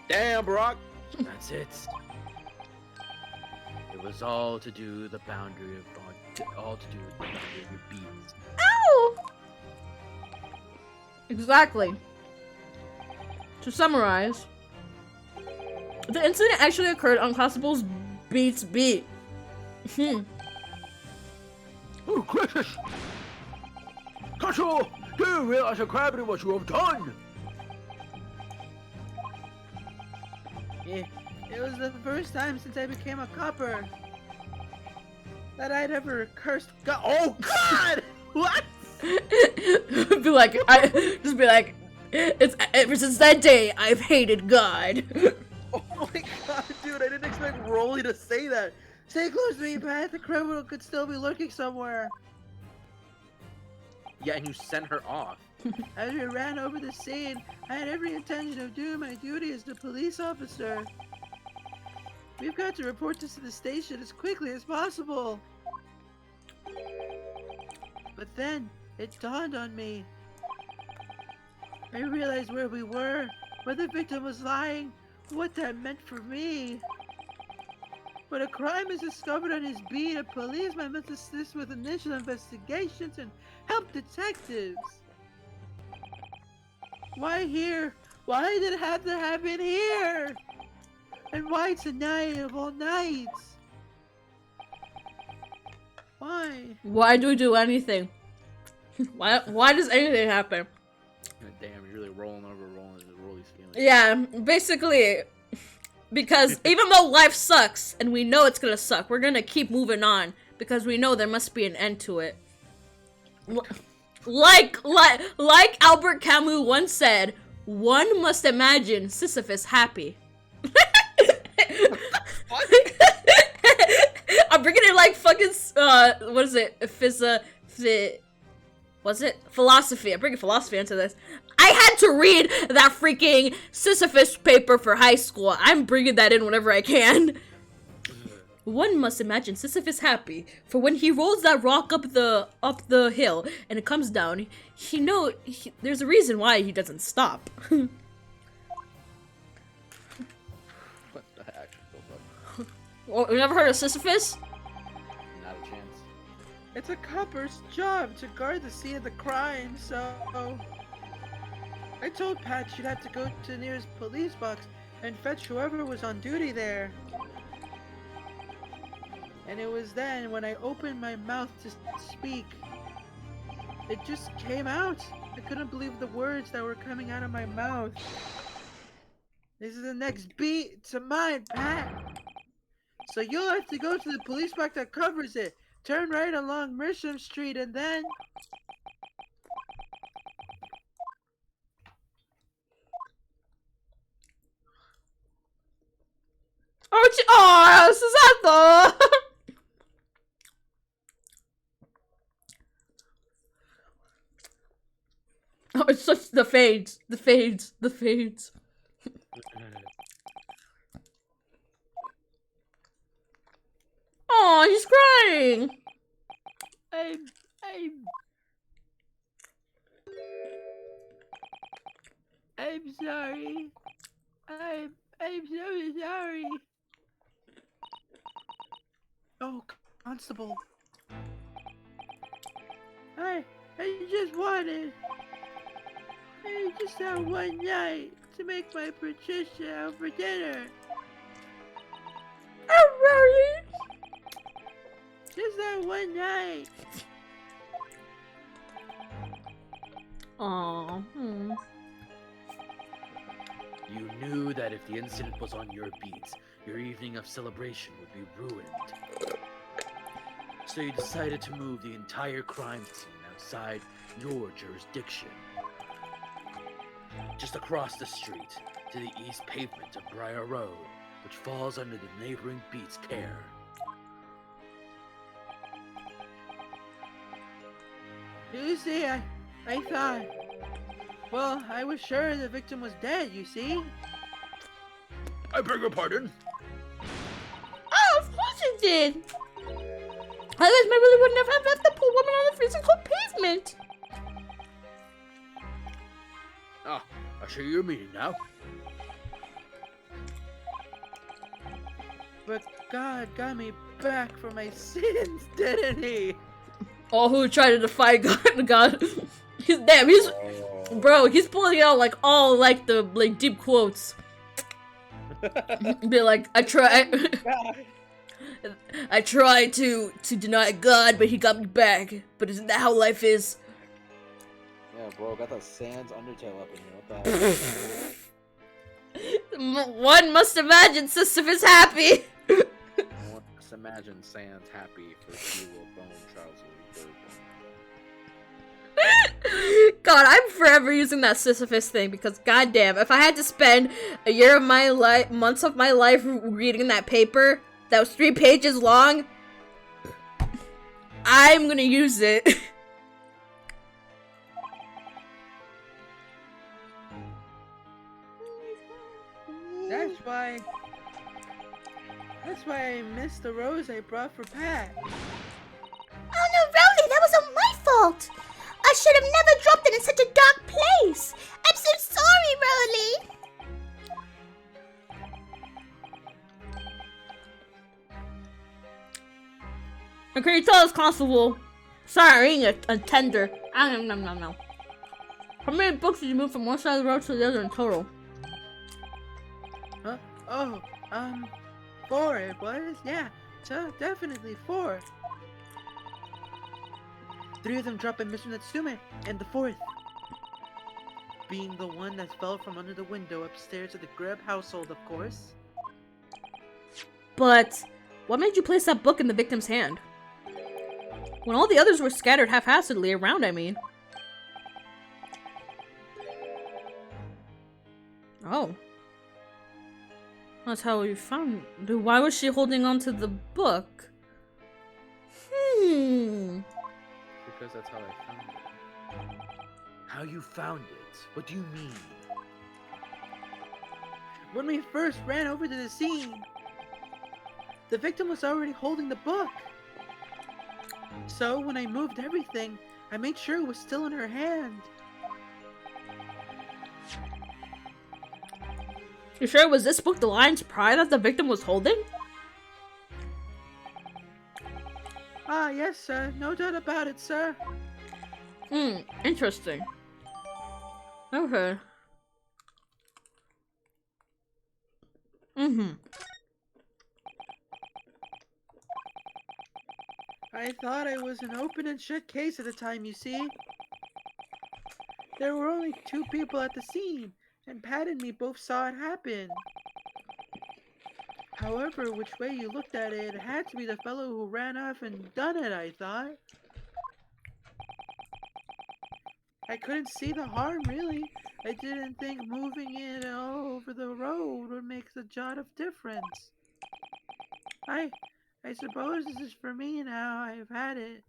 Speaker 5: Damn, Brock. That's it. It was all to do the boundary of all to do with the boundary of your beats.
Speaker 1: Ow! Exactly. To summarize, The incident actually occurred on Constable's Beats beat.
Speaker 2: Oh, gracious! Constable, do you realize the gravity of what you have done?
Speaker 6: It was the first time since I became a copper that I'd ever cursed God. Oh God! What?
Speaker 1: Be like, it's ever since that day I've hated God.
Speaker 6: Oh my God, dude! I didn't expect Rolly to say that. Stay close to me, Pat. The criminal could still be lurking somewhere.
Speaker 5: Yeah, and you sent her off.
Speaker 6: As we ran over the scene, I had every intention of doing my duty as the police officer. We've got to report this to the station as quickly as possible. But then, it dawned on me. I realized where we were, where the victim was lying, what that meant for me. When a crime is discovered on his beat, a policeman must assist with initial investigations and help detectives. Why here? Why did it have to happen here? And why tonight of all nights? Why?
Speaker 1: Why do we do anything? Why does anything happen?
Speaker 5: Damn, you're really rolling Rolly's feelings.
Speaker 1: Yeah, basically, because even though life sucks and we know it's gonna suck, we're gonna keep moving on because we know there must be an end to it. Like Albert Camus once said, one must imagine Sisyphus happy. I'm bringing it like fucking what is it? Philosophy. I'm bringing philosophy into this. I had to read that freaking Sisyphus paper for high school. I'm bringing that in whenever I can. One must imagine Sisyphus happy, for when he rolls that rock up the hill and it comes down, there's a reason why he doesn't stop.
Speaker 5: What the heck?
Speaker 1: Oh, you never heard of Sisyphus?
Speaker 5: Not a chance.
Speaker 6: It's a copper's job to guard the scene of the crime, so I told Pat she'd have to go to the nearest police box and fetch whoever was on duty there. And it was then when I opened my mouth to speak, it just came out. I couldn't believe the words that were coming out of my mouth. This is the next beat to mine, Pat. So you'll have to go to the police box that covers it. Turn right along Mersham Street and then...
Speaker 1: Oh, Susanto! Oh, it's such the fades. Oh, he's crying.
Speaker 6: I'm sorry. I'm so sorry. Oh, Constable. I just had one night to make my Patricia out for dinner.
Speaker 1: Oh, really?
Speaker 6: Just that one night.
Speaker 1: Aw.
Speaker 3: You knew that if the incident was on your beat, your evening of celebration would be ruined. So you decided to move the entire crime scene outside your jurisdiction. Just across the street, to the east pavement of Briar Road, which falls under the neighboring beat's care.
Speaker 6: You see, I thought... Well, I was sure the victim was dead, you see?
Speaker 2: I beg your pardon?
Speaker 1: Oh, of course you did. Otherwise, my really wouldn't have left the poor woman on the freezing cold pavement.
Speaker 2: Ah, I see your meaning now.
Speaker 6: But God got me back for my sins, didn't he?
Speaker 1: Oh, who tried to defy God? He's
Speaker 5: Oh.
Speaker 1: bro. He's pulling out like all the deep quotes. Be like, I try.
Speaker 6: God.
Speaker 1: I tried to deny God, but he got me back. But isn't that how life is?
Speaker 3: Yeah, bro, got that Sans Undertale up in here. What the heck?
Speaker 1: One must imagine Sisyphus happy.
Speaker 3: One must imagine Sans happy for Hero Bone Trials of Rebirth.
Speaker 1: God, I'm forever using that Sisyphus thing because goddamn, if I had to spend a year of my life, months of my life reading that paper that was 3 pages long, I'm gonna use it.
Speaker 6: That's why I missed the rose I brought for Pat.
Speaker 4: Oh no, Rowley, that was all my fault. I should have never dropped it in such a dark place. I'm so sorry, Rowley.
Speaker 1: And can you tell us, Constable? Sorry, a tender. No. How many books did you move from one side of the road to the other in total?
Speaker 6: Huh? Oh, 4 it was? Yeah, so definitely 4. 3 of them dropped by Mr. Natsume, and the 4th being the one that fell from under the window upstairs at the Greb household, of course.
Speaker 1: But what made you place that book in the victim's hand? When all the others were scattered haphazardly around, I mean. Oh. That's how we found it. Why was she holding on to the book?
Speaker 3: Because that's how I found it. How you found it? What do you mean?
Speaker 6: When we first ran over to the scene, the victim was already holding the book. So when I moved everything, I made sure it was still in her hand.
Speaker 1: You sure it was this book, The Lion's Pride, that the victim was holding?
Speaker 6: Ah, yes, sir. No doubt about it, sir.
Speaker 1: Interesting. Okay.
Speaker 6: I thought it was an open and shut case at the time, you see. There were only 2 people at the scene, and Pat and me both saw it happen. However, which way you looked at it, it had to be the fellow who ran off and done it, I thought. I couldn't see the harm, really. I didn't think moving it all over the road would make the jot of difference. I suppose this is for me now. I've had it.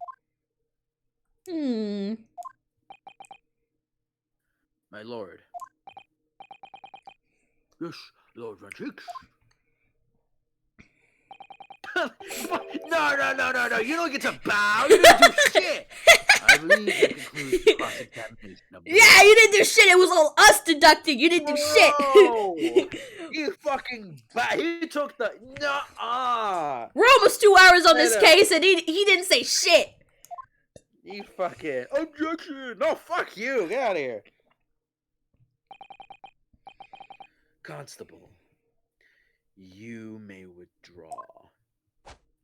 Speaker 3: My lord. Yes, Lord Ranchix. No. You don't get to bow. You didn't do shit. I believe that concludes the cross-examination of
Speaker 1: Yeah, you didn't do shit. It was all us deducting. You didn't do shit.
Speaker 3: You fucking he took the
Speaker 1: We're almost 2 hours on this
Speaker 3: Straight up.
Speaker 1: case, and he didn't say shit.
Speaker 3: You fucking objection. No, fuck you. Get out of here. Constable, you may withdraw.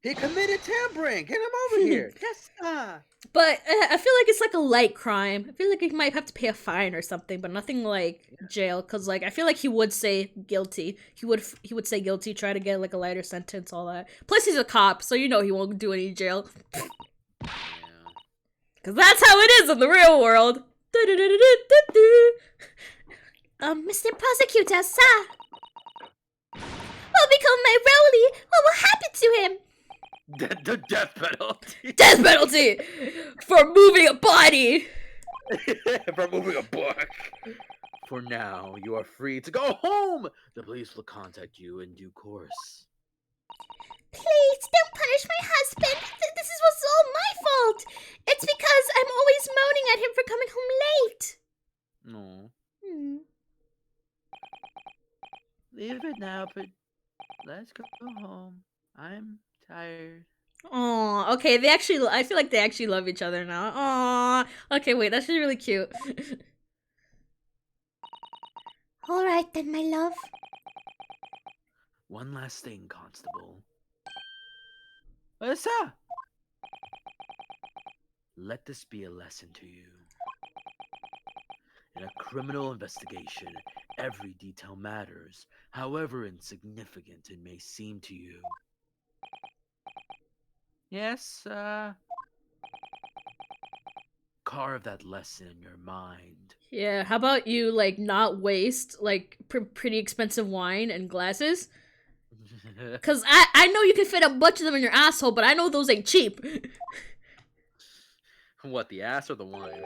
Speaker 3: He committed tampering. Get him over here.
Speaker 6: Yes, sir.
Speaker 1: But I feel like it's like a light crime. I feel like he might have to pay a fine or something, but nothing like jail. Cause like I feel like he would say guilty. He would say guilty, try to get like a lighter sentence, all that. Plus he's a cop, so you know he won't do any jail.
Speaker 3: Yeah.
Speaker 1: Cause that's how it is in the real world.
Speaker 4: Mr. Prosecutor, sir. What become my Rowley? What will happen to him?
Speaker 3: The death penalty.
Speaker 1: Death penalty for moving a body.
Speaker 3: For moving a book. For now, you are free to go home. The police will contact you in due course.
Speaker 4: Please, don't punish my husband. This was all my fault. It's because I'm always moaning at him for coming home late.
Speaker 3: No.
Speaker 6: Leave it now, but let's go home. I'm tired.
Speaker 1: Aw, okay, I feel like they actually love each other now. Aw, okay, wait, that's really cute.
Speaker 4: All right then, my love.
Speaker 3: One last thing, Constable.
Speaker 6: Sir.
Speaker 3: Let this be a lesson to you. In a criminal investigation, every detail matters, however insignificant it may seem to you.
Speaker 6: Yes,
Speaker 3: Carve that lesson in your mind.
Speaker 1: Yeah, how about you, like, not waste, like, pretty expensive wine and glasses? Because I know you can fit a bunch of them in your asshole, but I know those ain't cheap.
Speaker 5: What, the ass or the wine?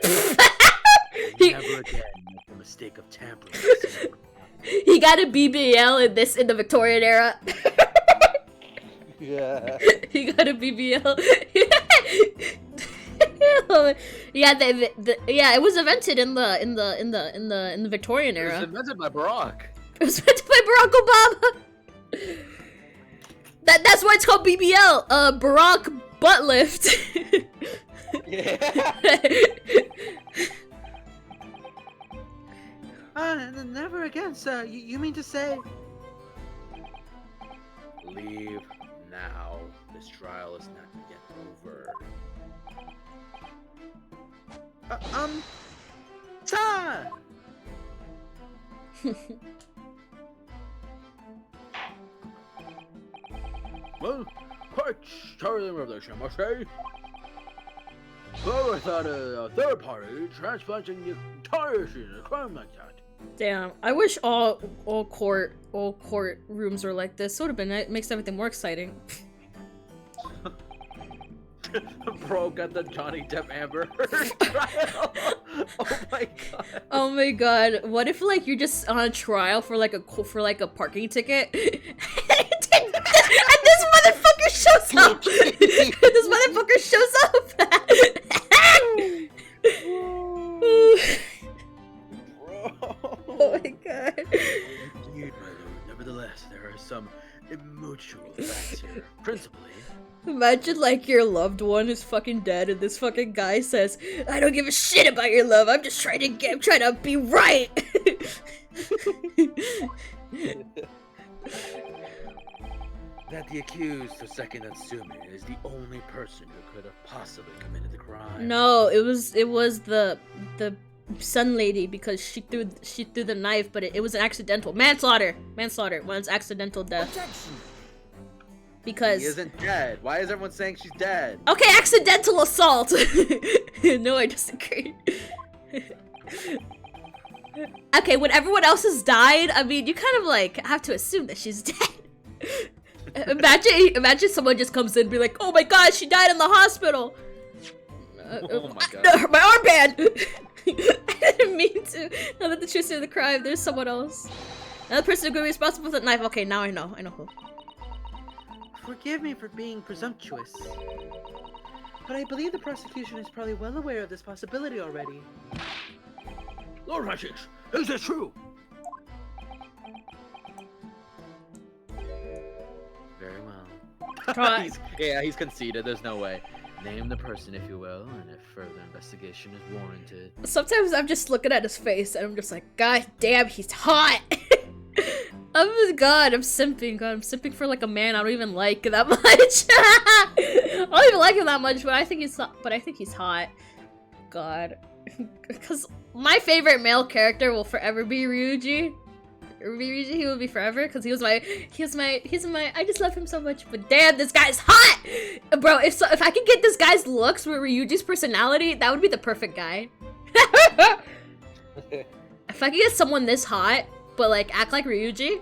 Speaker 3: Never again make the mistake of tampering with
Speaker 1: He got a BBL in the Victorian era.
Speaker 5: Yeah.
Speaker 1: He got a BBL. Yeah, yeah, it was invented in the Victorian
Speaker 5: It was
Speaker 1: era.
Speaker 5: invented by Barack.
Speaker 1: It was invented by Barack Obama. That's why it's called BBL. Barack butt lift.
Speaker 5: Yeah.
Speaker 6: Never again, sir. You mean to say?
Speaker 5: Leave now. This trial is not yet over.
Speaker 6: Sir!
Speaker 2: Well, quite startling revelation, I must say. Whoever thought a third party transplanting the entire scene of a crime like that?
Speaker 1: Damn, I wish all court rooms were like this. Would have been, it makes everything more exciting.
Speaker 5: Bro got the Johnny Depp Amber Heard trial. Oh my god.
Speaker 1: Oh my god, what if, like, you're just on a trial for like a parking ticket and this motherfucker shows up. This motherfucker shows up. Oh my god.
Speaker 3: Indeed, my lord. Nevertheless, there are some mutual facts here. Principally,
Speaker 1: Imagine, like, your loved one is fucking dead and this fucking guy says, I don't give a shit about your love, I'm just trying to be right.
Speaker 3: that the accused, the second Natsumi, is the only person who could have possibly committed the crime.
Speaker 1: No, it was the sun lady, because she threw the knife, but it was an accidental manslaughter. One's accidental death. Because
Speaker 5: He isn't dead. Why is everyone saying she's dead?
Speaker 1: okay, accidental assault. No, I disagree. Okay, when everyone else has died, I mean, you kind of like have to assume that she's dead. Imagine someone just comes in and be like, "Oh my god, she died in the hospital."
Speaker 5: Oh my god.
Speaker 1: No, my armband. I didn't mean to. Now that the truth of the crime, there's someone else. Another person who could be responsible for the knife. Okay, now I know who.
Speaker 6: Forgive me for being presumptuous, but I believe the prosecution is probably well aware of this possibility already.
Speaker 2: Lord Hutchins, is this true?
Speaker 3: Very well.
Speaker 1: Try.
Speaker 5: He's conceded. There's no way.
Speaker 3: Name the person, if you will, and if further investigation is warranted.
Speaker 1: Sometimes I'm just looking at his face and I'm just like, God damn, he's hot. Oh my god, I'm simping. God, I'm simping for like a man I don't even like that much. I don't even like him that much, but I think he's hot. God, because my favorite male character will forever be Ryuji. He will be forever because he's my. I just love him so much. But damn, this guy's hot, bro. If I could get this guy's looks with Ryuji's personality, that would be the perfect guy. If I could get someone this hot, but like act like Ryuji,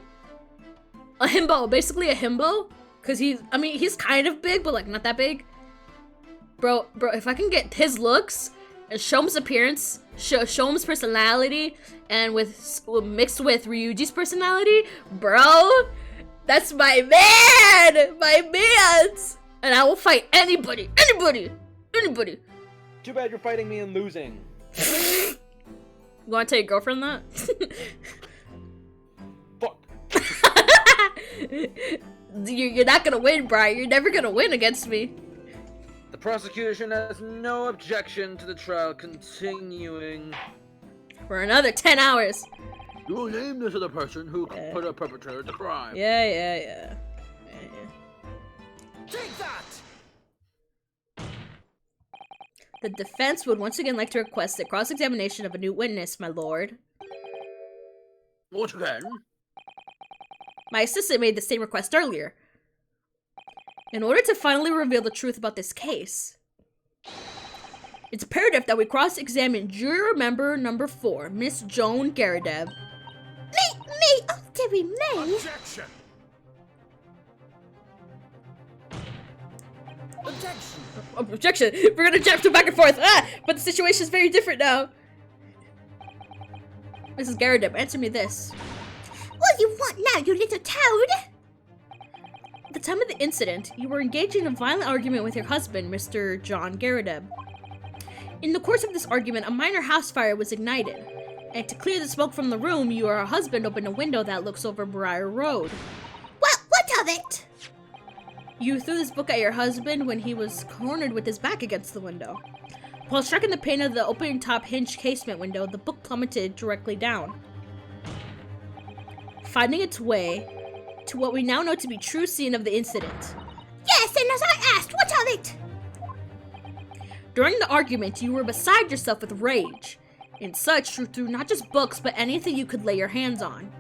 Speaker 1: a himbo, basically a himbo, because he's kind of big, but like not that big. Bro, if I can get his looks and Shome's appearance, Shome's personality, and mixed with Ryuji's personality, bro, that's my man, and I will fight anybody.
Speaker 5: Too bad you're fighting me and losing.
Speaker 1: You want to tell your girlfriend that?
Speaker 5: Fuck.
Speaker 1: You're not gonna win, Bryan. You're never gonna win against me.
Speaker 5: The prosecution has no objection to the trial continuing.
Speaker 1: For another 10 hours.
Speaker 2: You will name this other person who perpetrated the crime.
Speaker 1: Yeah.
Speaker 7: Take that!
Speaker 1: The defense would once again like to request a cross-examination of a new witness, my lord.
Speaker 2: Once again,
Speaker 1: My assistant made the same request earlier. In order to finally reveal the truth about this case, it's imperative that we cross-examine juror member number 4, Miss Joan Garadeb.
Speaker 4: Me? Oh, dearie me.
Speaker 7: Objection! Objection!
Speaker 1: Objection! We're gonna jump to back and forth! But the situation is very different now. Mrs. Garadeb, answer me this.
Speaker 4: What do you want now, you little toad?
Speaker 1: At the time of the incident, you were engaged in a violent argument with your husband, Mr. John Garadeb. In the course of this argument, a minor house fire was ignited, and to clear the smoke from the room, you or her husband opened a window that looks over Briar Road.
Speaker 4: Well, what of it?
Speaker 1: You threw this book at your husband when he was cornered with his back against the window. While striking the pane of the opening top hinge casement window, the book plummeted directly down, finding its way to what we now know to be true scene of the incident.
Speaker 4: Yes, and as I asked, what of it?
Speaker 1: During the argument, you were beside yourself with rage. In such, you threw not just books, but anything you could lay your hands on.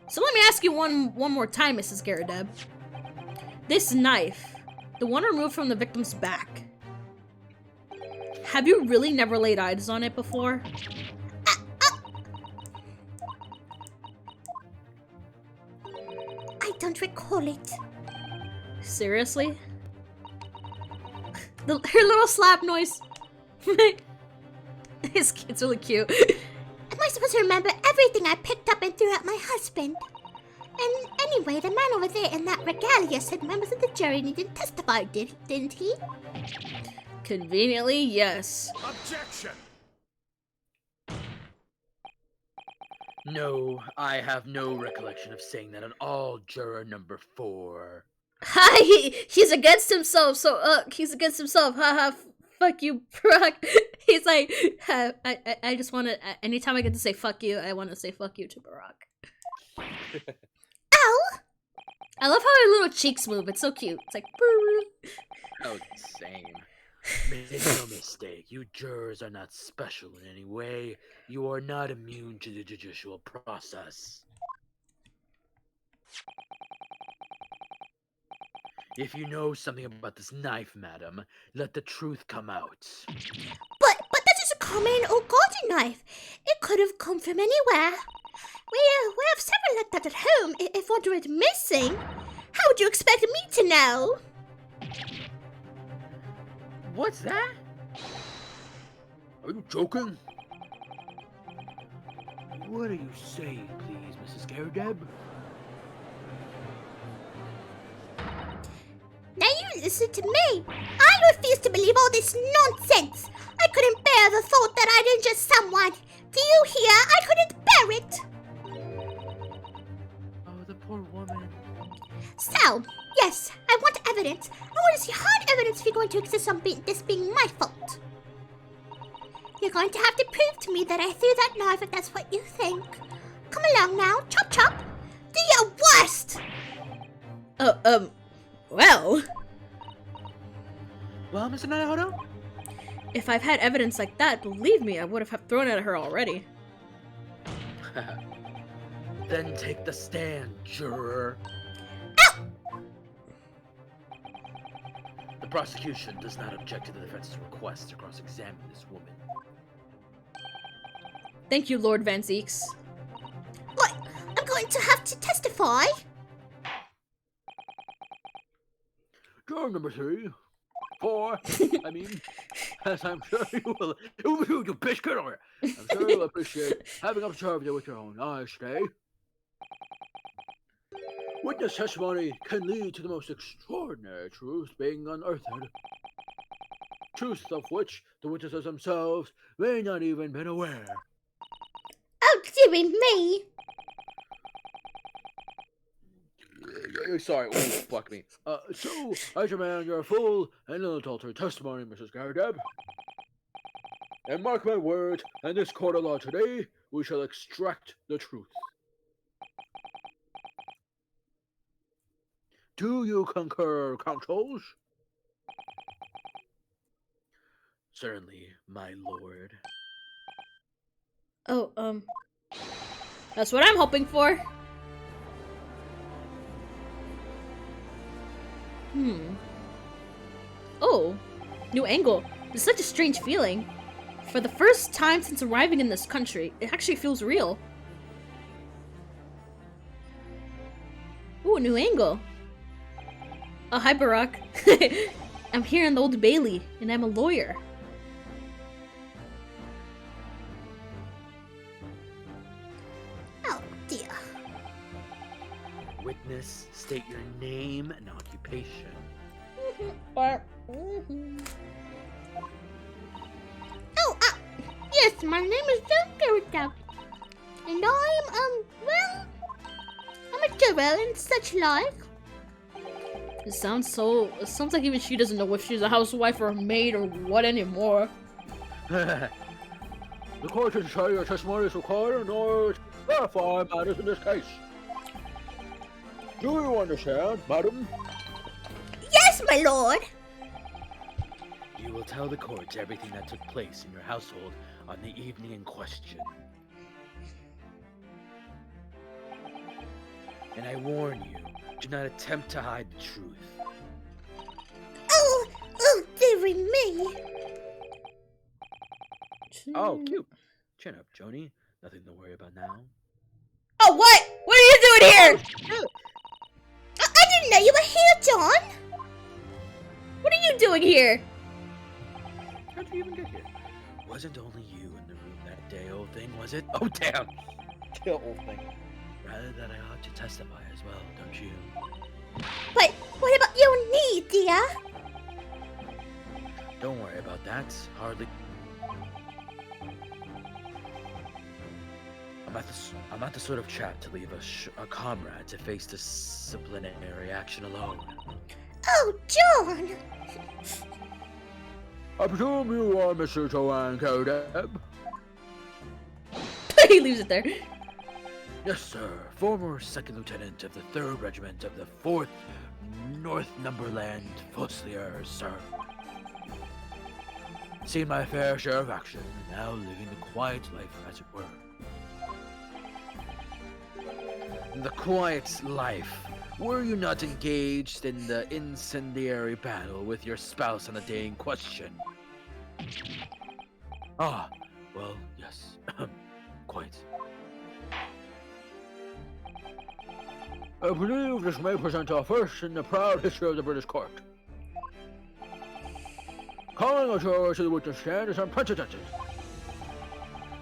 Speaker 1: So let me ask you one more time, Mrs. Garadeb. This knife, the one removed from the victim's back, have you really never laid eyes on it before?
Speaker 4: I don't recall it.
Speaker 1: Seriously? Her little slap noise. His kid's really cute.
Speaker 4: Am I supposed to remember everything I picked up and threw at my husband? And anyway, the man over there in that regalia said members of the jury needed to testify, didn't he?
Speaker 1: Conveniently, yes.
Speaker 7: Objection!
Speaker 3: No, I have no recollection of saying that on all juror number 4.
Speaker 1: Hi, he's against himself, so, he's against himself, haha, fuck you, Brock. He's like, I just wanna, anytime I get to say fuck you, I wanna say fuck you to Barack.
Speaker 4: Ow!
Speaker 1: I love how her little cheeks move, it's so cute. It's like, brrr.
Speaker 3: Oh, same. Make no mistake, you jurors are not special in any way. You are not immune to the judicial process. If you know something about this knife, madam, let the truth come out.
Speaker 4: But that is a common or garden knife. It could have come from anywhere. We have several like that at home. If one were missing, how would you expect me to know?
Speaker 3: What's that?
Speaker 2: are you joking?
Speaker 3: What are you saying, please, Mrs. Garadeb?
Speaker 4: Now you listen to me. I refuse to believe all this nonsense. I couldn't bear the thought that I'd injure someone. Do you hear? I couldn't bear it.
Speaker 3: Oh, the poor woman.
Speaker 4: So, yes, I want evidence. I want to see hard evidence if you're going to insist on this being my fault. You're going to have to prove to me that I threw that knife if that's what you think. Come along now, chop chop. Do your worst.
Speaker 1: Well,
Speaker 3: Well, Mr. Naruto?
Speaker 1: if I've had evidence like that, believe me, I would have thrown it at her already.
Speaker 3: Then take the stand, juror. The prosecution does not object to the defense's request to cross-examine this woman.
Speaker 1: Thank you, Lord Van Zeeks.
Speaker 4: What? I'm going to have to testify?
Speaker 2: Juror number 3. 4. I mean, as I'm sure you will. You bitch, get over here. I'm sure you'll appreciate having observed it with your own eyes today. Witness testimony can lead to the most extraordinary truth being unearthed. Truths of which the witnesses themselves may not even been aware.
Speaker 4: Oh, dearie me.
Speaker 2: Sorry, fuck me. So, I demand your full and unadulterated testimony, Mrs. Garadeb. And mark my words, in this court of law today, we shall extract the truth. Do you concur, Chronicles?
Speaker 3: Certainly, my lord.
Speaker 1: Oh, that's what I'm hoping for. Oh, new angle. It's such a strange feeling. For the first time since arriving in this country, it actually feels real. Ooh, new angle. Oh, hi, Barack. I'm here in the Old Bailey, and I'm a lawyer.
Speaker 4: Oh dear.
Speaker 3: Witness, state your name and occupation.
Speaker 4: Oh, yes, my name is John Garrett, and well, I'm a juror and such like.
Speaker 1: It sounds like even she doesn't know if she's a housewife or a maid or what anymore.
Speaker 2: The court is say your testimony is required in order to clarify matters in this case. Do you understand, madam?
Speaker 4: Yes, my lord.
Speaker 3: You will tell the court everything that took place in your household on the evening in question. And I warn you, do not attempt to hide the truth.
Speaker 4: Oh, dearie me.
Speaker 3: Oh, cute. Chin up, Joni. Nothing to worry about now.
Speaker 1: Oh, what? What are you doing here?
Speaker 4: I didn't know you were here, John.
Speaker 1: What are you doing here?
Speaker 3: How'd you even get here? Wasn't only you in the room that day, old thing, was it? Oh, damn!
Speaker 2: Kill old thing.
Speaker 3: Rather that I ought to testify as well, don't you?
Speaker 4: But what about your knee, dear?
Speaker 3: Don't worry about that. Hardly. I'm not the sort of chap to leave a comrade to face disciplinary action alone.
Speaker 4: Oh, John.
Speaker 2: I presume you are Mr. Joanne Codeb?
Speaker 1: He leaves it there.
Speaker 3: Yes, sir. Former second lieutenant of the 3rd Regiment of the 4th Northumberland Fusiliers, sir. Seen my fair share of action, and now living the quiet life, as it were. The quiet life. Were you not engaged in the incendiary battle with your spouse on the day in question? Ah, well, yes. Quite.
Speaker 2: I believe this may present our first in the proud history of the British court. Calling a juror to the witness stand is unprecedented.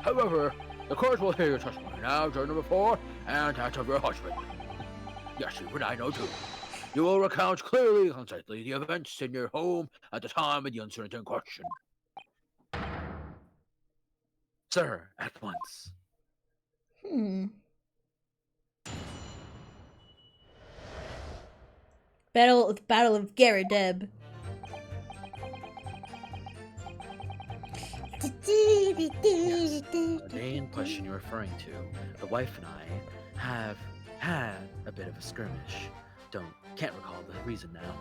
Speaker 2: However, the court will hear your testimony now, juror number 4, and that of your husband. Yes, even I know too. You will recount clearly and concisely the events in your home at the time of the incident in question.
Speaker 3: Sir, at once.
Speaker 1: Battle of Garadeb.
Speaker 3: The day in question you're referring to, the wife and I have had a bit of a skirmish. Can't recall the reason now.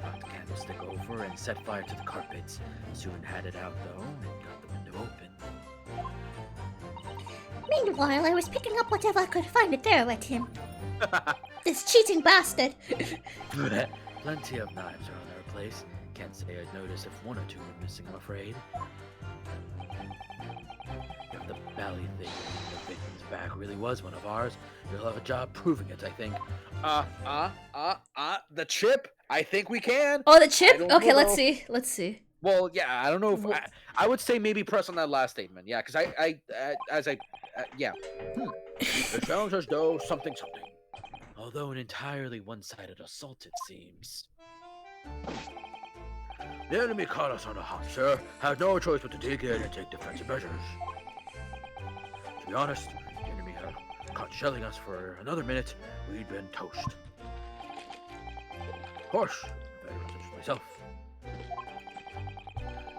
Speaker 3: Knocked the candlestick over and set fire to the carpet. Soon had it out though and got the window open.
Speaker 4: Meanwhile, I was picking up whatever I could find to throw at him. This cheating bastard.
Speaker 3: Plenty of knives around our place. Can't say I'd notice if 1 or 2 were missing, I'm afraid. If the bally thing in the victim's back really was one of ours, you'll have a job proving it, I think.
Speaker 5: The chip? I think we can.
Speaker 1: Oh, the chip?
Speaker 5: I don't
Speaker 1: Okay,
Speaker 5: know.
Speaker 1: let's see.
Speaker 5: Well, yeah, I don't know if
Speaker 1: Wha-
Speaker 5: I would say maybe press on that last statement. Yeah, because yeah.
Speaker 2: It sounds as though something.
Speaker 3: Although an entirely one-sided assault, it seems.
Speaker 2: The enemy caught us on the hop, sir. Had no choice but to dig in and take defensive measures. To be honest, the enemy had caught shelling us for another minute. We'd been toast. Of course, I better such myself.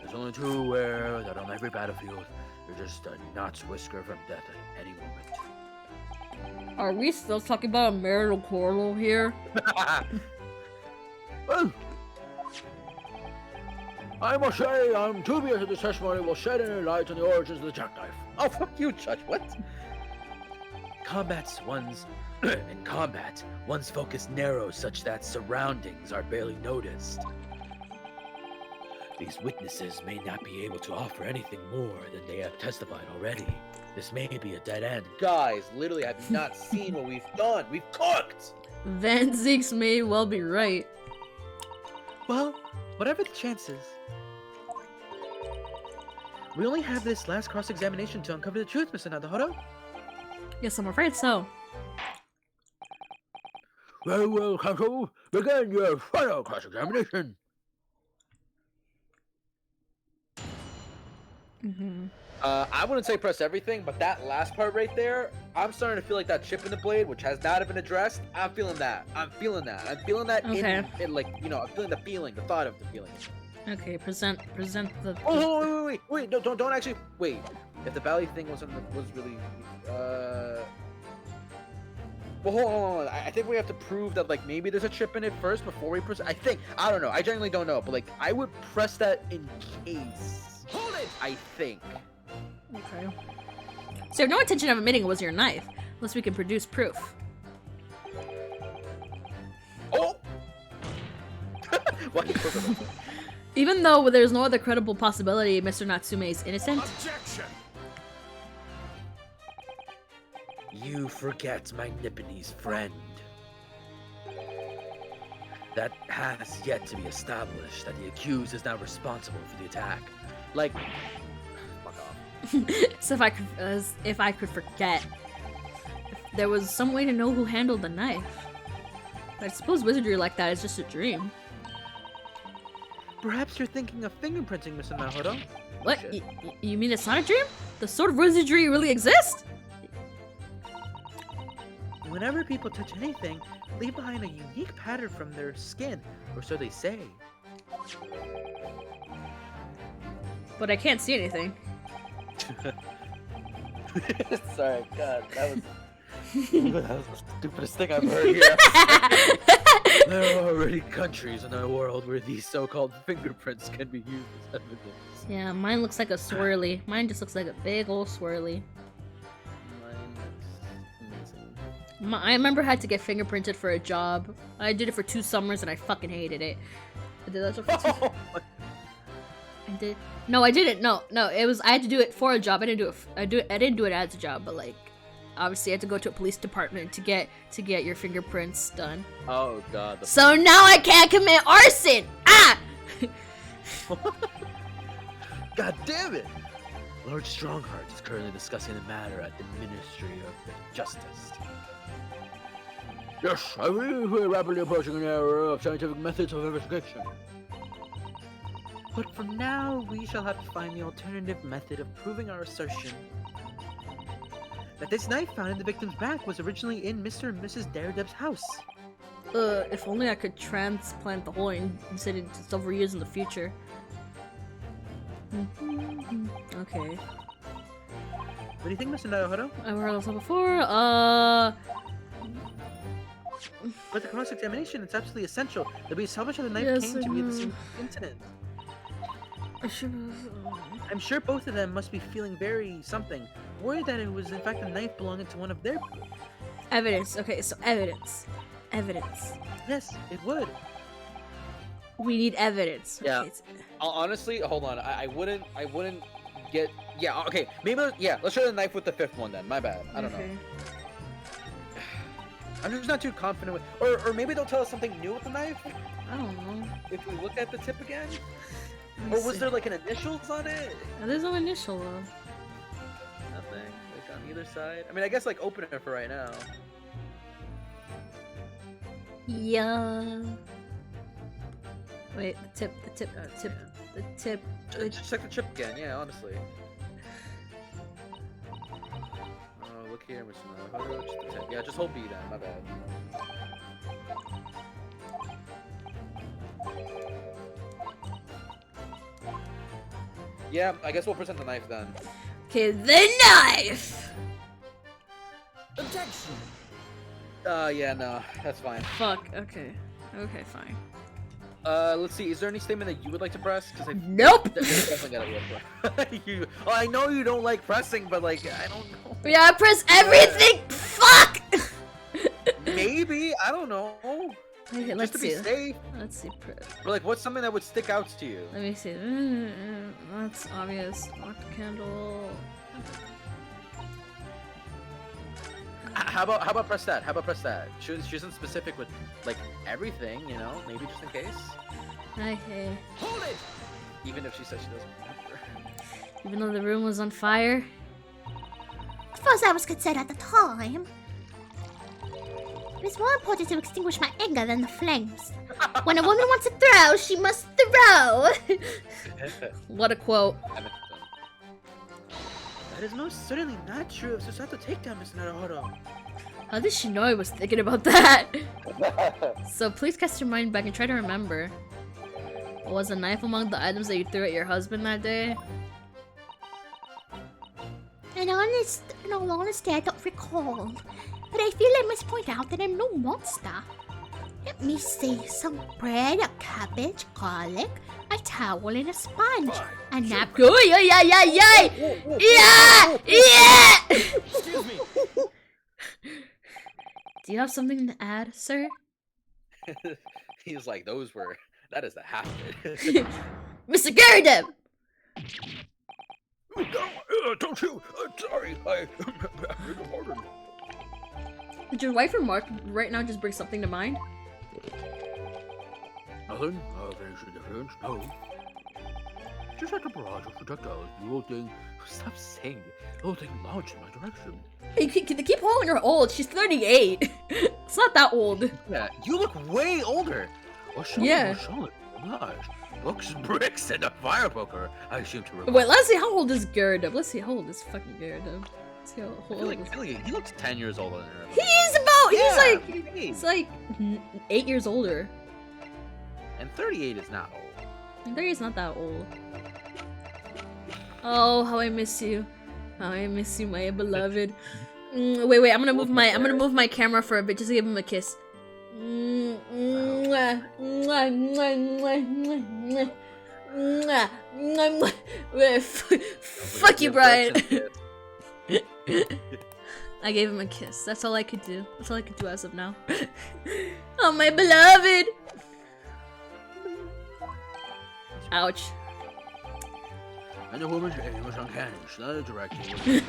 Speaker 3: There's only too aware that on every battlefield, you're just a knot's whisker from death at any moment.
Speaker 1: Are we still talking about a marital quarrel here?
Speaker 2: Well, I must say I'm dubious that this testimony will shed any light on the origins of the jackknife.
Speaker 5: Oh, fuck you, Judge. What?
Speaker 3: In combat, one's focus narrows such that surroundings are barely noticed. These witnesses may not be able to offer anything more than they have testified already. This may be a dead end.
Speaker 5: Guys, literally, have you not seen what we've done? We've cooked!
Speaker 1: Van Zeeks may well be right.
Speaker 6: Well, whatever the chances, we only have this last cross-examination to uncover the truth, Mr. Naruhodo.
Speaker 1: Yes, I'm afraid so.
Speaker 2: Very well, Counsel. Begin your final cross-examination.
Speaker 5: I wouldn't say press everything, but that last part right there, I'm starting to feel like that chip in the blade, which has not been addressed. I'm feeling that. I'm feeling that
Speaker 1: Okay.
Speaker 5: in like, you know, I'm feeling the feeling, the thought of the feeling.
Speaker 1: Okay, present the.
Speaker 5: Oh, wait, no, don't actually, wait. If the valley thing was really, well, hold on. I think we have to prove that, like, maybe there's a chip in it first before we press. I don't know. I genuinely don't know, but like, I would press that in case.
Speaker 7: Hold it!
Speaker 5: I think.
Speaker 1: Okay. So you have no intention of admitting it was your knife, unless we can produce proof.
Speaker 5: Oh! Why you put it?
Speaker 1: Even though there's no other credible possibility Mr. Natsume is innocent.
Speaker 7: Objection!
Speaker 3: You forget my Nipponese friend. That has yet to be established that the accused is not responsible for the attack.
Speaker 5: Like, fuck off.
Speaker 1: So if I could forget, if there was some way to know who handled the knife. But I suppose wizardry like that is just a dream.
Speaker 6: Perhaps you're thinking of fingerprinting, Mr. Naruhodo.
Speaker 1: What? You mean it's not a dream? The sort of wizardry really exists?
Speaker 6: Whenever people touch anything, they leave behind a unique pattern from their skin, or so they say.
Speaker 1: But I can't see anything.
Speaker 5: Sorry, God, that was the stupidest thing I've heard here.
Speaker 3: There are already countries in the world where these so-called fingerprints can be used as evidence.
Speaker 1: Yeah, mine looks like a swirly. Mine just looks like a big old swirly. I remember I had to get fingerprinted for a job. I did it for 2 summers and I fucking hated it. I did that for 2 I did. No, I didn't. No. It was I had to do it for a job. I didn't do it. I didn't do it as a job, but like, obviously, I had to go to a police department to get your fingerprints done.
Speaker 5: Oh God.
Speaker 1: So now I can't commit arson. Ah!
Speaker 3: God damn it! Lord Strongheart is currently discussing the matter at the Ministry of Justice.
Speaker 2: Yes, I believe we're rapidly approaching an era of scientific methods of investigation.
Speaker 6: But for now, we shall have to find the alternative method of proving our assertion that this knife found in the victim's back was originally in Mr. and Mrs. Daredev's house.
Speaker 1: If only I could transplant the whole and set it to several years in the future. Okay.
Speaker 6: What do you think, Mr. Naruhodo?
Speaker 1: I've heard of that before.
Speaker 6: With the cross-examination, it's absolutely essential that we establish how the knife
Speaker 1: Yes,
Speaker 6: came
Speaker 1: I
Speaker 6: to be at the
Speaker 1: know.
Speaker 6: same incident.
Speaker 1: I should
Speaker 6: I'm sure both of them must be feeling very something, worried that it was in fact a knife belonging to one of their...
Speaker 1: Evidence. Okay, so evidence. Evidence.
Speaker 6: Yes, it would.
Speaker 1: We need evidence.
Speaker 5: Yeah.
Speaker 1: Okay,
Speaker 5: Honestly, hold on. I wouldn't get. Yeah. Okay. Maybe. Yeah. Let's try the knife with the 5th one then. My bad. I don't know. I'm just not too confident with. Or maybe they'll tell us something new with the knife
Speaker 1: I don't know.
Speaker 5: if we look at the tip again.
Speaker 1: Let me
Speaker 5: Or was
Speaker 1: see.
Speaker 5: there like an initials on it?
Speaker 1: There's no initial though.
Speaker 5: Nothing. Like on either side. I mean, I guess like open it for right now.
Speaker 1: Yeah. Wait, the tip.
Speaker 5: Just check the chip again. Yeah. Honestly. Oh, look here, Mr. Naruhodo. Just the tip. Yeah. Just hold B then. My bad. Yeah, I guess we'll present the knife then.
Speaker 1: Okay, the knife!
Speaker 7: Objection.
Speaker 5: Yeah, no, that's fine.
Speaker 1: Fuck, okay. Okay, fine.
Speaker 5: Let's see. Is there any statement that you would like to press? Because I
Speaker 1: Nope!
Speaker 5: definitely gotta look. Well, I know you don't like pressing, but like, I don't know.
Speaker 1: Yeah, press everything! Fuck!
Speaker 5: Maybe, I don't know.
Speaker 1: Okay,
Speaker 5: Just
Speaker 1: let's
Speaker 5: to be
Speaker 1: see.
Speaker 5: safe.
Speaker 1: Let's see.
Speaker 5: Or like, what's something that would stick out to you?
Speaker 1: Let me see. That's obvious. Lock the candle.
Speaker 5: How about press that? How about press that? She isn't specific with like everything, you know. Maybe just in case.
Speaker 1: Okay.
Speaker 7: Hold it.
Speaker 5: Even if she says she doesn't remember.
Speaker 1: Even though the room was on fire.
Speaker 4: As far as I was concerned at the time, it was more important to extinguish my anger than the flames. When a woman wants to throw, she must throw.
Speaker 1: What a quote.
Speaker 6: That is most certainly not true of Susato takedown, Mr. Naruhodo.
Speaker 1: How did she know I was thinking about that? So please cast your mind back and try to remember. Was a knife among the items that you threw at your husband that day?
Speaker 4: In all honesty, I don't recall. But I feel I must point out that I'm no monster. Let me see. Some bread, a cabbage, garlic, a towel, and a sponge. A napkin.
Speaker 1: Oh, yeah! Yeah! Yeah!
Speaker 7: Excuse me.
Speaker 1: Do you have something to add, sir?
Speaker 5: He's like, that is the half of it.
Speaker 1: Mr. Garrideb!
Speaker 2: Don't you? Sorry, I beg your pardon.
Speaker 1: Did your wife or Mark right now just bring something to mind?
Speaker 2: Nothing? Very significant? No. Just at the barrage of projectiles, the old thing. Stop saying it. The old thing launched in my direction.
Speaker 1: They keep calling her old. She's 38. It's not that old.
Speaker 5: Yeah, you look way older.
Speaker 2: Oh, Charlotte,
Speaker 1: Yeah.
Speaker 2: oh, Charlotte, gosh. Books, bricks, and a fire poker. I seem to recall.
Speaker 1: Wait, let's see how old is Garrideb. Let's see how old is fucking Garrideb. Let's see how
Speaker 5: I feel
Speaker 1: old
Speaker 5: like
Speaker 1: is
Speaker 5: he looks 10 years older than her.
Speaker 1: He's about.
Speaker 5: Yeah,
Speaker 1: He's like 8 years older.
Speaker 5: And 38 is not old.
Speaker 1: And 30 is not that old. Oh, how I miss you. How I miss you, my beloved. Wait. I'm gonna move my camera for a bit just to give him a kiss. Fuck you, Bryan. I gave him a kiss. That's all I could do. That's all I could do as of now. Oh, my beloved. Ouch.
Speaker 2: And the woman's aim was uncanny, slowly directing.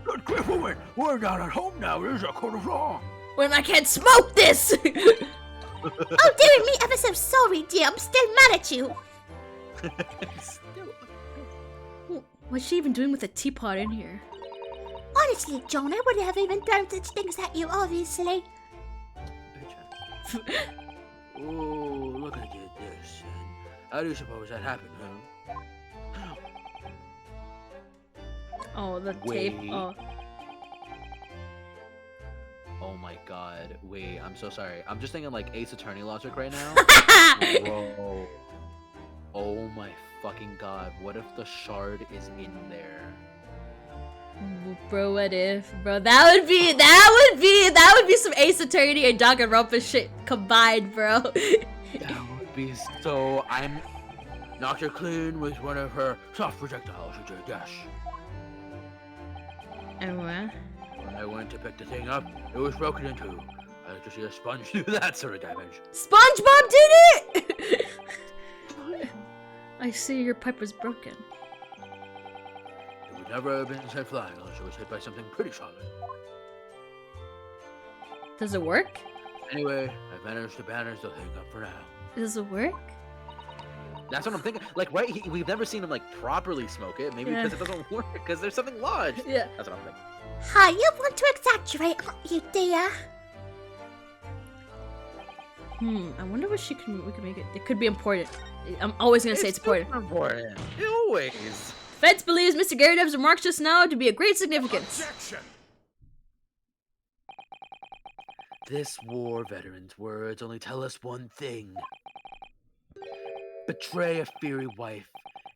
Speaker 2: Good grief, woman! We're not at home now. There's a court of law.
Speaker 1: When I can't smoke this!
Speaker 4: Oh, dear me, ever so sorry, dear. I'm still mad at you.
Speaker 1: What's she even doing with a teapot in here?
Speaker 4: Honestly, John, I wouldn't have even thrown such things at you, obviously.
Speaker 2: Oh, look at this. And how do you suppose that happened, huh?
Speaker 1: Oh, the tape.
Speaker 5: Wait.
Speaker 1: Oh.
Speaker 5: Oh my god. Wait, I'm so sorry. I'm just thinking like Ace Attorney logic right now. Whoa. Oh my fucking god. What if the shard is in there?
Speaker 1: Bro, what if? Bro, that would be some Ace Attorney and Danganronpa shit combined, bro.
Speaker 5: That would be so. I'm.
Speaker 2: Knocked her clean with one of her soft projectiles into a dash.
Speaker 1: And what?
Speaker 2: When I went to pick the thing up, it was broken into. I like to see a sponge do that sort of damage.
Speaker 1: SpongeBob did it! I see your pipe was broken.
Speaker 2: It would never have been sent flying unless it was hit by something pretty solid.
Speaker 1: Does it work?
Speaker 2: Anyway, I managed to bandage the thing up for now.
Speaker 1: Does it work?
Speaker 5: That's what I'm thinking. Like, right? We've never seen him like properly smoke it. Maybe
Speaker 1: Yeah.
Speaker 5: because it doesn't work. Because there's something lodged.
Speaker 1: Yeah.
Speaker 5: That's what I'm thinking.
Speaker 4: Hi, you want to exaggerate, aren't you, dear?
Speaker 1: I wonder what we can make it. It could be important. I'm always gonna say it's important.
Speaker 5: super important. Always.
Speaker 1: Feds believes Mr. Garrideb's remarks just now to be of great significance.
Speaker 7: Objection.
Speaker 3: This war veteran's words only tell us one thing. Betray a fiery wife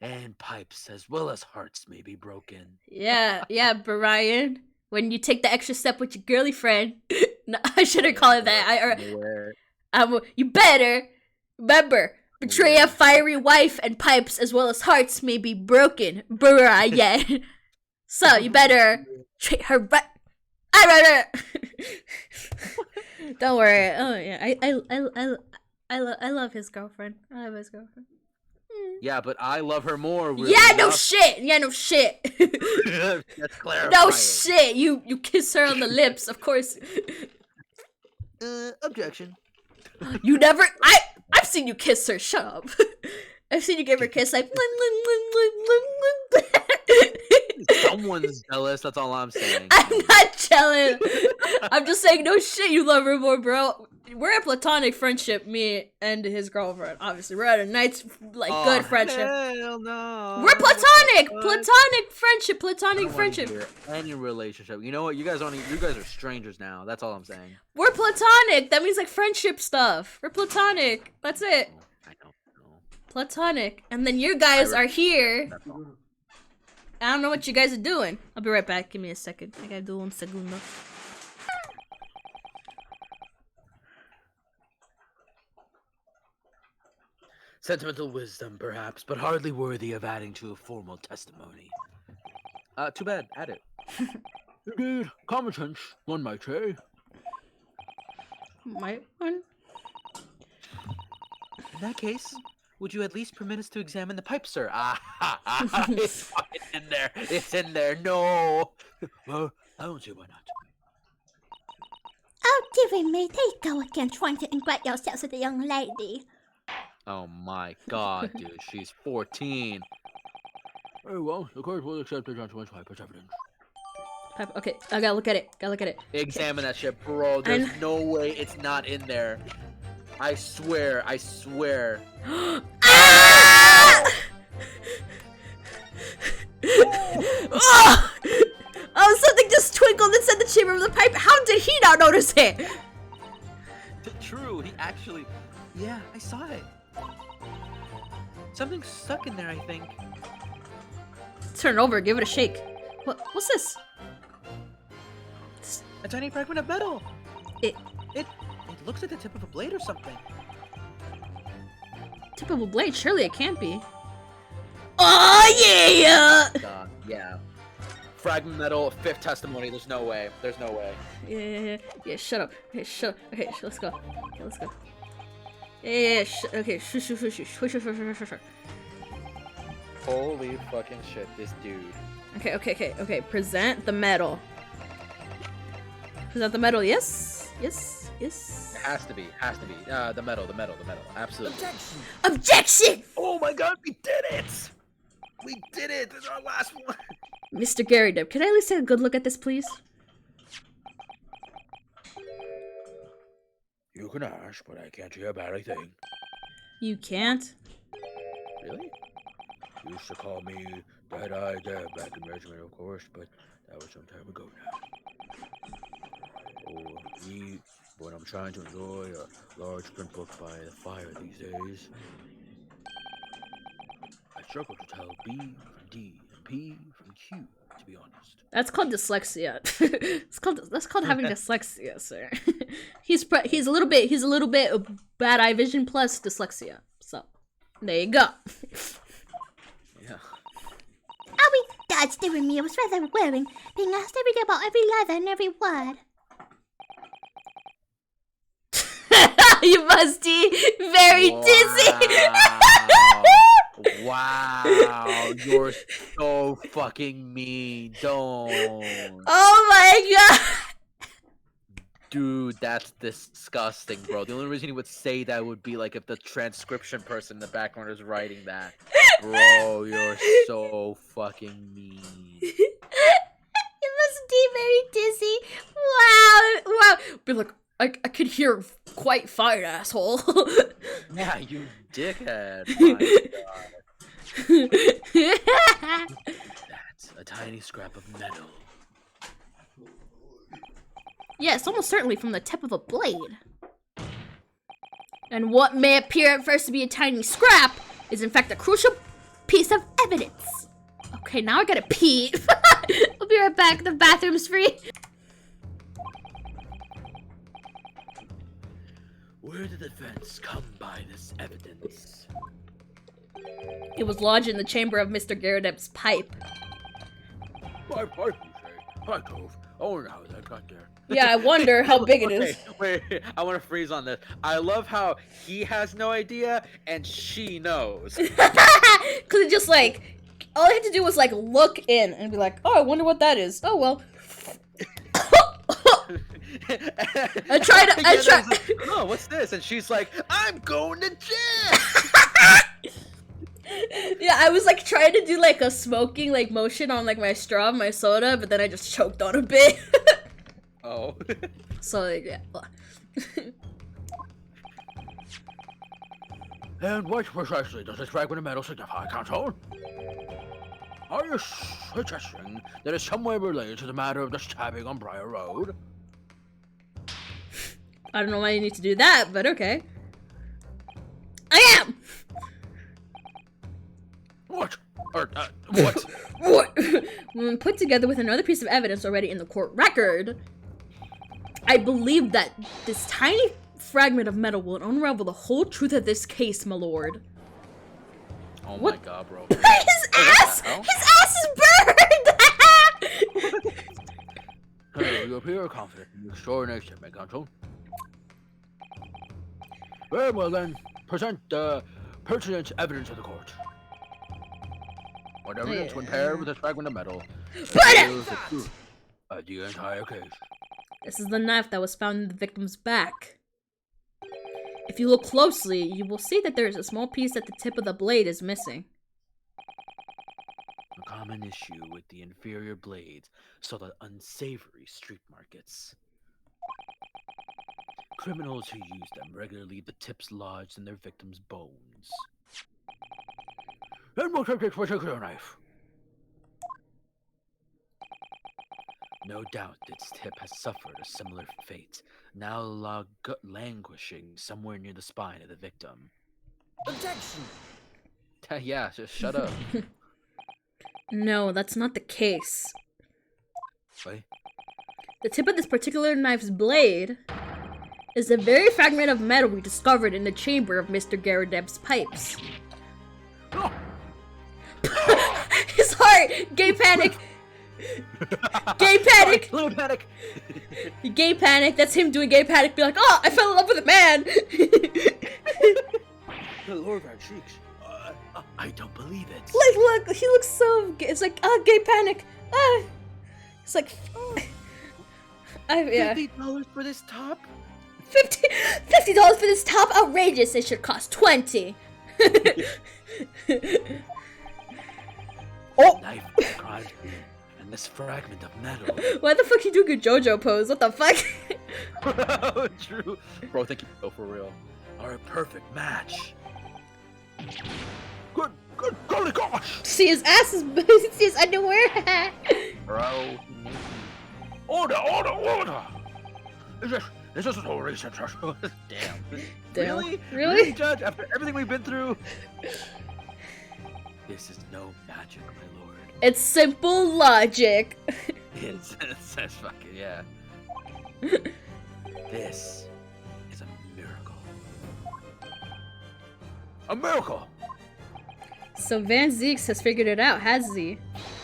Speaker 3: and pipes as well as hearts may be broken.
Speaker 1: Yeah, Bryan. When you take the extra step with your girly friend, no, I shouldn't call it that. You better remember, betray a fiery wife and pipes as well as hearts may be broken, Bryan. So you better treat her right. Don't worry. Oh yeah, I love his girlfriend. I love his girlfriend.
Speaker 3: Yeah, but I love her more. Really
Speaker 1: Yeah, no
Speaker 3: enough.
Speaker 1: shit. Yeah, no shit.
Speaker 3: That's clarifying.
Speaker 1: No shit. You kiss her on the lips, of course.
Speaker 3: Objection.
Speaker 1: You never. I've seen you kiss her. Shut up. I've seen you give her a kiss like.
Speaker 3: Someone's jealous. That's all I'm saying.
Speaker 1: I'm not jealous. I'm just saying, no shit. You love her more, bro. We're a platonic friendship, me and his girlfriend. Obviously, we're at a nice, good friendship.
Speaker 3: Hell no.
Speaker 1: We're platonic, platonic friendship, platonic friendship.
Speaker 3: Any relationship. You know what? You guys are strangers now. That's all I'm saying.
Speaker 1: We're platonic. That means like friendship stuff. We're platonic. That's it.
Speaker 3: I don't know.
Speaker 1: Platonic. And then you guys are here. I don't know what you guys are doing. I'll be right back. Give me a second. I gotta do un segundo.
Speaker 3: Sentimental wisdom, perhaps, but hardly worthy of adding to a formal testimony. Too bad. Add it.
Speaker 2: Indeed, common sense, one might say.
Speaker 1: Might one?
Speaker 3: In that case, would you at least permit us to examine the pipe, sir? It's fucking in there. It's in there. No.
Speaker 2: Well, I don't see why not.
Speaker 4: Oh, dearie me, there you go again, trying to ingrate yourselves with a young lady.
Speaker 3: Oh my god, dude. She's 14.
Speaker 2: Very well, the court will accept the gentleman's pipe as evidence.
Speaker 1: Okay, I gotta look at it.
Speaker 3: Examine that shit, bro. There's no way it's not in there. I swear.
Speaker 1: Ah! Oh, something just twinkled inside the chamber of the pipe. How did he not notice it?
Speaker 3: True, he actually... Yeah, I saw it. Something's stuck in there, I think.
Speaker 1: Turn it over, give it a shake. What's this?
Speaker 3: A tiny fragment of metal.
Speaker 1: It
Speaker 3: looks like the tip of a blade or something.
Speaker 1: Tip of a blade? Surely it can't be. Oh yeah!
Speaker 3: Yeah. Fragment metal, fifth testimony. There's no way.
Speaker 1: Yeah. Shut up. Okay, shut up. Okay, let's go. Yeah. Okay. Shush.
Speaker 3: Holy fucking shit, this dude.
Speaker 1: Okay. Present the medal. Yes.
Speaker 3: It has to be. The medal. Absolutely.
Speaker 1: Objection!
Speaker 3: Oh my god, we did it! This is our last one.
Speaker 1: Mr. Garydub, can I at least take a good look at this, please?
Speaker 2: You can ask, but I can't hear about anything.
Speaker 1: You can't?
Speaker 3: Really?
Speaker 2: You used to call me Dead-Eye Deb back in regiment, of course, but that was some time ago now. Oh, eat when I'm trying to enjoy a large print book by the fire these days. I struggle to tell B from D and P from Q, to be honest.
Speaker 1: That's called dyslexia. That's called having dyslexia, sir. He's a little bit of bad eye vision plus dyslexia. So there you go.
Speaker 3: Yeah.
Speaker 4: Oh, we does, dearie me, it was rather wearing, being asked every day about every letter and every word.
Speaker 1: You must be very dizzy.
Speaker 3: Wow, you're so fucking mean. Don't.
Speaker 1: Oh my god.
Speaker 3: Dude, that's disgusting, bro. The only reason he would say that would be like if the transcription person in the background is writing that. Bro, you're so fucking mean.
Speaker 4: You must be very dizzy.
Speaker 1: Wow. Be like, I could hear quite fine, asshole.
Speaker 3: Yeah, you dickhead. My God. That's a tiny scrap of metal.
Speaker 1: Yes, almost certainly from the tip of a blade. And what may appear at first to be a tiny scrap is in fact a crucial piece of evidence. Okay, now I gotta pee. I'll be right back. The bathroom's free.
Speaker 3: Where did the defense come by this evidence?
Speaker 1: It was lodged in the chamber of Mr. Garrideb's pipe.
Speaker 2: My pipe, you say? I drove. I wonder how that got there.
Speaker 1: Yeah, I wonder how big it is.
Speaker 5: Wait, I want to freeze on this. I love how he has no idea and she knows.
Speaker 1: Cause it just like, all I had to do was like look in and be like, oh, I wonder what that is. Oh well. I tried.
Speaker 5: Like, oh, what's this? And she's like, I'm going to jail.
Speaker 1: Yeah, I was like trying to do like a smoking like motion on like my straw, my soda, but then I just choked on a bit.
Speaker 5: Oh.
Speaker 1: So like, yeah.
Speaker 2: And what precisely does this fragment of metal signify, Council? Are you suggesting that it's somewhere related to the matter of the stabbing on Briar Road?
Speaker 1: I don't know why you need to do that, but okay. I am!
Speaker 2: What? What?
Speaker 1: What? When put together with another piece of evidence already in the court record, I believe that this tiny fragment of metal will unravel the whole truth of this case, my lord.
Speaker 5: Oh
Speaker 1: What?
Speaker 5: my god, bro.
Speaker 1: His ass!
Speaker 5: hell?
Speaker 1: His ass is burned!
Speaker 2: Hey, you appear confident in your extraordinary statement, Council. Very well then, present the pertinent evidence of the court. What evidence, when paired with this fragment of metal, reveals the truth of the entire case?
Speaker 1: This is the knife that was found in the victim's back. If you look closely, you will see that there is a small piece at the tip of the blade is missing.
Speaker 3: A common issue with the inferior blades sold at unsavory street markets. Criminals who use them regularly leave the tips lodged in their victims' bones.
Speaker 2: And what of this particular knife?
Speaker 3: No doubt its tip has suffered a similar fate, now languishing somewhere near the spine of the victim.
Speaker 7: Objection!
Speaker 5: Yeah, just shut up.
Speaker 1: No, that's not the case.
Speaker 3: What?
Speaker 1: The tip of this particular knife's blade is the very fragment of metal we discovered in the chamber of Mr. Garrideb's pipes. His heart! Gay panic! Gay panic!
Speaker 5: Little panic.
Speaker 1: Gay panic, that's him doing gay panic. Be like, oh, I fell in love with a man!
Speaker 5: The Lord of our cheeks.
Speaker 3: I don't believe it.
Speaker 1: Like, look, he looks so gay. It's like, oh, gay panic. Ah. It's like, yeah.
Speaker 6: $50 for this top?
Speaker 1: $50 for this top? Outrageous. It should cost 20. Oh!
Speaker 3: Knife of the crime scene, and this fragment of metal.
Speaker 1: Why the fuck you doing a JoJo pose? What the fuck?
Speaker 5: True. Bro, thank you. Oh, for real.
Speaker 3: Are a perfect match.
Speaker 2: Good golly gosh!
Speaker 1: See his ass is see his underwear.
Speaker 5: Bro.
Speaker 2: Order! Is this a whole recent
Speaker 5: Damn.
Speaker 1: Damn.
Speaker 5: Really?
Speaker 1: Really?
Speaker 5: Judge? After everything we've been through?
Speaker 3: This is no magic, my lord.
Speaker 1: It's simple logic.
Speaker 5: It's fucking, yeah.
Speaker 3: This is a miracle.
Speaker 2: A miracle!
Speaker 1: So Van Zeeks has figured it out, has he?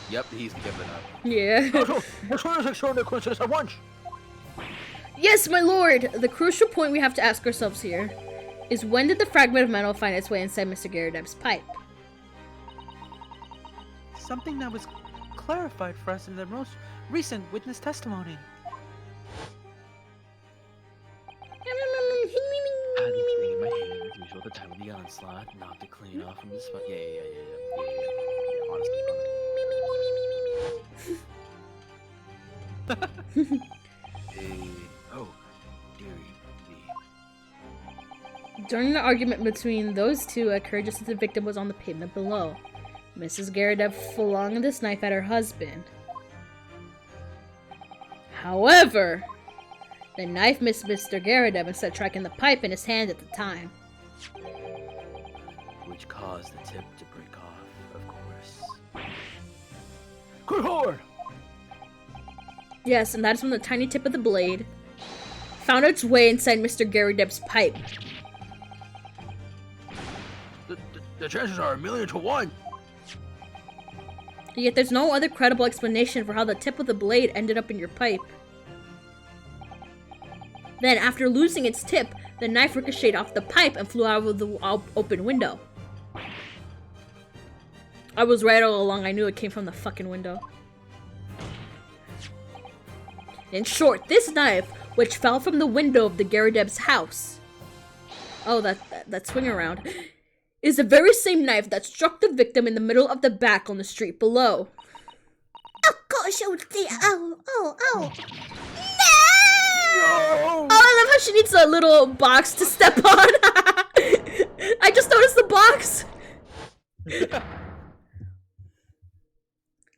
Speaker 5: Yep, he's given up.
Speaker 1: Yeah.
Speaker 2: Council, which one is extraordinary coincidence at once?
Speaker 1: Yes, my lord! The crucial point we have to ask ourselves here is when did the fragment of metal find its way inside Mr. Garrideb's pipe?
Speaker 6: Something that was clarified for us in the most recent witness testimony.
Speaker 3: I had this thing in my hand, usual at the time of the onslaught, knocked it clean off from the spot. Yeah. Honestly. Oh, dearie me.
Speaker 1: During the argument between those two occurred just as the victim was on the pavement below. Mrs. Garrideb flung this knife at her husband. However, the knife missed Mr. Garrideb instead of striking the pipe in his hand at the time.
Speaker 3: Which caused the tip to break off, of course.
Speaker 2: Good lord!
Speaker 1: Yes, and that's when the tiny tip of the blade found its way inside Mr. Garydeb's pipe.
Speaker 2: The chances are 1,000,000 to 1.
Speaker 1: Yet there's no other credible explanation for how the tip of the blade ended up in your pipe. Then, after losing its tip, the knife ricocheted off the pipe and flew out of the open window. I was right all along, I knew it came from the fucking window. In short, this knife, which fell from the window of the Garydeb's house, oh, that swing around, is the very same knife that struck the victim in the middle of the back on the street below.
Speaker 4: Oh gosh, oh dear, oh.
Speaker 1: Oh, I love how she needs a little box to step on. I just noticed the box.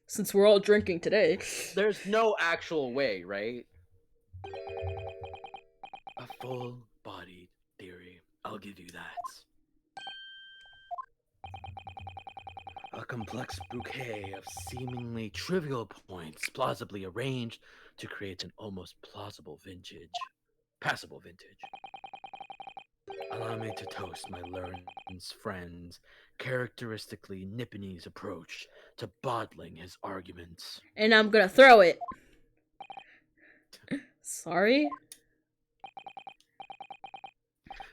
Speaker 1: Since we're all drinking today.
Speaker 5: There's no actual way, right?
Speaker 3: A full-bodied theory. I'll give you that. A complex bouquet of seemingly trivial points plausibly arranged to create an almost passable vintage. Allow me to toast my learned friend's characteristically Nipponese approach to bottling his arguments.
Speaker 1: And I'm gonna throw it. Sorry?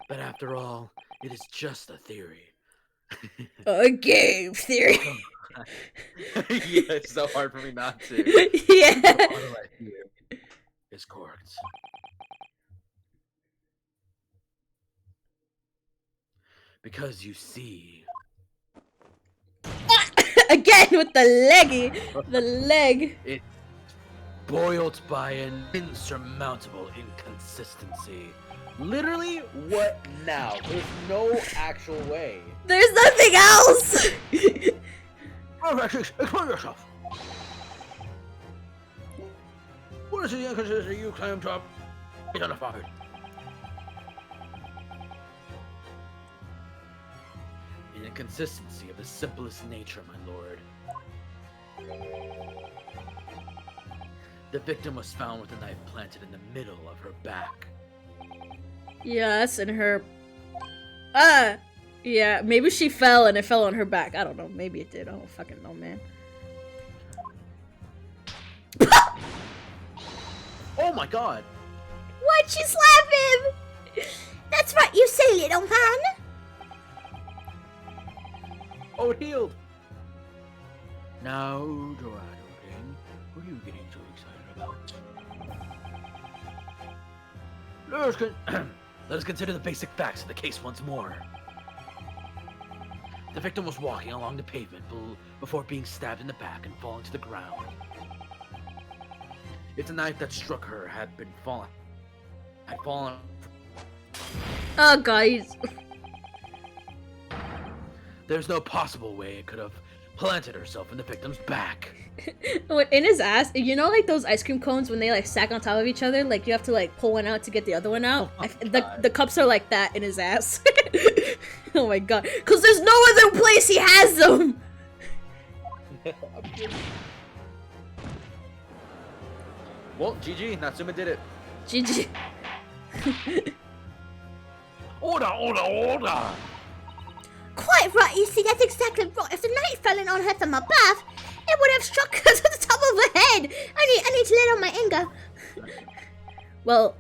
Speaker 3: But after all, it is just a theory.
Speaker 1: A game theory.
Speaker 5: Yeah, it's so hard for me not to.
Speaker 1: Yeah.
Speaker 3: The bottle I hear is corked. Because you see,
Speaker 1: Again with the leg.
Speaker 3: it's boiled by an insurmountable inconsistency.
Speaker 5: Literally, what now? There's no actual way.
Speaker 1: There's nothing else.
Speaker 2: Alexis, explain yourself. What is the inconsistency you claim to have identified?
Speaker 3: An inconsistency of the simplest nature, my lord. The victim was found with a knife planted in the middle of her back.
Speaker 1: Yes, and her... yeah, maybe she fell and it fell on her back. I don't know. Maybe it did. I don't fucking know, man.
Speaker 5: Oh my god!
Speaker 4: Why'd you slap him? That's right, you silly little man.
Speaker 5: Oh, it healed!
Speaker 2: Now, Dorado King, what are you getting so excited about?
Speaker 3: Let us consider the basic facts of the case once more. The victim was walking along the pavement before being stabbed in the back and falling to the ground. If the knife that struck her had fallen.
Speaker 1: Oh, guys.
Speaker 3: There's no possible way it could have planted herself in the victim's back.
Speaker 1: In his ass, you know, like those ice cream cones when they like stack on top of each other, like you have to like pull one out to get the other one out.
Speaker 5: Oh
Speaker 1: The cups are like that in his ass. Oh my god, because there's no other place he has them.
Speaker 5: Well, GG, Natsuma did it.
Speaker 1: GG.
Speaker 2: Order!
Speaker 4: Quite right, you see, that's exactly right. If the knife fell in on her from above, it would have struck her to the top of her head. I need to let out my anger.
Speaker 1: Well,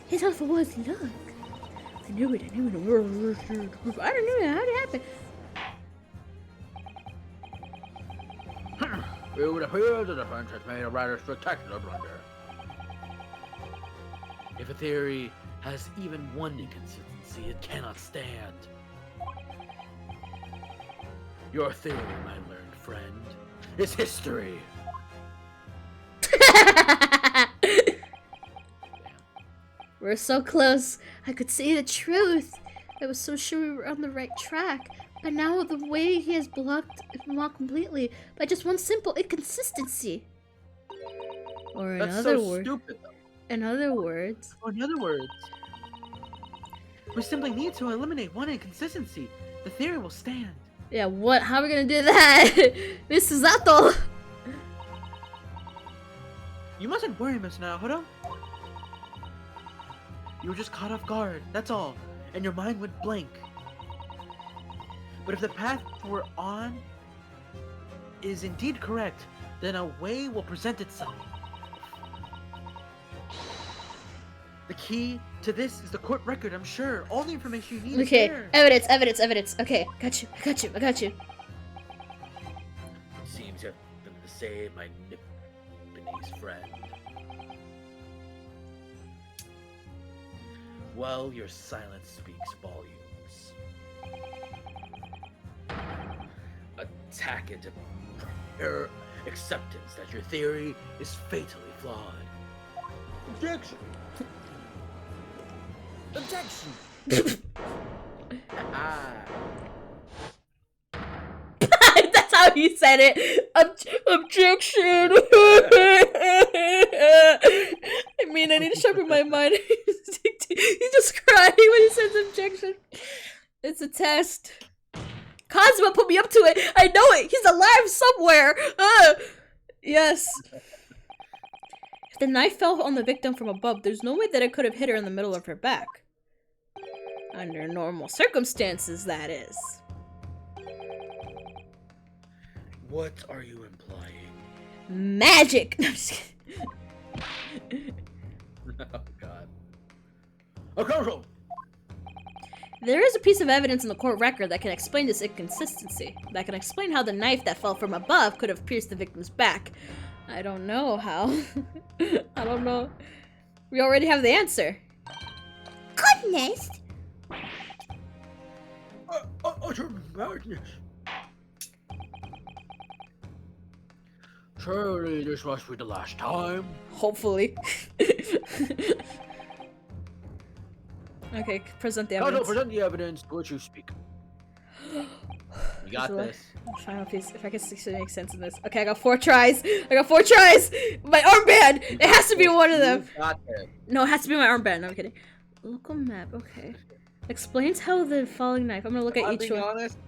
Speaker 4: His offer was luck.
Speaker 1: I knew it. I don't know how it happened.
Speaker 2: It would appear the defense has made a rather spectacular blunder.
Speaker 3: If a theory has even one inconsistency, it cannot stand. Your theory, my learned friend, is history.
Speaker 1: We're so close. I could see the truth. I was so sure we were on the right track. But now the way he has blocked him out completely by just one simple inconsistency. Or in
Speaker 5: That's
Speaker 1: other
Speaker 5: so
Speaker 1: words,
Speaker 5: stupid.
Speaker 1: in other words,
Speaker 6: Or in other words, we simply need to eliminate one inconsistency. The theory will stand.
Speaker 1: Yeah, what? How are we gonna do that? Mrs. Zato!
Speaker 6: You mustn't worry, Miss Naruto. You were just caught off guard, that's all. And your mind went blank. But if the path we're on is indeed correct, then a way will present itself. The key to this is the court record, I'm sure. All the information you need is
Speaker 1: Okay,
Speaker 6: there.
Speaker 1: evidence. Okay, got you.
Speaker 3: It seems you've been to save my Nipponese friend. Well, your silence speaks volumes. Attack into your acceptance that your theory is fatally flawed.
Speaker 2: Objection!
Speaker 7: Objection!
Speaker 3: Ah.
Speaker 1: That's how he said it. Objection. I mean, I need to sharpen my mind. He's just crying when he says objection. It's a test. Cosmo put me up to it. I know it. He's alive somewhere. Yes. If the knife fell on the victim from above, there's no way that it could have hit her in the middle of her back. Under normal circumstances, that is.
Speaker 3: What are you implying?
Speaker 1: Magic! No, I'm just kidding.
Speaker 3: Oh god.
Speaker 2: Counsel!
Speaker 1: There is a piece of evidence in the court record that can explain this inconsistency. That can explain how the knife that fell from above could have pierced the victim's back. I don't know how. I don't know. We already have the answer.
Speaker 4: Goodness!
Speaker 2: Utter madness. Surely this must be the last time.
Speaker 1: Hopefully. Okay, present the
Speaker 2: Counsel,
Speaker 1: evidence.
Speaker 2: present the evidence to which you speak.
Speaker 3: You got this.
Speaker 1: Final piece. If I can actually make sense of this. Okay, I got 4 tries. My armband! It has to be one of them.
Speaker 3: You got this.
Speaker 1: No, it has to be my armband. No, I'm kidding. Local map. Okay. Explains how the falling knife. I'm gonna look at
Speaker 5: I'm
Speaker 1: each
Speaker 5: being
Speaker 1: one.
Speaker 5: honest,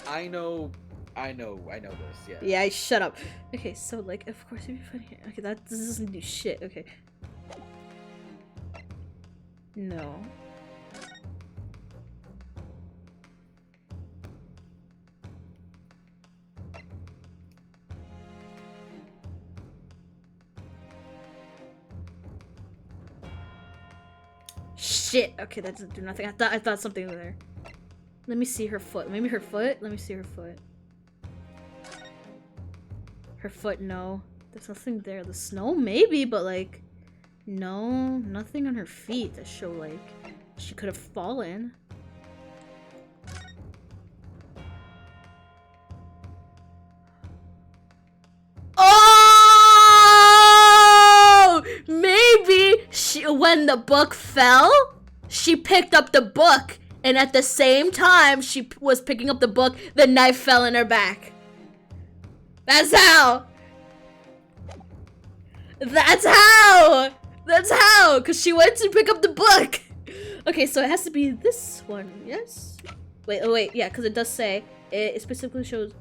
Speaker 5: I know this, yeah.
Speaker 1: Yeah, shut up. Okay, so like, of course it'd be funny here. Okay, this doesn't do shit. Okay. No. Shit. Okay, that doesn't do nothing. I thought something was there. Let me see her foot. Maybe her foot? Let me see her foot. Her foot, no. There's nothing there. The snow, maybe, but like, no, nothing on her feet that show like she could have fallen. Oh! Maybe when the book fell, she picked up the book, and at the same time she was picking up the book, the knife fell in her back. That's how! That's how! Because she went to pick up the book! Okay, so it has to be this one, yes? Wait, yeah, because it does say, it specifically shows,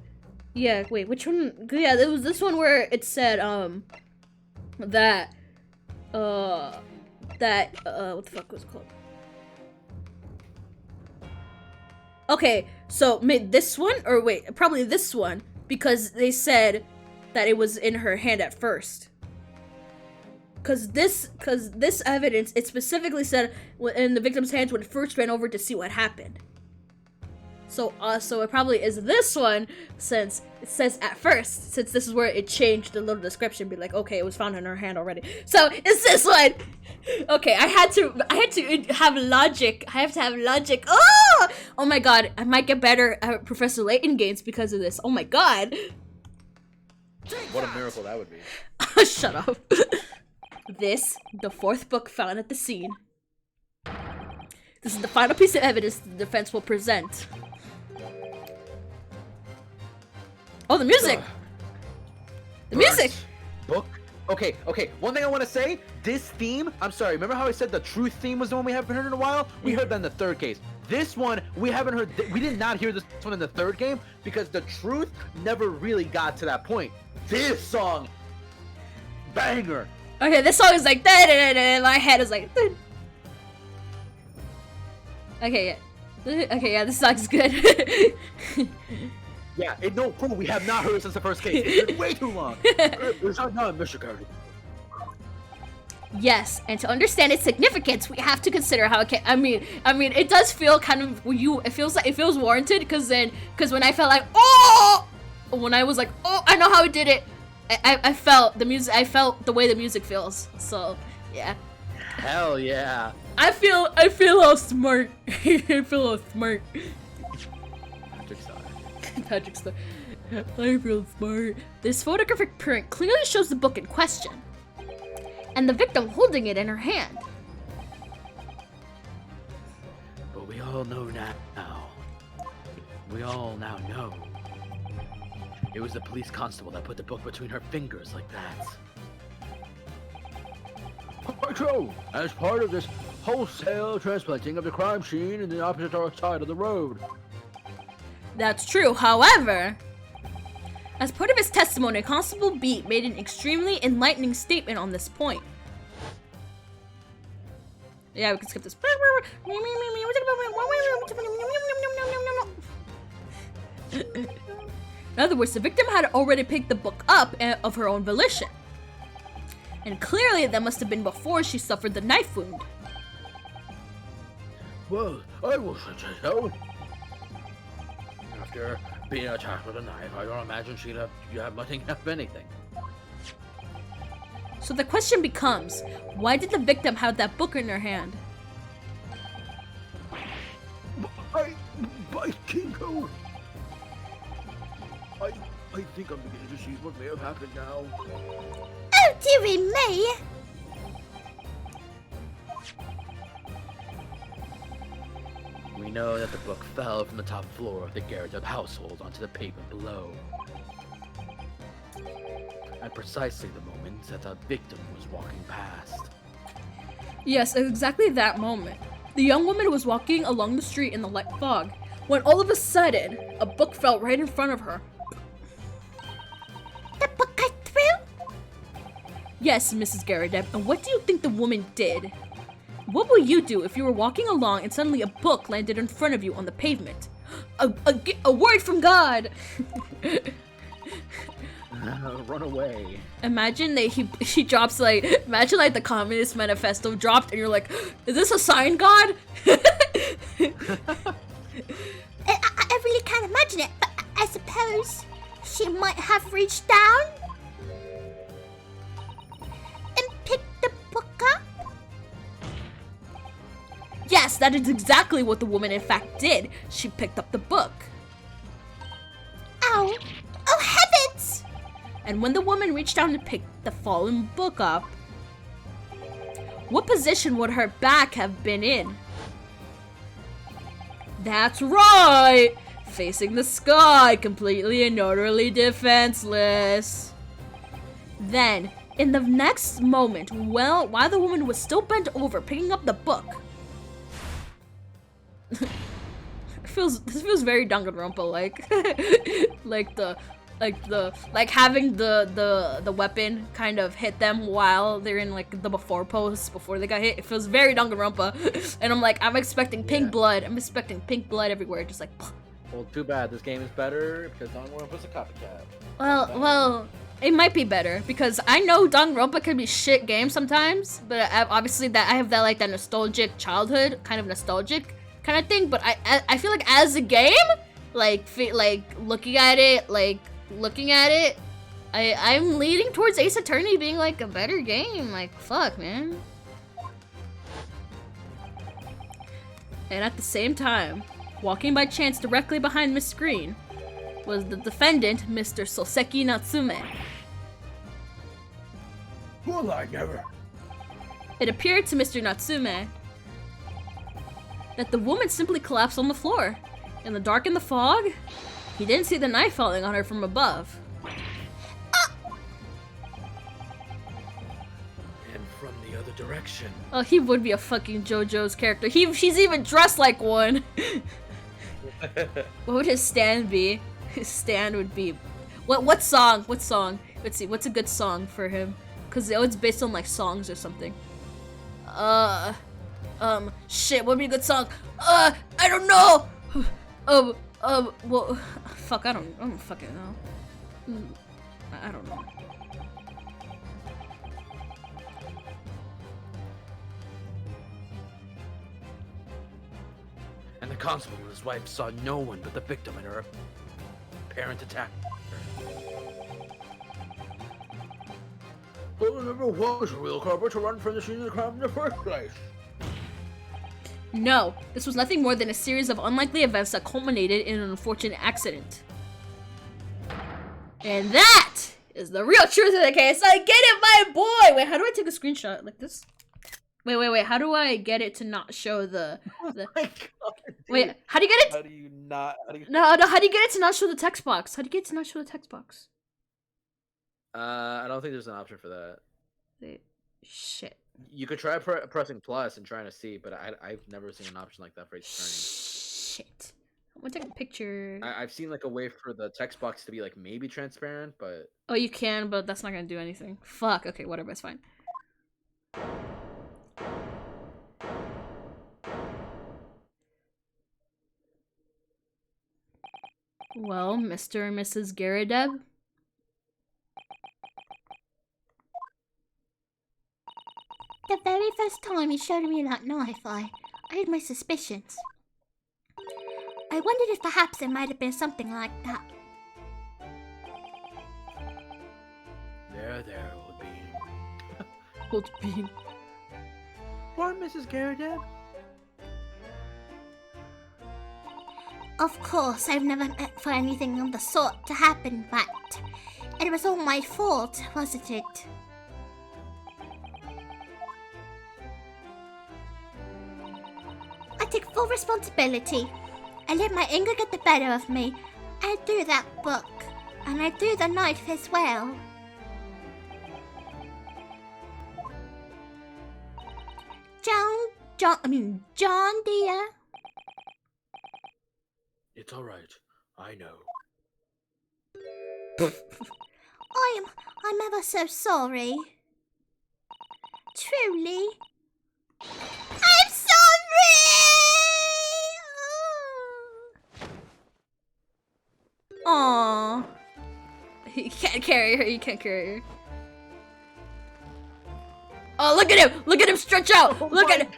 Speaker 1: yeah, wait, which one? Yeah, it was this one where it said, what the fuck was it called? Okay, so maybe this one, or wait, probably this one, because they said that it was in her hand at first. Cause this evidence, it specifically said in the victim's hands when it first ran over to see what happened. So it probably is this one, since it says at first, since this is where it changed the little description, be like, okay, it was found in her hand already. So it's this one. Okay, I had to have logic. I have to have logic. Oh my god, I might get better at Professor Layton games because of this. Oh my god.
Speaker 5: What a miracle that would be.
Speaker 1: Shut up. The 4th book found at the scene. This is the final piece of evidence the defense will present. Oh, the music! The music!
Speaker 5: Book? Okay. One thing I want to say, this theme, I'm sorry, remember how I said the truth theme was the one we haven't heard in a while? We heard that in the 3rd case.
Speaker 3: This one, we haven't heard. We did not hear this one in the third game because the truth never really got to that point. This song, banger.
Speaker 1: Okay, this song is like da da da da. My head is like. Dun. Okay, yeah. Okay, yeah. This song's good.
Speaker 3: Yeah, no, cool. We have not heard it since the first game. It's been way too long. It's not done, Mr. Carter.
Speaker 1: Yes, and to understand its significance, we have to consider how it can. I mean, it does feel kind of It feels like it feels warranted because when I felt like when I was like I know how it did it, I felt the music. I felt the way the music feels. So yeah.
Speaker 3: Hell yeah.
Speaker 1: I feel all smart. I feel all smart. Patrick Star. I feel smart. This photographic print clearly shows the book in question, and the victim holding it in her hand.
Speaker 3: But we all know now. We all now know. It was the police constable that put the book between her fingers like that.
Speaker 2: Quite true. As part of this wholesale transplanting of the crime scene in the opposite side of the road.
Speaker 1: That's true. However, as part of his testimony, Constable Beat made an extremely enlightening statement on this point. Yeah, we can skip this. In other words, the victim had already picked the book up of her own volition. And clearly that must have been before she suffered the knife wound.
Speaker 2: Well, I wasn't say so. After being attacked with a knife, I don't imagine she'd have nothing of anything.
Speaker 1: So the question becomes, why did the victim have that book in her hand?
Speaker 2: By Kinko! I think I'm beginning to see what may have happened now.
Speaker 4: Oh, dearie me!
Speaker 3: We know that the book fell from the top floor of the Garrett household onto the pavement below. At precisely the moment that the victim was walking past.
Speaker 1: Yes, at exactly that moment. The young woman was walking along the street in the light fog, when all of a sudden, a book fell right in front of her.
Speaker 4: The book I threw?
Speaker 1: Yes, Mrs. Garrideb, and what do you think the woman did? What will you do if you were walking along and suddenly a book landed in front of you on the pavement? A word from God!
Speaker 3: Run away.
Speaker 1: Imagine that he drops imagine the Communist Manifesto dropped and you're like, is this a sign, God?
Speaker 4: I really can't imagine it, but I suppose she might have reached down and picked the book up.
Speaker 1: Yes, that is exactly what the woman in fact did. She picked up the book.
Speaker 4: Ow! Oh heavens!
Speaker 1: And when the woman reached down to pick the fallen book up, what position would her back have been in? That's right! Facing the sky, completely and utterly defenseless. Then, in the next moment, while the woman was still bent over picking up the book, this feels very Danganronpa like having the weapon kind of hit them while they're in like the before pose before they got hit. It feels very Danganronpa, and I'm expecting pink blood. I'm expecting pink blood everywhere, just like.
Speaker 5: Well, too bad. This game is better because Danganronpa's a copycat.
Speaker 1: Well, it might be better because I know Danganronpa can be shit game sometimes, but obviously that I have that nostalgic childhood kind of nostalgic kind of thing. But I feel like as a game, looking at it, I'm leaning towards Ace Attorney being like a better game. Like fuck, man. And at the same time, walking by chance directly behind Miss Green was the defendant, Mr. Soseki Natsume.
Speaker 2: Well, I never.
Speaker 1: It appeared to Mr. Natsume that the woman simply collapsed on the floor. In the dark and the fog, he didn't see the knife falling on her from above.
Speaker 3: And from the other direction.
Speaker 1: Oh, he would be a fucking JoJo's character. She's even dressed like one. What would his stand be? His stand would be... What song? What song? Let's see, what's a good song for him? Because it's based on, like, songs or something. Shit, what would be a good song? I don't know! Well, fuck, I don't fucking know. I don't know.
Speaker 3: And the constable and his wife saw no one but the victim and her apparent attack.
Speaker 2: Well, it never was a real cover to run from the scene of the crime in the first place.
Speaker 1: No, this was nothing more than a series of unlikely events that culminated in an unfortunate accident. And that is the real truth of the case. I get it, my boy! Wait, how do I take a screenshot? Like this? Wait, how do I get it to not show the...
Speaker 5: Oh my god, dude.
Speaker 1: Wait, how do you get it?
Speaker 5: How do you not?
Speaker 1: No, how do you get it to not show the text box? How do you get it to not show the text box?
Speaker 5: I don't think there's an option for that.
Speaker 1: Wait, shit.
Speaker 5: You could try pressing plus and trying to see, but I've never seen an option like that for each
Speaker 1: Shit. I'm gonna take a picture.
Speaker 5: turning. I've seen like a way for the text box to be like maybe transparent, but
Speaker 1: Oh, you can, but that's not gonna do anything. Fuck, okay, whatever, it's fine. Well, Mr. and Mrs. Garadeb?
Speaker 4: The very first time he showed me that knife, I had my suspicions. I wondered if perhaps it might have been something like that.
Speaker 3: There, old bean.
Speaker 1: Old bean.
Speaker 6: Poor Mrs. Garrett.
Speaker 4: Of course, I've never meant for anything of the sort to happen, but it was all my fault, wasn't it? I take full responsibility. I let my anger get the better of me. I threw that book, and I threw the knife as well. John, dear.
Speaker 3: It's all right. I know.
Speaker 4: I'm ever so sorry. Truly. I'm sorry!
Speaker 1: Aww. You can't carry her, you can't carry her. Oh, look at him! Look at him stretch out! Look at him!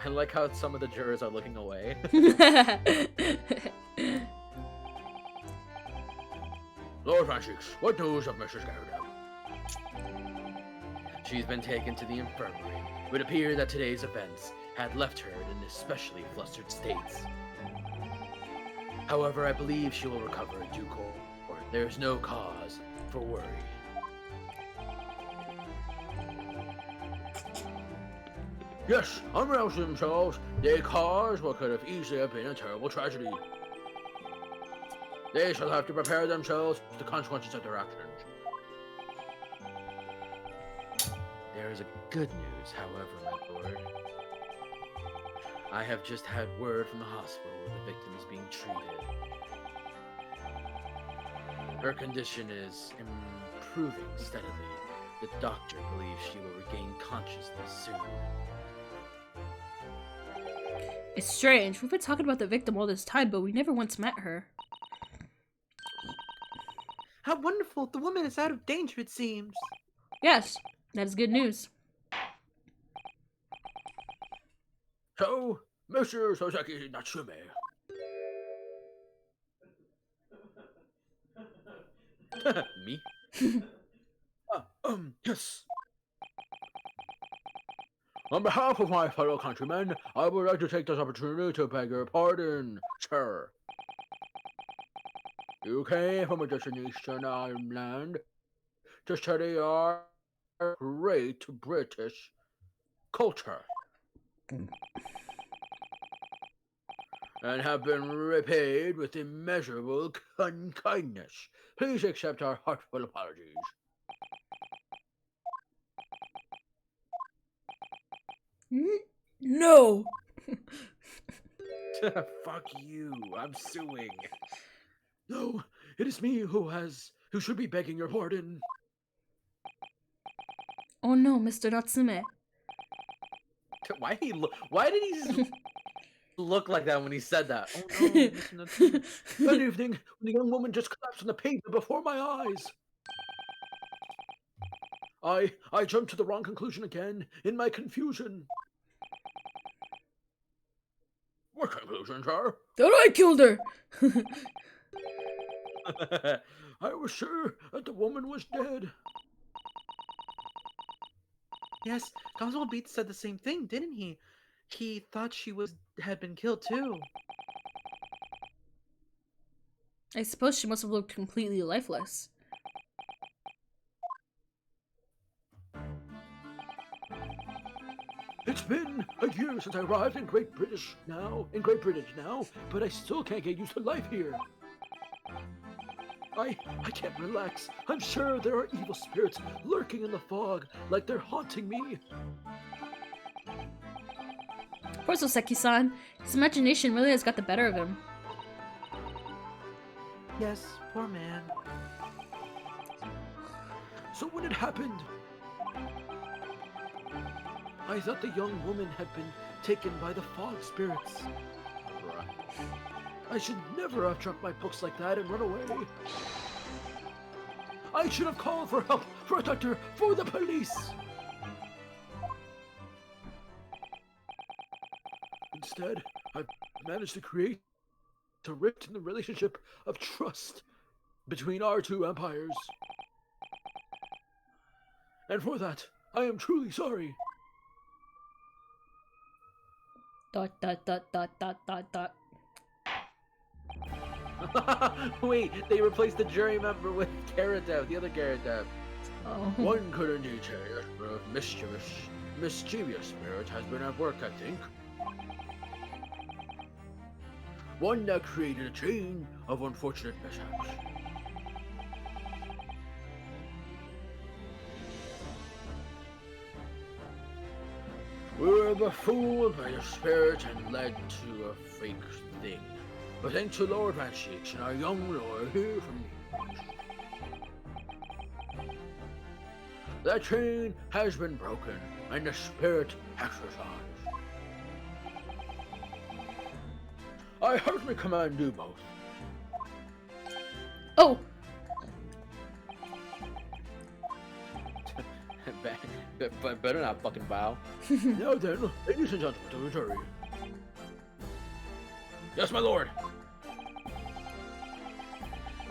Speaker 5: I like how some of the jurors are looking away.
Speaker 2: Lord Francis, what news of Mrs. Garrett?
Speaker 3: She's been taken to the infirmary. It would appear that today's events had left her in an especially flustered state. However, I believe she will recover in due course. There is no cause for worry.
Speaker 2: Yes, unrouse themselves. They caused what could have easily have been a terrible tragedy. They shall have to prepare themselves for the consequences of their actions.
Speaker 3: There is a good news, however, my lord. I have just had word from the hospital where the victim is being treated. Her condition is improving steadily. The doctor believes she will regain consciousness soon.
Speaker 1: It's strange. We've been talking about the victim all this time, but we never once met her.
Speaker 6: How wonderful! The woman is out of danger, it seems.
Speaker 1: Yes, that is good news.
Speaker 2: So, Mr. Soseki Natsume.
Speaker 5: Me?
Speaker 2: Yes. On behalf of my fellow countrymen, I would like to take this opportunity to beg your pardon, sir. You came from a distant eastern island to study our great British culture. and have been repaid with immeasurable kindness. Please accept our heartfelt apologies.
Speaker 1: No.
Speaker 3: Fuck you. I'm suing.
Speaker 2: No, it is me who should be begging your pardon.
Speaker 1: Oh no, Mr. Natsume.
Speaker 5: Why did he look like that when he said that? Oh no, Mr. Natsume.
Speaker 2: That evening, when the young woman just collapsed on the pavement before my eyes. I jumped to the wrong conclusion again, in my confusion. What conclusion, sir?
Speaker 1: That I killed her.
Speaker 2: I was sure that the woman was dead.
Speaker 6: Yes, Constable Beats said the same thing, didn't he? He thought she had been killed too.
Speaker 1: I suppose she must have looked completely lifeless.
Speaker 2: It's been a year since I arrived in Great Britain now, but I still can't get used to life here. I can't relax. I'm sure there are evil spirits lurking in the fog, like they're haunting me.
Speaker 1: Poor Soseki-san. His imagination really has got the better of him.
Speaker 6: Yes, poor man.
Speaker 2: So when it happened, I thought the young woman had been taken by the fog spirits. I should never have dropped my books like that and run away. I should have called for help, for a doctor, for the police. Instead, I've managed to create a rift in the relationship of trust between our two empires. And for that, I am truly sorry. ...
Speaker 5: Wait, they replaced the jury member with Karadev, the other Karadev.
Speaker 1: Oh.
Speaker 2: One could indeed say that a mischievous spirit has been at work, I think. One that created a chain of unfortunate mishaps. We were befooled by the spirit and led to a fake thing. But thanks to Lord Van Cheeks and our young lawyer here from Newport, that chain has been broken and the spirit exorcised. I heartily command you both.
Speaker 1: Oh!
Speaker 5: But better not fucking bow.
Speaker 2: Now then, ladies and gentlemen, to the jury. Yes, my lord.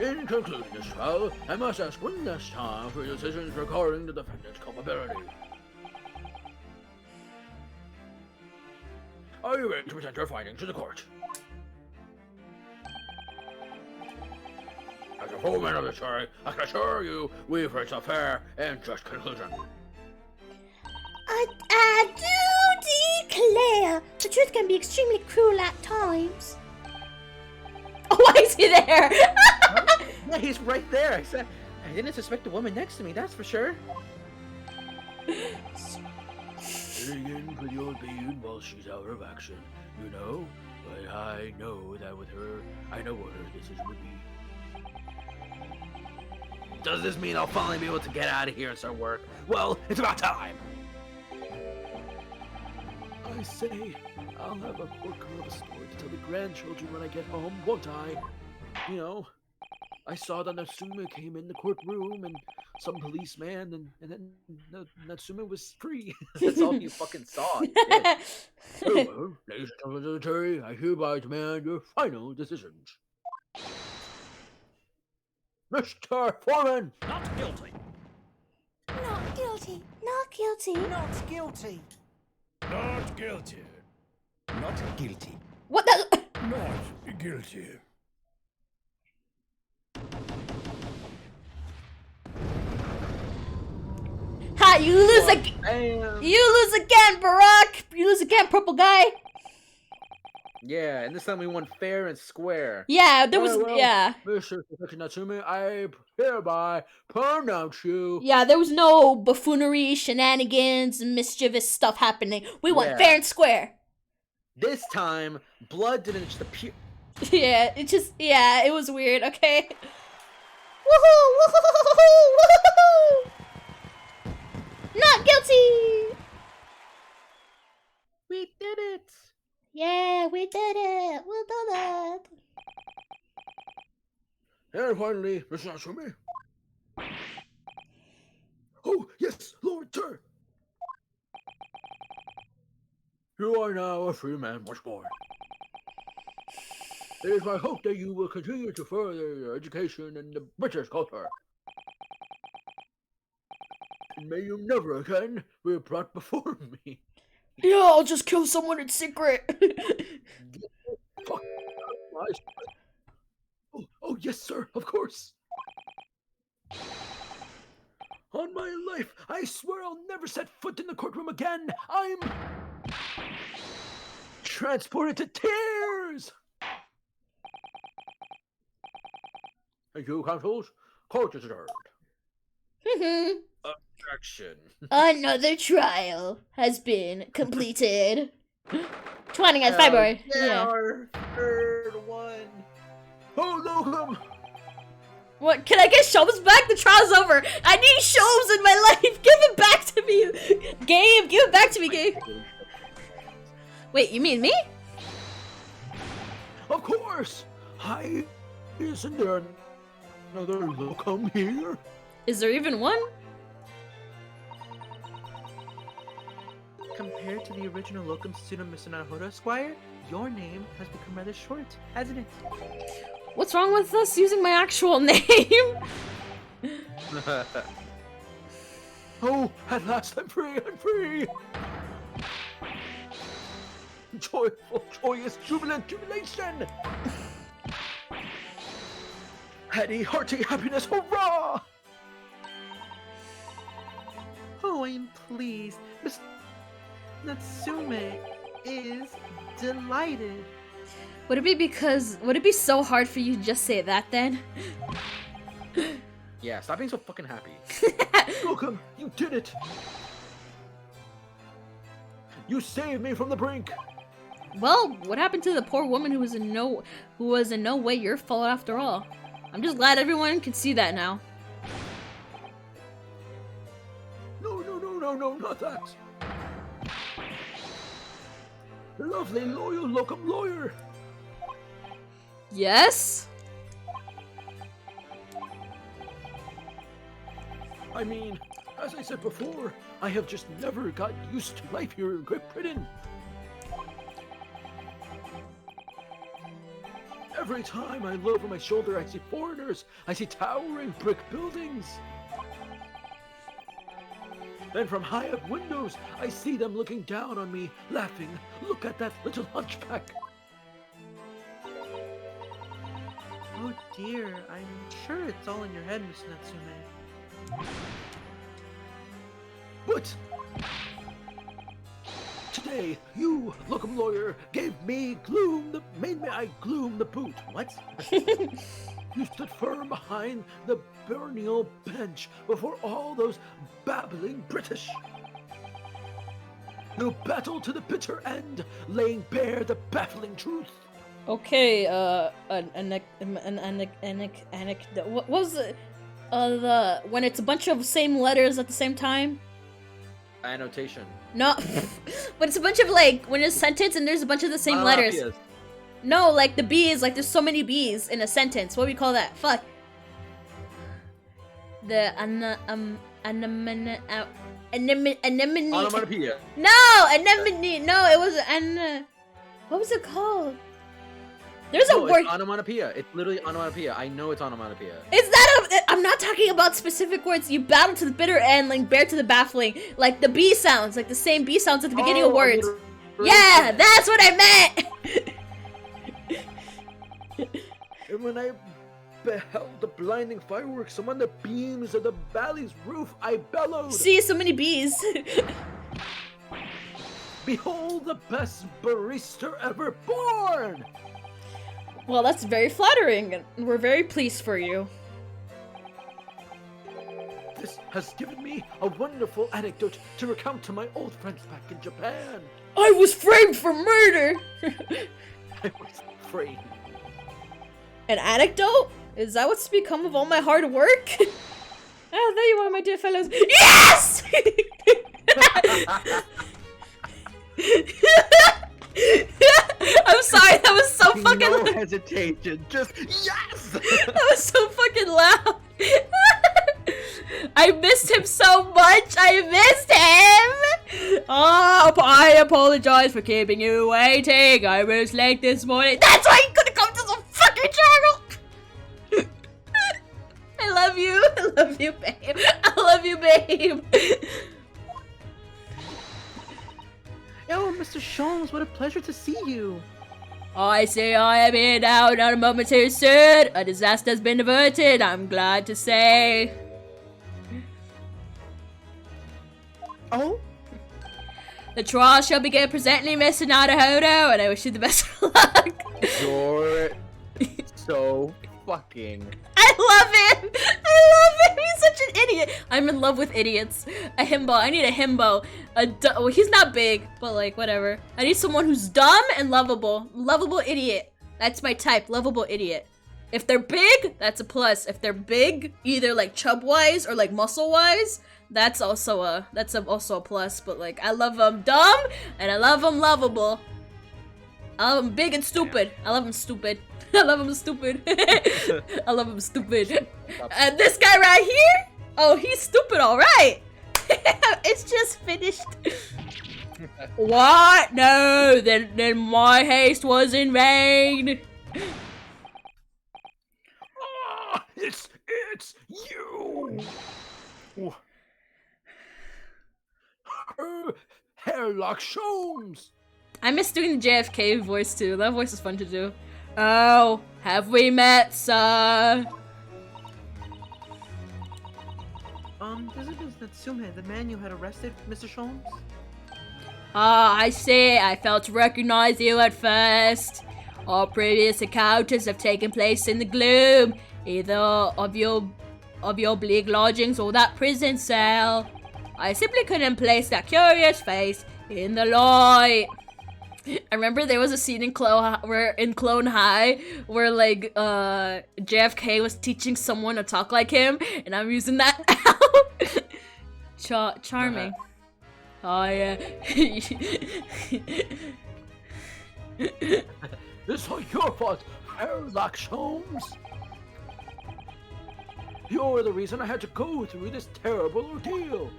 Speaker 2: In concluding this trial, I must ask one last time for your decisions regarding the defendant's culpability. Are you ready to present your findings to the court? As a full man of the jury, I can assure you we've reached a fair and just conclusion.
Speaker 4: I do declare the truth can be extremely cruel at times.
Speaker 1: Oh, why is he there?
Speaker 6: Yeah, he's right there. I didn't suspect the woman next to me, that's for sure.
Speaker 2: Sitting in for the old bean while she's out of action, you know? But I know that with her, I know what her decision would be.
Speaker 5: Does this mean I'll finally be able to get out of here and start work? Well, it's about time!
Speaker 2: I say, I'll have a corker of a story to tell the grandchildren when I get home, won't I? You know, I saw that Natsume came in the courtroom and some policeman, and then Natsume was free.
Speaker 5: That's all you fucking saw.
Speaker 2: Very well, ladies and gentlemen of the jury, I hereby demand your final decisions. Mr. Foreman!
Speaker 7: Not guilty.
Speaker 4: Not guilty. Not guilty.
Speaker 7: Not guilty. Not guilty. Not guilty.
Speaker 1: What the?
Speaker 7: Not guilty.
Speaker 1: Ha! You lose again.
Speaker 5: Damn.
Speaker 1: You lose again, Barack. You lose again, purple guy.
Speaker 5: Yeah, and this time we won fair and square.
Speaker 1: Yeah, there was,
Speaker 2: Very well,
Speaker 1: yeah.
Speaker 2: Mr. Sasaki Natsume, I hereby pronounce you.
Speaker 1: Yeah, there was no buffoonery, shenanigans, mischievous stuff happening. We won
Speaker 5: Yeah.
Speaker 1: fair and square.
Speaker 5: This time, blood didn't just appear.
Speaker 1: Yeah, it just, yeah, it was weird, okay? Woohoo! Woohoo! Woohoo! Not guilty!
Speaker 5: We did it!
Speaker 1: Yeah, we did it! We did it!
Speaker 2: And finally, Mr. Natsume. Oh, yes, Lord Sir. You are now a free man once more. It is my hope that you will continue to further your education in the British culture. And may you never again be brought before me.
Speaker 1: Yeah, I'll just kill someone in secret.
Speaker 2: Fuck my... Oh, yes, sir, of course. On my life, I swear I'll never set foot in the courtroom again. I'm transported to tears. Thank you, counsels. Court is adjourned.
Speaker 5: Action.
Speaker 1: Another trial has been completed. 20 as February. Yeah.
Speaker 5: Our third one.
Speaker 2: Oh, Locum!
Speaker 1: What? Can I get shows back? The trial's over. I need shows in my life. Give it back to me, Gabe. Give it back to me, Gabe. Wait, you mean me?
Speaker 2: Of course! Hi, isn't there another Locum here?
Speaker 1: Is there even one?
Speaker 6: Compared to the original locum student, Mr. Naruhodo Esquire, your name has become rather short, hasn't it?
Speaker 1: What's wrong with us using my actual name?
Speaker 2: Oh, at last I'm free, I'm free! Joyful, joyous, jubilant jubilation! Heady, hearty happiness, hurrah!
Speaker 6: Oh, I'm pleased. Miss Natsume is delighted.
Speaker 1: Would it be so hard for you to just say that then?
Speaker 5: Yeah, stop being so fucking happy.
Speaker 2: Locum, you did it! You saved me from the brink!
Speaker 1: Well, what happened to the poor woman who was in no way your fault after all? I'm just glad everyone can see that now.
Speaker 2: No, not that! Lovely, loyal Locum lawyer!
Speaker 1: Yes?
Speaker 2: I mean, as I said before, I have just never got used to life here in Great Britain. Every time I look over my shoulder, I see foreigners. I see towering brick buildings. Then from high up windows, I see them looking down on me, laughing. Look at that little hunchback.
Speaker 6: Oh dear, I'm sure it's all in your head, Miss Natsume.
Speaker 2: But today, you, Locum lawyer, made me I gloom the boot. What? You stood firm behind the burial bench before all those babbling British. You battled to the bitter end, laying bare the baffling truth.
Speaker 1: Okay, what was it? When it's a bunch of same letters at the same time?
Speaker 5: Annotation.
Speaker 1: No, when it's a bunch of when it's a sentence and there's a bunch of the same letters.
Speaker 5: Onomatopoeias.
Speaker 1: No, like the B's, like there's so many B's in a sentence. What do we call that? Fuck. The anemone.
Speaker 5: Onomatopoeia.
Speaker 1: No, anemone. No, it was what was it called? There's a word.
Speaker 5: It's onomatopoeia. It's literally onomatopoeia. I know it's onomatopoeia.
Speaker 1: Is that I'm not talking about specific words. You battle to the bitter end, like bear to the baffling. Like the B sounds, like the same B sounds at the beginning of words. Yeah, that's what I meant!
Speaker 2: And when I beheld the blinding fireworks among the beams of the valley's roof, I bellowed.
Speaker 1: See, so many B's.
Speaker 2: Behold the best barista ever born!
Speaker 1: Well, that's very flattering, and we're very pleased for you.
Speaker 2: This has given me a wonderful anecdote to recount to my old friends back in Japan.
Speaker 1: I was framed for murder!
Speaker 2: I was afraid.
Speaker 1: An anecdote? Is that what's become of all my hard work? Oh, there you are, my dear fellows. Yes! I'm sorry, that was so fucking
Speaker 5: No hesitation, just yes!
Speaker 1: That was so fucking loud. I missed him so much. I missed him. Oh, I apologize for keeping you waiting. I was late this morning. That's why you couldn't come to the fucking channel. I love you. I love you, babe. I love you, babe.
Speaker 5: Oh, Mr. Sholmes, what a pleasure to see you.
Speaker 1: I say I am here now, not a moment too soon. A disaster has been averted, I'm glad to say.
Speaker 5: Oh?
Speaker 1: The trial shall begin presently, Mr. Nadahodo, and I wish you the best of luck.
Speaker 5: You're so fucking...
Speaker 1: I love him! I love him! He's such an idiot! I'm in love with idiots. A himbo. I need a himbo. Well, he's not big, but like, whatever. I need someone who's dumb and lovable. Lovable idiot. That's my type. Lovable idiot. If they're big, that's a plus. If they're big, either like chub-wise or like muscle-wise, that's also a plus. But like, I love them dumb and I love them lovable. I love him big and stupid. I love him stupid. I love him stupid. I love him stupid. And this guy right here? Oh, he's stupid, alright. It's just finished. What? No, then my haste was in vain.
Speaker 2: Ah, it's you! Hairlock Sholmes!
Speaker 1: I miss doing the JFK voice too. That voice is fun to do. Oh, have we met, sir?
Speaker 6: This is Natsume, the man you had arrested, Mr. Sholmes?
Speaker 1: Ah, I see. I failed to recognize you at first. All previous encounters have taken place in the gloom, either of your bleak lodgings or that prison cell. I simply couldn't place that curious face in the light. I remember there was a scene in Clone High where like JFK was teaching someone to talk like him, and I'm using that now. Charming. Oh yeah.
Speaker 2: This was your fault, Hairlock Sholmes. You're the reason I had to go through this terrible ordeal.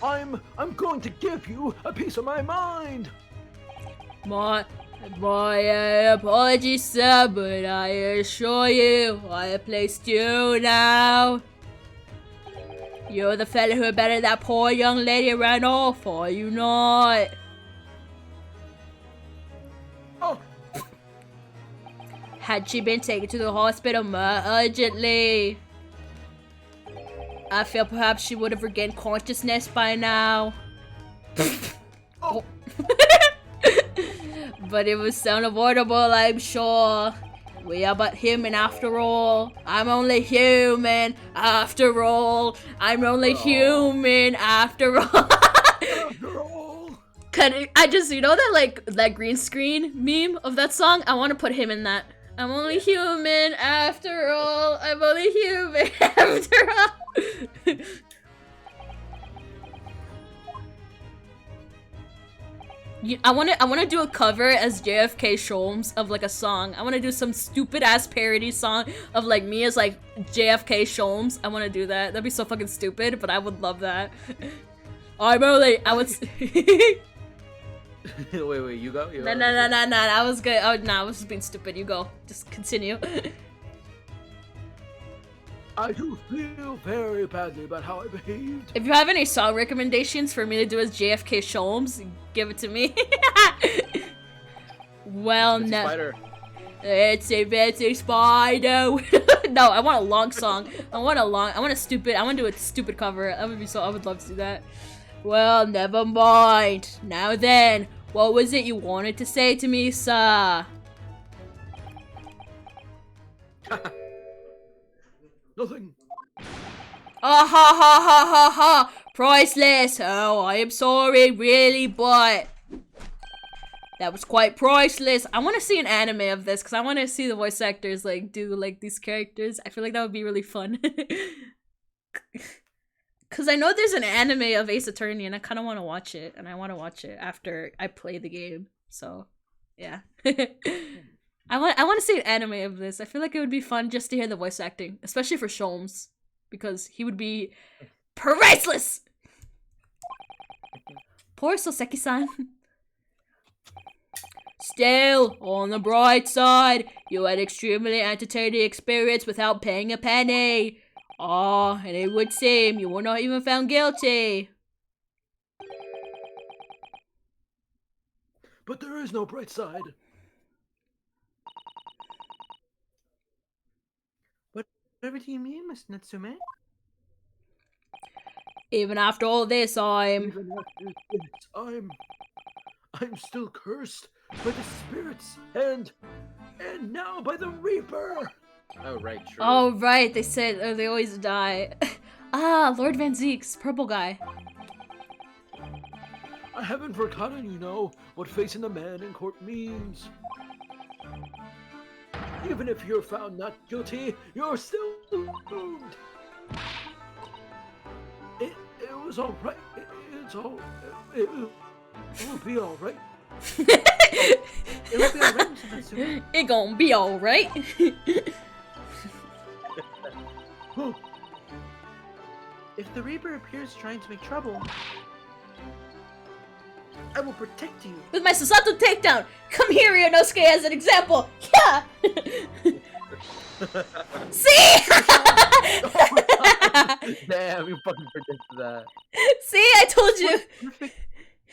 Speaker 2: I'm going to give you a piece of my mind.
Speaker 1: My apologies, sir, but I assure you, I have placed you now. You're the fella who abandoned that poor young lady and ran off, are you not?
Speaker 2: Oh,
Speaker 1: Had she been taken to the hospital more urgently, I feel perhaps she would have regained consciousness by now.
Speaker 2: oh.
Speaker 1: But it was unavoidable, I'm sure. We are but human after all. I'm only human after all. I'm only human after all.
Speaker 2: After all.
Speaker 1: I just, you know that like that green screen meme of that song? I want to put him in that. I'm only human after all. I'm only human after all. I wanna do a cover as JFK Sholmes of like a song. I wanna do some stupid ass parody song of like me as like JFK Sholmes. I wanna do that. That'd be so fucking stupid, but I would love that. I was.
Speaker 5: Wait, you go?
Speaker 1: No, I was good. Oh, no, I was just being stupid. You go. Just continue.
Speaker 2: I do feel very badly about how I behaved.
Speaker 1: If you have any song recommendations for me to do as JFK Sholmes, give it to me. Well,
Speaker 5: It's a
Speaker 1: no.
Speaker 5: spider.
Speaker 1: It's a bitsy spider. No, I want a long song. I want to do a stupid cover. That would be so, I would love to do that. Well, never mind. Now then, what was it you wanted to say to me, sir?
Speaker 2: Nothing.
Speaker 1: Ah ha ha ha ha ha! Priceless! Oh, I am sorry, really, but that was quite priceless. I want to see an anime of this because I want to see the voice actors like do like these characters. I feel like that would be really fun. Because I know there's an anime of Ace Attorney and I kind of want to watch it, and I want to watch it after I play the game. So, yeah. I want to see an anime of this. I feel like it would be fun just to hear the voice acting, especially for Sholmes, because he would be priceless. Poor Soseki-san. Still, on the bright side, you had extremely entertaining experience without paying a penny. Ah, and it would seem you were not even found guilty.
Speaker 2: But there is no bright side.
Speaker 6: Whatever do you mean, Miss Natsume?
Speaker 1: Even after all this,
Speaker 2: Even after this, I'm still cursed by the spirits and now by the Reaper.
Speaker 5: Oh, right, true.
Speaker 1: Oh, right, they said they always die. Ah, Lord Van Zeek's purple guy.
Speaker 2: I haven't forgotten, you know, what facing the man in court means. Even if you're found not guilty, you're still doomed. It was all right. It will be all right.
Speaker 6: It will be alright, Miss Natsume.
Speaker 1: It gonna be alright.
Speaker 6: If the Reaper appears trying to make trouble, I will protect you.
Speaker 1: With my Susato takedown! Come here, Ionosuke, as an example! Yeah! See?
Speaker 5: Damn, you fucking predicted that.
Speaker 1: See, I told you!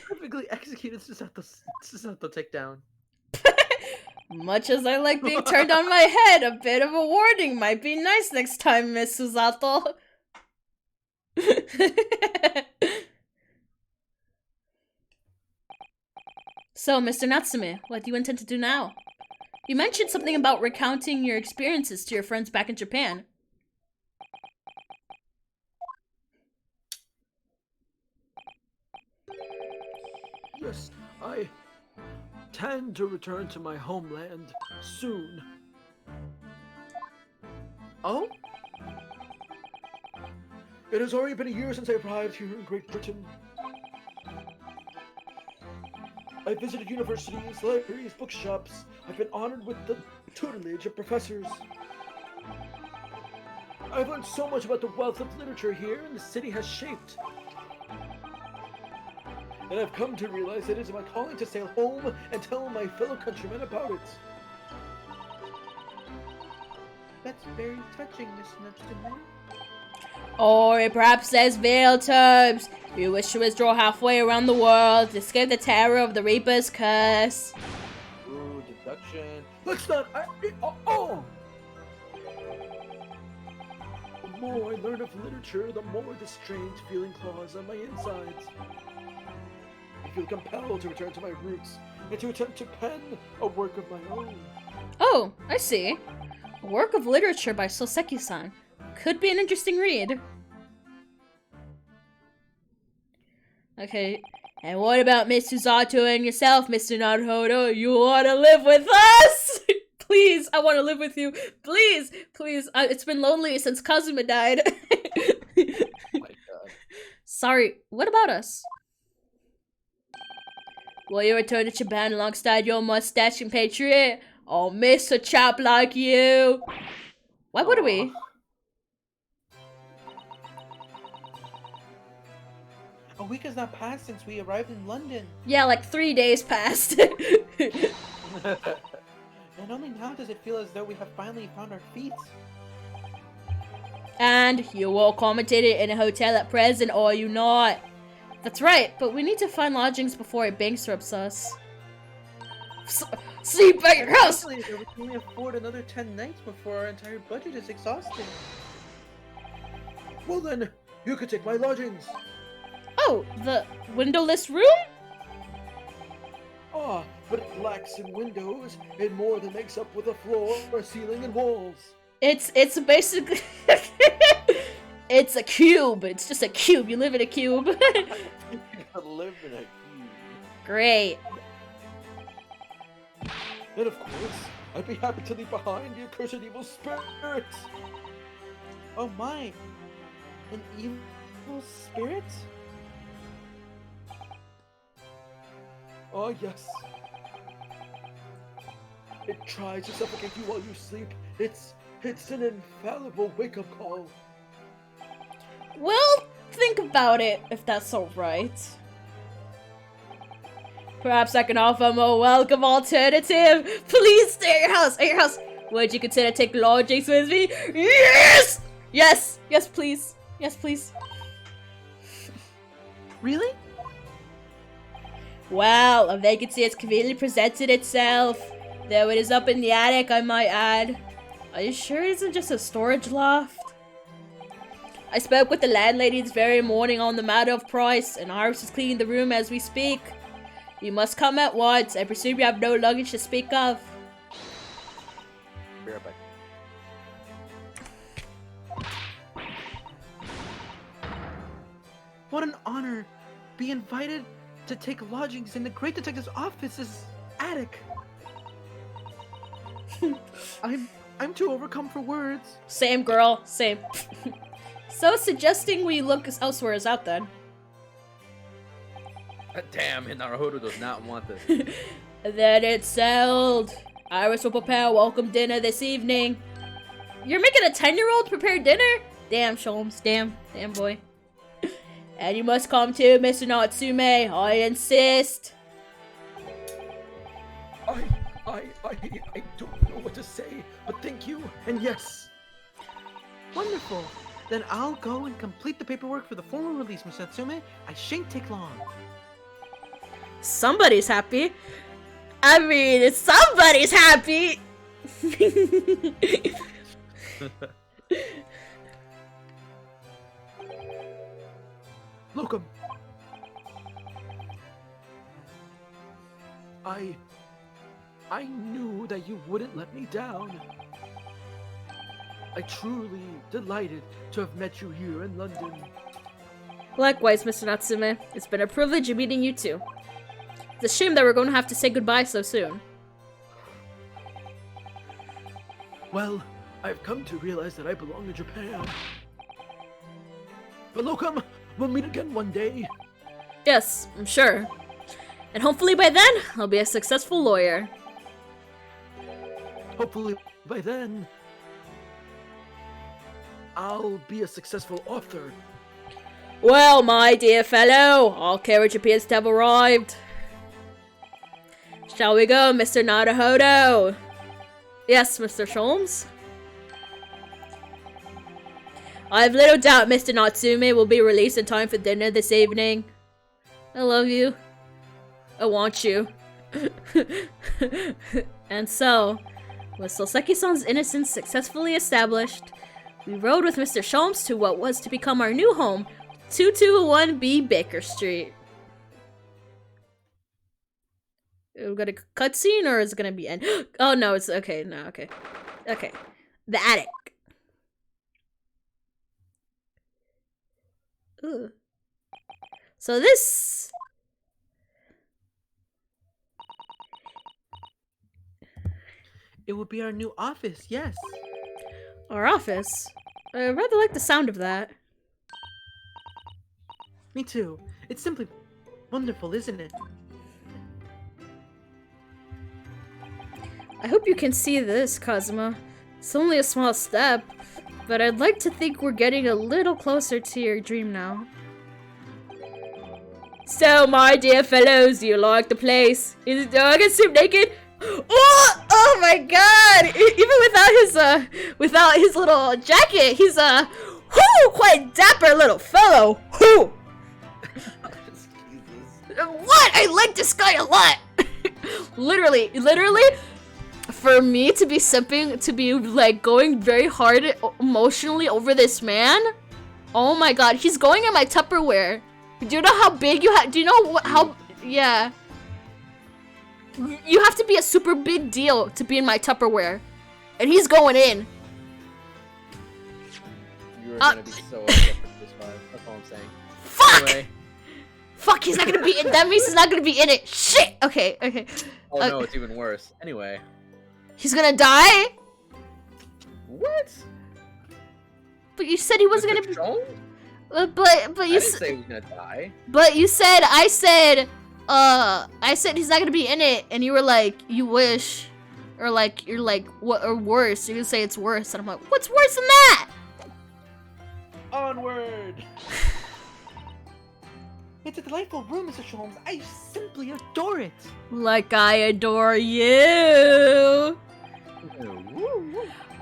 Speaker 6: Perfectly executed Susato takedown.
Speaker 1: Much as I like being turned on my head, a bit of a warning might be nice next time, Miss Susato. So, Mr. Natsume, what do you intend to do now? You mentioned something about recounting your experiences to your friends back in Japan.
Speaker 2: Yes, I tend to return to my homeland soon.
Speaker 6: Oh?
Speaker 2: It has already been a year since I arrived here in Great Britain. I visited universities, libraries, bookshops. I've been honored with the tutelage of professors. I've learned so much about the wealth of literature here and the city has shaped. And I've come to realize that it is my calling to sail home and tell my fellow countrymen about it.
Speaker 6: That's very touching, Miss Natsume.
Speaker 1: Or it perhaps says veil terms. You wish to withdraw halfway around the world to escape the terror of the Reaper's curse.
Speaker 5: Ooh, deduction.
Speaker 2: Let's not. Oh! The more I learn of literature, the more this strange feeling claws on my insides. I feel compelled to return to my roots and to attempt to pen a work of my own.
Speaker 1: Oh, I see. A work of literature by Soseki-san. Could be an interesting read. Okay, and what about Miss Susato and yourself, Mr. Naruhodo? You want to live with us? Please, I want to live with you. Please, please. It's been lonely since Kazuma died.
Speaker 5: Oh my god.
Speaker 1: Sorry, what about us? Will you return to Japan alongside your mustache compatriot? I'll miss a chap like you. Why would we?
Speaker 6: A week has not passed since we arrived in London,
Speaker 1: Yeah, like 3 days passed.
Speaker 6: and only now does it feel as though we have finally found our feet.
Speaker 1: And you all commentated in a hotel at present, or you not? That's right, but we need to find lodgings before it bankrupts us. Sleep at your house!
Speaker 6: Actually, we can only afford another 10 nights before our entire budget is exhausted.
Speaker 2: Well then, you could take my lodgings.
Speaker 1: Oh, the windowless room?
Speaker 3: Ah, but it lacks in windows and more than makes up with a floor, a ceiling, and walls.
Speaker 1: It's basically it's a cube. It's just a cube. You live in a cube.
Speaker 3: I live in a cube.
Speaker 1: Great.
Speaker 3: And of course, I'd be happy to leave behind the accursed evil spirit.
Speaker 6: Oh my! An evil spirit?
Speaker 3: Oh yes. It tries to suffocate you while you sleep. It's an infallible wake-up call.
Speaker 1: Well, think about it, if that's alright. Perhaps I can offer a more welcome alternative. Please stay at your house. At your house. Would you consider taking logics with me? Yes! Yes! Yes, please. Yes, please.
Speaker 6: Really?
Speaker 1: Well, a vacancy has conveniently presented itself. Though it is up in the attic, I might add. Are you sure it isn't just a storage loft? I spoke with the landlady this very morning on the matter of price, and Iris is cleaning the room as we speak. You must come at once. I presume you have no luggage to speak of.
Speaker 5: Be right back.
Speaker 6: What an honor! Be invited to take lodgings in the Great Detective's office's attic. I'm too overcome for words.
Speaker 1: Same, girl. Same. So suggesting we look elsewhere is out then.
Speaker 5: Damn, Naruhodo does not want this.
Speaker 1: Then it's settled. Iris will prepare a welcome dinner this evening. You're making a 10-year-old prepare dinner? Damn, Sholmes. Damn. Damn, boy. And you must come too, Mr. Natsume. I insist.
Speaker 3: I don't know what to say, but thank you, and yes.
Speaker 6: Wonderful. Then I'll go and complete the paperwork for the formal release, Miss Natsume. I shan't take long.
Speaker 1: Somebody's happy. I mean, somebody's happy.
Speaker 3: Locum. I knew that you wouldn't let me down. I truly delighted to have met you here in London.
Speaker 1: Likewise, Mr. Natsume. It's been a privilege meeting you too. It's a shame that we're going to have to say goodbye so soon.
Speaker 3: Well, I've come to realize that I belong in Japan. But Locum, we'll meet again one day.
Speaker 1: Yes, I'm sure. And hopefully by then, I'll be a successful lawyer.
Speaker 3: Hopefully by then, I'll be a successful author.
Speaker 1: Well, my dear fellow, our carriage appears to have arrived. Shall we go, Mr. Naruhodo? Yes, Mr. Sholmes? I have little doubt Mr. Natsume will be released in time for dinner this evening. I love you. I want you. And so, with Soseki-san's innocence successfully established, we rode with Mr. Sholmes to what was to become our new home, 2201B Baker Street. We got a cutscene, or is it gonna be end? Oh no, it's okay. No, okay, okay. The attic. Ooh. So this.
Speaker 6: It will be our new office, yes.
Speaker 1: Our office. I rather like the sound of that.
Speaker 6: Me too. It's simply wonderful, isn't it?
Speaker 1: I hope you can see this, Kazuma. It's only a small step, but I'd like to think we're getting a little closer to your dream now. So, my dear fellows, do you like the place? Is the dog assume naked? Oh my god! Without his little jacket, he's quite dapper little fellow. What? I like this guy a lot. literally, for me to be simping, to be like going very hard emotionally over this man. Oh my god, he's going in my Tupperware. Do you know how big you have? Do you know how? Yeah. You have to be a super big deal to be in my Tupperware, and he's going in.
Speaker 5: You're gonna be so upset for this one. That's all I'm saying.
Speaker 1: Fuck!
Speaker 5: Anyway.
Speaker 1: Fuck! He's not gonna be in. That means he's not gonna be in it. Shit. Okay. Okay.
Speaker 5: Oh no, it's even worse. Anyway.
Speaker 1: He's gonna die.
Speaker 5: What?
Speaker 1: But you said he wasn't gonna be. But you
Speaker 5: I didn't say he was gonna die.
Speaker 1: But you said I said he's not gonna be in it, and you were like, you wish, or like you're like what, or worse. You would say it's worse, and I'm like, what's worse than that?
Speaker 5: Onward.
Speaker 6: It's a delightful room, Mr. Sholmes. I simply adore it.
Speaker 1: Like I adore you.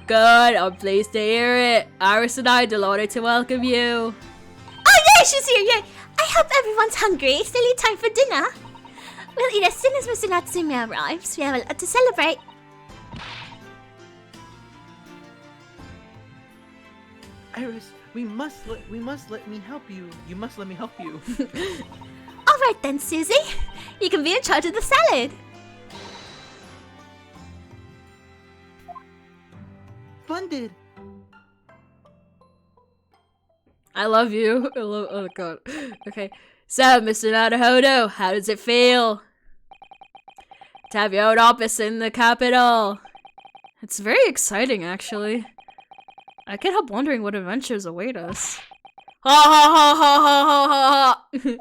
Speaker 1: Good, I'm pleased to hear it. Iris and I delighted to welcome you.
Speaker 4: Oh, yeah, she's here, yeah. I hope everyone's hungry. It's nearly time for dinner. We'll eat as soon as Mr. Natsume arrives. We have a lot to celebrate.
Speaker 6: Iris, we must let me help you. You must let me help you.
Speaker 4: All right then, Susie. You can be in charge of the salad.
Speaker 6: Splendid.
Speaker 1: I love you. I love. Oh god. Okay. So, Mr. Naruhodo, how does it feel to have your own office in the capital? It's very exciting, actually. I can't help wondering what adventures await us. Ha ha ha ha ha ha ha!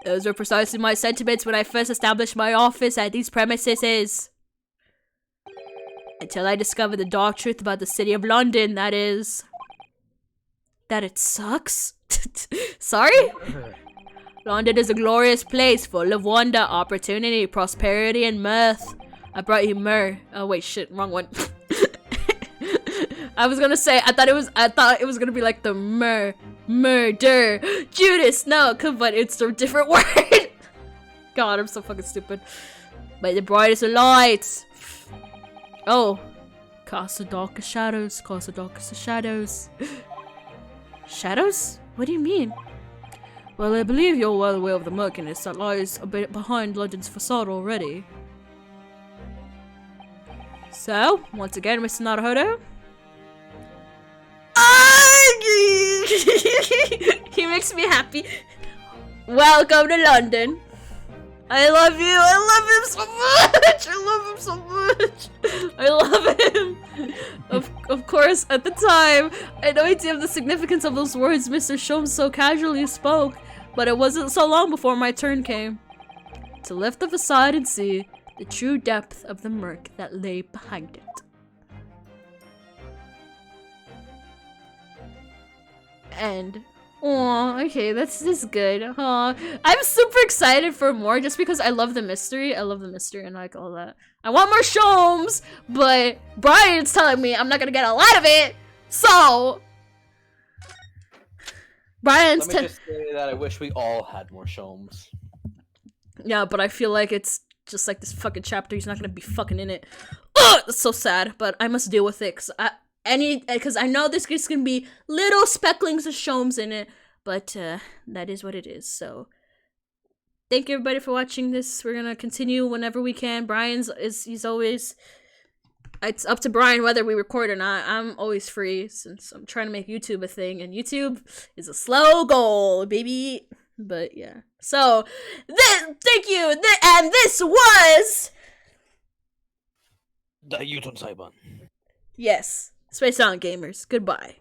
Speaker 1: Those were precisely my sentiments when I first established my office at these premises. Until I discovered the dark truth about the city of London, that is... that it sucks? Sorry? London is a glorious place full of wonder, opportunity, prosperity, and mirth. I brought you myrrh. Oh wait, shit, wrong one. I was gonna say, I thought it was gonna be like the murder. Judas, no, but it's a different word. God, I'm so fucking stupid. But the brightest of lights. Oh. Cast the darkest shadows, cast the darkest of shadows. Shadows? What do you mean? Well, I believe you're well aware of the murkiness that lies a bit behind London's facade already. So, once again, Mr. Naruhodo. He makes me happy. Welcome to London. I love you. I love him so much. I love him so much. I love him. Of course, at the time, I had no idea of the significance of those words Mr. Sholmes so casually spoke, but it wasn't so long before my turn came to lift the facade and see the true depth of the murk that lay behind it. And oh, okay, that's good. I'm super excited for more just because I love the mystery. I love the mystery and like all that. I want more Sholmes, but Bryan's telling me I'm not gonna get a lot of it. So Bryan's
Speaker 5: Let me just say that I wish we all had more Sholmes.
Speaker 1: Yeah, but I feel like it's just like this fucking chapter. He's not gonna be fucking in it. Ugh, it's so sad, but I must deal with it because I know there's just gonna be little specklings of Sholmes in it, but that is what it is. So thank you everybody for watching this. We're gonna continue whenever we can. He's always, it's up to Bryan whether we record or not. I'm always free since I'm trying to make YouTube a thing, and YouTube is a slow goal, baby. But yeah, so thank you, and this was
Speaker 3: The Yuton Saiban.
Speaker 1: yes, Space Island Gamers. Goodbye.